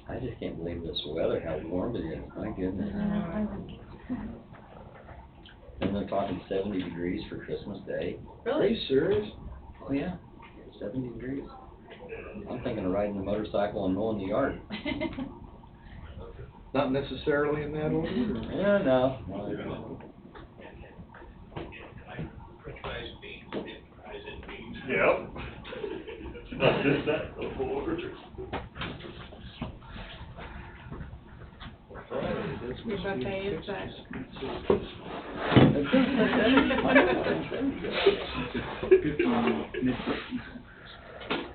I just can't believe this weather, how warm it is, my goodness. And they're talking 70 degrees for Christmas Day. Are you serious? Oh, yeah, 70 degrees. I'm thinking of riding a motorcycle and mowing the yard. Not necessarily in that order? Yeah, no. Yep. Not just that before. Your buffet is set.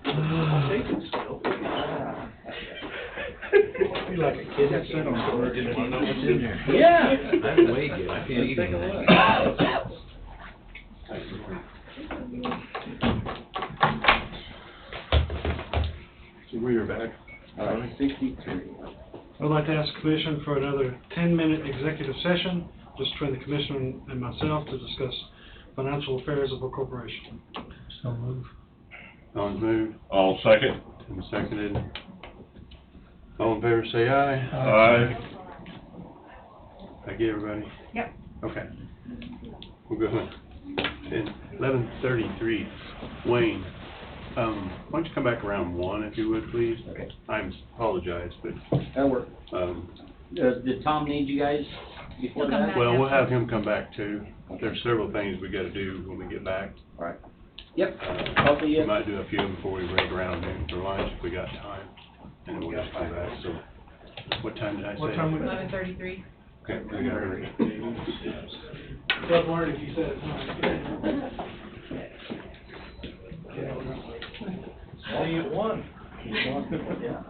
I'll take it still. Be like a kid that sat on the floor, didn't want to know what's in there. Yeah. I haven't weighed yet, I can't eat Let's take a anything. So we are back. 63. I'd like to ask the commission for another 10-minute executive session, just between the commissioner and myself to discuss financial affairs of a corporation. So move. Don's moved. All second. And seconded. All in favor, say aye. Aye. I get everybody? Yep. Okay. We're good. 11:33. Wayne, why don't you come back around 1 if you would, please? Okay. I apologize, but, That'll work. Did Tom need you guys before He'll come that? back. well, we'll have him come back too. There's several things we gotta do when we get back. All right. Yep. We might do a few before we break around noon for lunch if we got time, and then we'll just come back, so. What time did I say? What time we- 11:33. Okay, we got it. Wasn't worried if you said it. See you at 1. Yeah.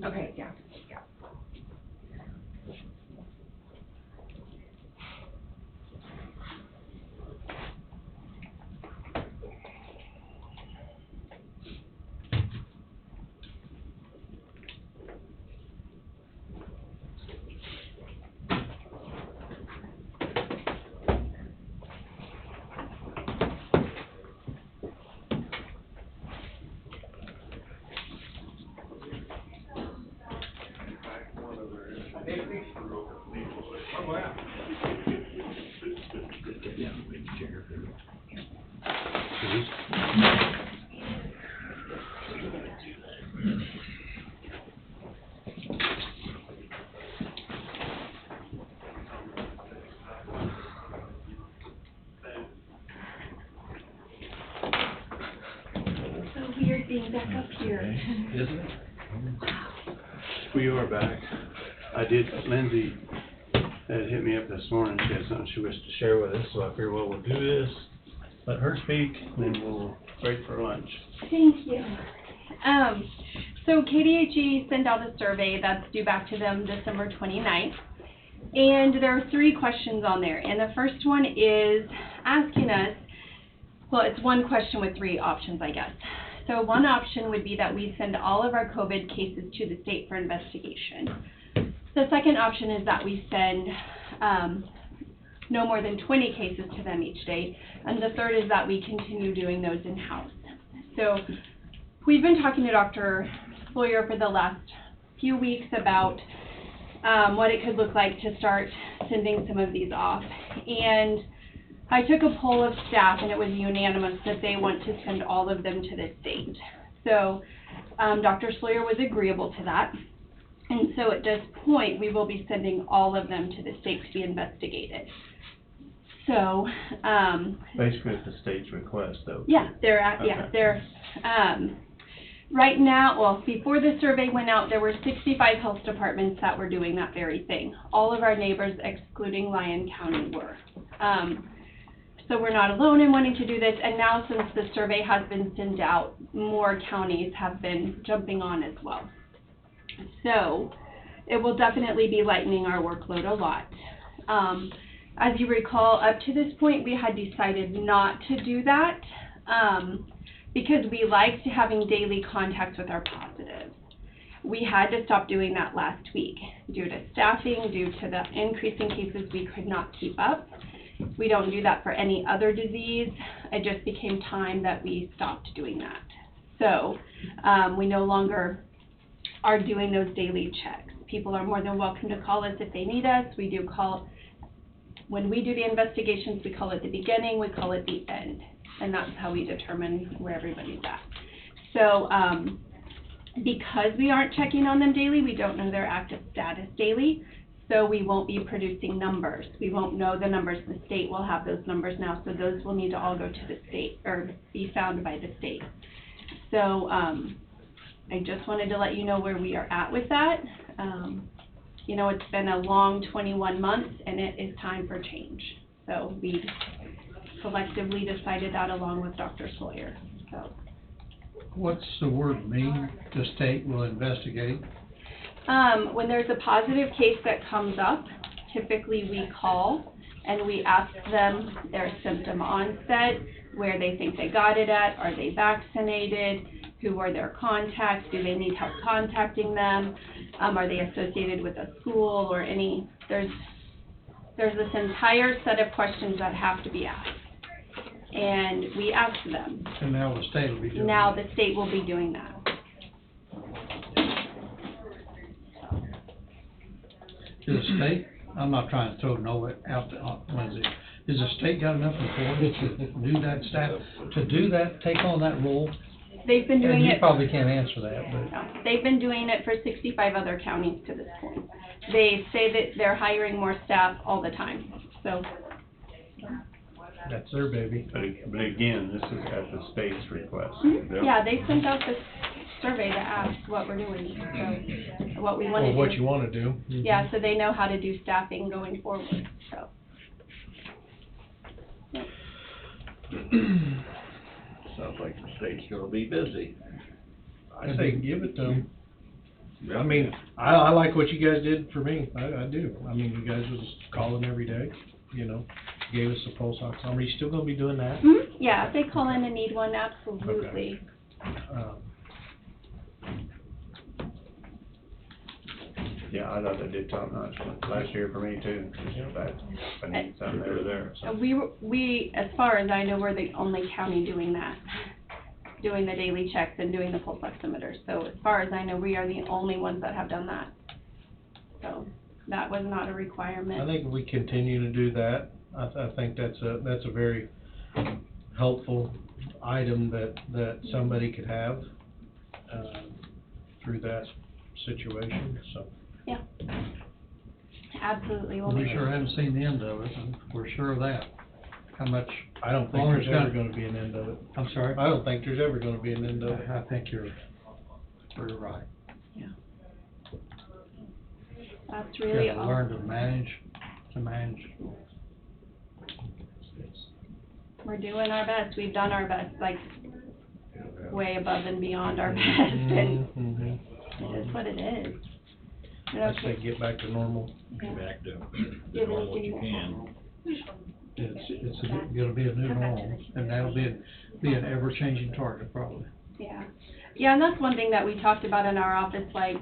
Okay, yeah. So weird being back up here. Isn't it? We are back. Lindsay had hit me up this morning, she had something she wished to share with us, so I figured, well, we'll do this, let her speak, then we'll break for lunch. Thank you. So KDHE sent out a survey that's due back to them December 29th. And there are 3 questions on there. And the first one is asking us, well, it's one question with 3 options, I guess. So one option would be that we send all of our COVID cases to the state for investigation. The second option is that we send no more than 20 cases to them each day. And the third is that we continue doing those in-house. So we've been talking to Dr. Sawyer for the last few weeks about what it could look like to start sending some of these off. And I took a poll of staff, and it was unanimous that they want to send all of them to the state. So Dr. Sawyer was agreeable to that. And so at this point, we will be sending all of them to the state to be investigated. So, Basically, at the state's request, though. yeah, right now, well, before the survey went out, there were 65 health departments that were doing that very thing. All of our neighbors, excluding Lyon County, were. So we're not alone in wanting to do this, and now since the survey has been sent out, more counties have been jumping on as well. So it will definitely be lightening our workload a lot. As you recall, up to this point, we had decided not to do that because we liked having daily contact with our positives. We had to stop doing that last week due to staffing, due to the increase in cases we could not keep up. We don't do that for any other disease. It just became time that we stopped doing that. So we no longer are doing those daily checks. People are more than welcome to call us if they need us. We do call, when we do the investigations, we call it the beginning, we call it the end. And that's how we determine where everybody's at. So because we aren't checking on them daily, we don't know their active status daily. So we won't be producing numbers. We won't know the numbers. The state will have those numbers now. So those will need to all go to the state or be found by the state. So I just wanted to let you know where we are at with that. You know, it's been a long 21 months and it is time for change. So we collectively decided that along with Dr. Sawyer. So. What's the word mean? The state will investigate? When there's a positive case that comes up, typically we call and we ask them their symptom onset, where they think they got it at, are they vaccinated, who are their contacts, do they need help contacting them, are they associated with a school or any, there's this entire set of questions that have to be asked. And we ask them. And now the state will be doing Now that. the state will be doing that. Is the state, I'm not trying to throw no out to Lindsay, is the state got enough employees to do that staff, to do that, take on that role? They've been doing And you it. probably can't answer that, but. No, they've been doing it for 65 other counties to this point. They say that they're hiring more staff all the time, so. That's their baby. But again, this is at the state's request. Yeah, they sent out this survey to ask what we're doing, so, what we want to do. Or what you want to do. Yeah, so they know how to do staffing going forward, so. Sounds like the state's gonna be busy. I say give it to them. I mean, I like what you guys did for me, I do. I mean, you guys was calling every day, you know, gave us the pulse oximeter. Are you still gonna be doing that? Mhm. Yeah, if they call in and need one, absolutely. Yeah, I thought they did top notch last year for me too, but I need something over there, so. We, as far as I know, we're the only county doing that, doing the daily checks and doing the pulse oximeters. So as far as I know, we are the only ones that have done that. So that was not a requirement. I think we continue to do that. I think that's a very helpful item that somebody could have, through that situation, so. Yeah. Absolutely. We sure haven't seen the end of it, and we're sure of that. How much? I don't think there's ever gonna be an end of it. I'm sorry? I don't think there's ever gonna be an end of it. I think you're right. Yeah. That's really You gotta all. learn to manage. We're doing our best. We've done our best, like way above and beyond our best, and it is what it is. I say get back to normal. Get back to Give doing it what you to- can. It's gonna be a new normal, and that'll be an ever-changing target, probably. Yeah. Yeah, and that's one thing that we talked about in our office, like,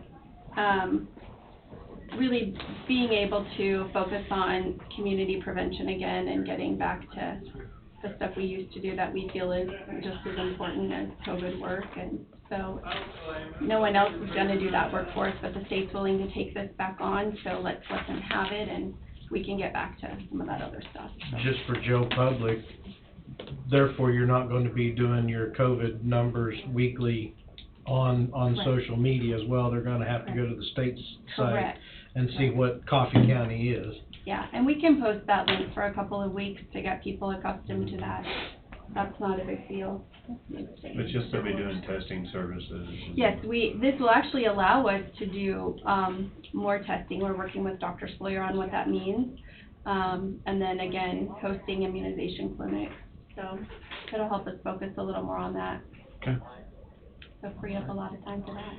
really being able to focus on community prevention again and getting back to the stuff we used to do that we feel is just as important as COVID work. And so no one else is gonna do that work for us, but the state's willing to take this back on, so let's let them have it and we can get back to some of that other stuff. Just for Joe Public, therefore you're not going to be doing your COVID numbers weekly on Right. social media as well. They're gonna have to go to the state's site Correct. and see what Coffee County is. Yeah, and we can post that link for a couple of weeks to get people accustomed to that. That's not a big deal. But you'll still be doing testing services? Yes, this will actually allow us to do, more testing. We're working with Dr. Sloyer on what that means. And then again, hosting immunization clinics. So it'll help us focus a little more on that. Okay. So free up a lot of time for that.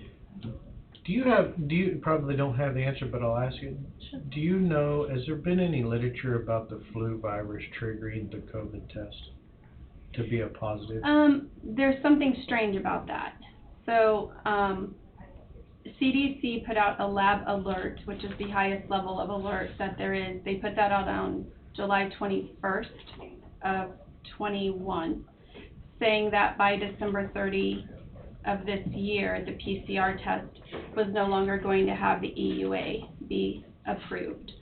Do you probably don't have the answer, but I'll ask you. Do you know, has there been any literature about the flu virus triggering the COVID test to be a positive? There's something strange about that. So, CDC put out a lab alert, which is the highest level of alert that there is. They put that out on July 21st of 21, saying that by December 30 of this year, the PCR test was no longer going to have the EUA be approved.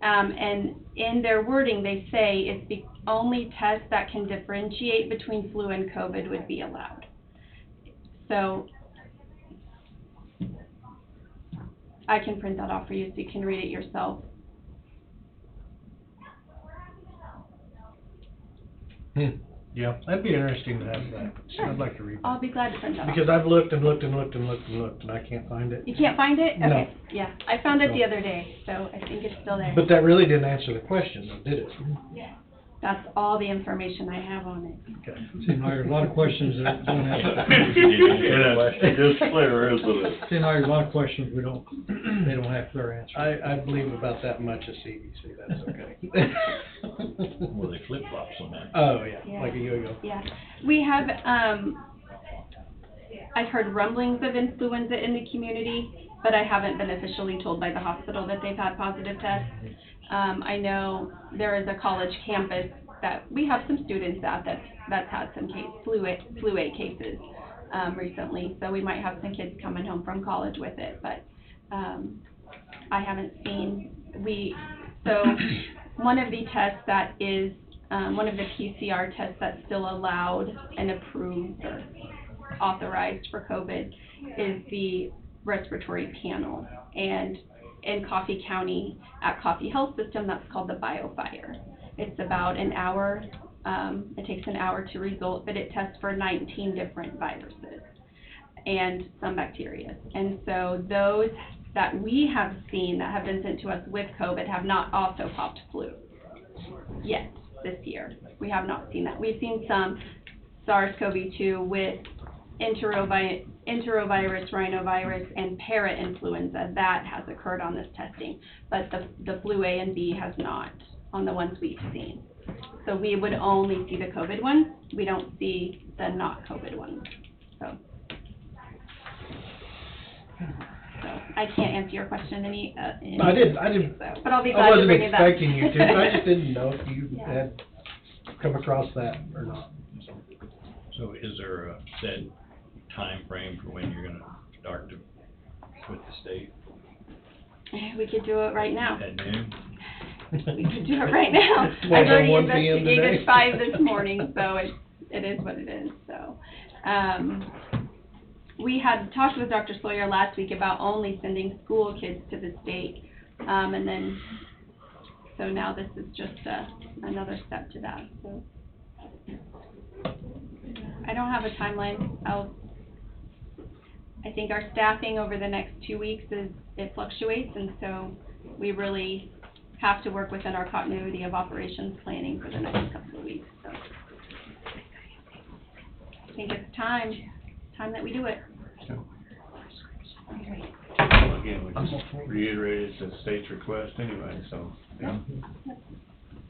And in their wording, they say it's the only test that can differentiate between flu and COVID would be allowed. So I can print that off for you so you can read it yourself. Yeah, that'd be interesting to have that. Sure. I'd like to read that. I'll be glad to print that off. Because I've looked and looked and looked and looked and looked, and I can't find it. You can't find it? No. Okay, yeah. I found it the other day, so I think it's still there. But that really didn't answer the question, though, did it? That's all the information I have on it. Okay. Seems like there's a lot of questions that don't have. It's clear, isn't it? Seems like there's a lot of questions they don't have clear answers. I believe about that much of CBC, that's okay. Well, they flip-flops on that. Oh, yeah, like a yo-yo. Yeah. We have, I've heard rumblings of influenza in the community, but I haven't been officially told by the hospital that they've had positive tests. I know there is a college campus that we have some students at that's had some flu A cases recently, so we might have some kids coming home from college with it, but I haven't seen, so one of the tests that is, one of the PCR tests that's still allowed and approved or authorized for COVID is the respiratory panel. And in Coffee County, at Coffee Health System, that's called the BioFire. It's about an hour, it takes an hour to result, but it tests for 19 different viruses and some bacteria. And so those that we have seen that have been sent to us with COVID have not also popped flu yet this year. We have not seen that. We've seen some SARS-CoV-2 with enterovirus, rhinovirus, and para-influenza. That has occurred on this testing, but the flu A and B has not on the ones we've seen. So we would only see the COVID ones. We don't see the not COVID ones. So I can't answer your question any. I didn't. So, but I'll be glad to bring it up. I wasn't expecting you to. I just didn't know if you had come across that or not. So is there a set time frame for when you're gonna start to, with the state? We could do it right now. At noon? We could do it right now. I've 12:01 already p.m. investigated today. 5 this morning, so it is what it is. So, we had talked with Dr. Sawyer last week about only sending school kids to the state, and then, so now this is just another step to that. So, I don't have a timeline. I think our staffing over the next 2 weeks it fluctuates, and so we really have to work within our continuity of operations planning for the next couple of weeks. So I think it's time that we do it. Well, again, we just reiterated the state's request anyway, so, yeah.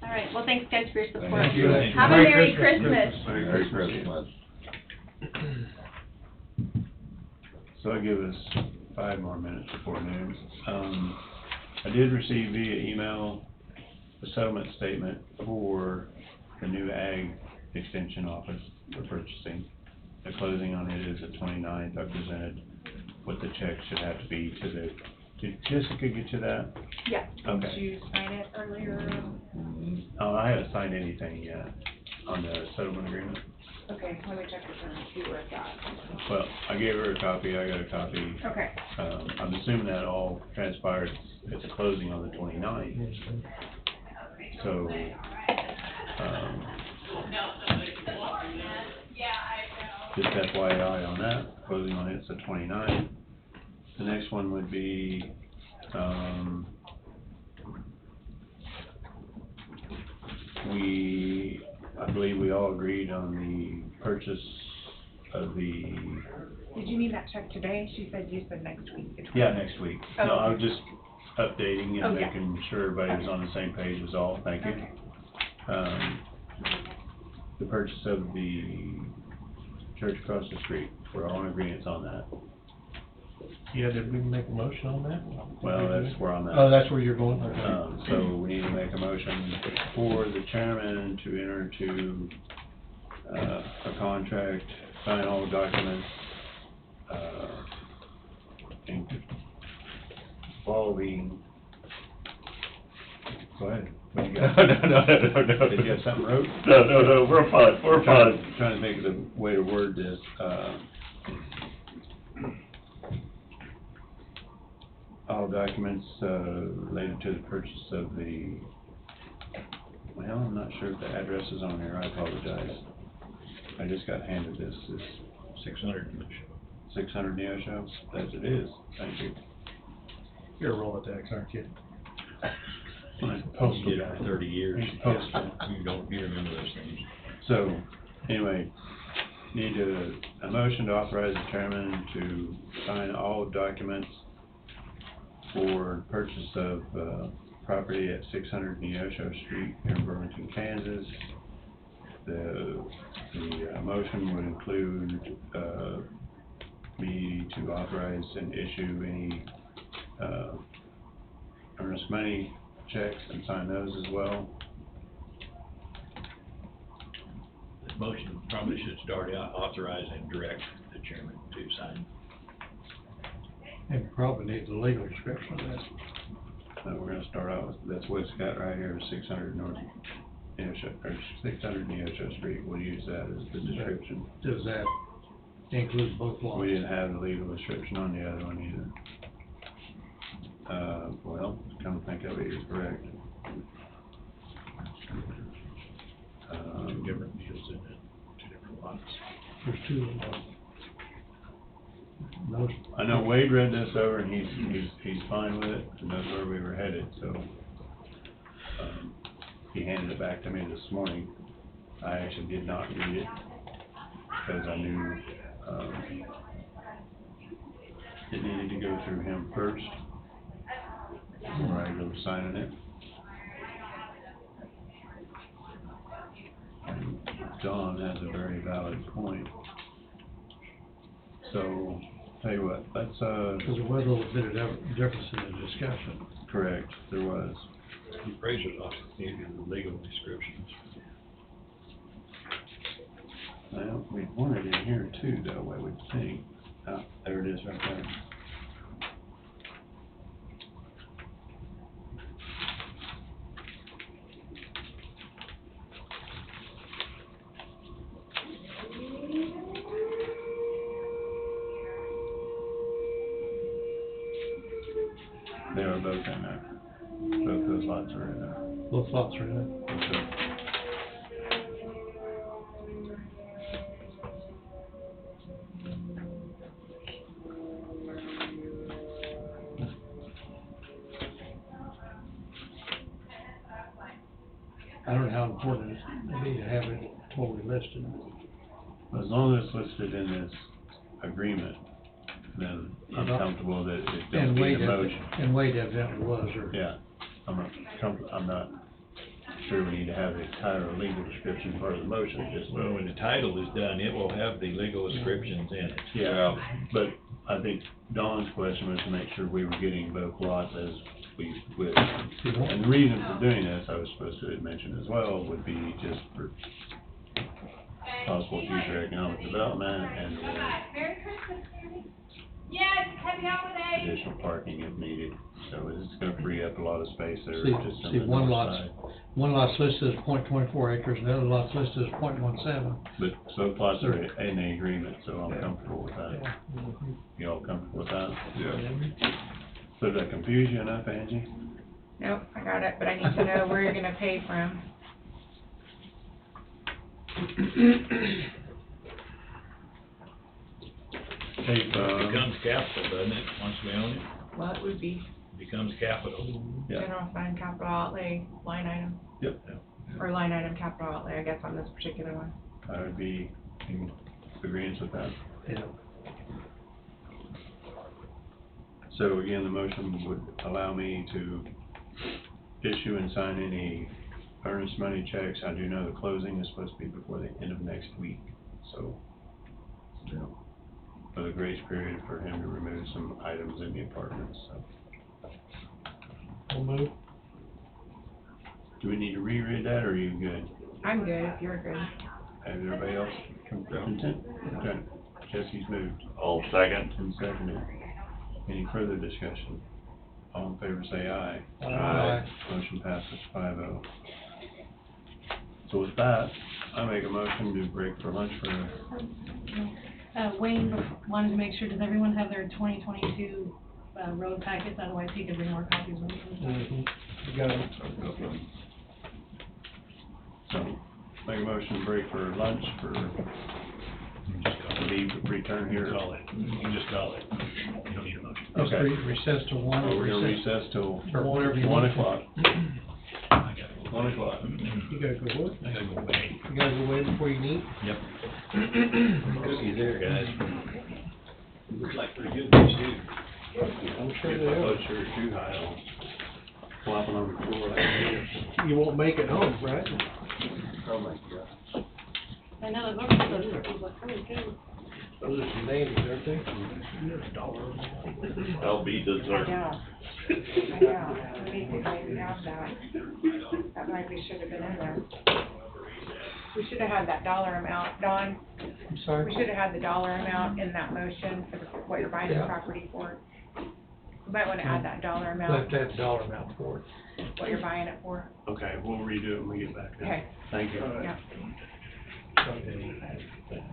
All right, well, thanks guys for your support. Thank you. Have a Merry Christmas. Merry Christmas. So that gives us 5 more minutes before noon. I did receive via email the settlement statement for the new ag extension office we're purchasing. The closing on it is the 29th. I presented what the check should have to be to the, did Jessica get you that? Yeah. Okay. Did you sign it earlier? Oh, I haven't signed anything yet on the settlement agreement. Okay, let me check with her and see where it's at. Well, I gave her a copy, I got a copy. Okay. I'm assuming that all transpired at the closing on the 29th. So, just FYI on that, closing on it's the 29th. The next one would be, I believe we all agreed on the purchase of the. Did you need that check today? She said you said next week. Yeah, next week. Oh, No, I okay. was just updating and yeah. making sure everybody was on the same page was all, thank you. Okay. The purchase of the church across the street, we're all in agreement on that. Yeah, did we make a motion on that? Well, that's where I'm at. Oh, that's where you're going? Okay. So we need to make a motion for the chairman to enter into, a contract, sign all the documents, involving, go ahead. What do you got? No. Did you have something wrote? No, we're fine, Trying to think of the way to word this, all documents, related to the purchase of the, well, I'm not sure if the address is on here, I apologize. I just got handed this 600 600 Neo Show, as it is, thank you. You're a Rolodex, aren't you? Postal You did it guy. for 30 years. Postal. You remember those things. So, anyway, need a motion to authorize the chairman to sign all documents for purchase of, property at 600 Neosho Street in Burlington, Kansas. The motion would include, me to authorize and issue any, earnest money checks and sign those as well. The motion probably should start out authorize and direct the chairman to sign. And probably need the legal description of that. We're gonna start out with, that's what it's got right here, 600 North Neosho, or 600 Neosho Street. We'll use that as the description. Does that include both lots? We didn't have the legal description on the other one either. Well, come to think of it, you're correct. Two different deals in it, 2 different lots. There's 2 of them. Those, I know Wade read this over and he's fine with it, and knows where we were headed, so, he handed it back to me this morning. I actually did not read it, because I knew it needed to go through him first, before I go signing it. And John has a very valid point. So, tell you what, let's, Because there was a little bit of difference in the discussion. correct, there was. The appraiser's office needed the legal descriptions. Well, we want it in here too, though, I would think. Ah, there it is right there. They are both in there. Both those lots are in there. Both lots are in it. Yes, sir. I don't know how important it is to me to have it totally listed. As long as it's listed in this agreement, then I'm comfortable that it don't And be Wade, a motion. and Wade evidently was, or. Yeah, I'm not sure we need to have the entire legal description part of the motion, just. Well, when the title is done, it will have the legal descriptions in it. Yeah, but I think Don's question was to make sure we were getting both lots as we would. And the reason for doing this, I was supposed to mention as well, would be just for possible future economic development and Merry Christmas, Sandy. Yes, happy holidays. additional parking if needed. So it's gonna free up a lot of space there, just on See, the one north lot's, side. one lot's listed as .24 acres, and the other lot's listed as .17. But both lots are in the agreement, so I'm comfortable with that. Mm-hmm. You all comfortable with that? Yeah. So did that confuse you enough, Angie? Nope, I got it, but I need to know where you're gonna pay from. Hey, It becomes capital, doesn't it, once we own it? Well, it would be Becomes capital. Yeah. general fund capital outlay line item, Yep, or line item capital outlay, I guess, on this particular one. I would be in agreement with that. Yeah. So again, the motion would allow me to issue and sign any earnest money checks. I do know the closing is supposed to be before the end of next week, so, you know, for the grace period for him to remove some items in the apartments, so. We'll move. Do we need to reread that, or are you good? I'm good, if you're good. Has everybody else content? Okay, Jesse's moved. All second. And seconded. Any further discussion? All in favor say aye. Aye. Motion passes 5-0. So with that, I make a motion to break for lunch for, Wayne wanted to make sure, does everyone have their 2022 road packets? Otherwise, he could bring more copies with him. Mm-hmm. You got it. so, make a motion to break for lunch for, leave, return here. Call it, you can just call it, you don't need a motion. Okay. Recess to 1. So we're gonna recess till Or whatever you 1 want. o'clock. I gotta go. 1 o'clock. You gotta go what? I gotta go away. You gotta go away before you eat? Yep. Cookies there, guys. Looks like pretty good ones too. I'm sure If they my are. blood sugar's too high, I'll flopping on the floor like this. You won't make it home, right? Oh my God. I know, it looks like those cookies look really good. Those are some dandies, aren't they? That'll be I dessert. know, I know, we need to maybe have that. That might be, should have been in there. We should have had that dollar amount, Don, I'm sorry? we should have had the dollar amount in that motion for the, what you're buying the Yeah. property for. You might wanna add that dollar Left amount, that dollar amount for it. what you're buying it for. Okay, we'll redo it when we get back. then. Okay. Thank you. Yeah. Okay.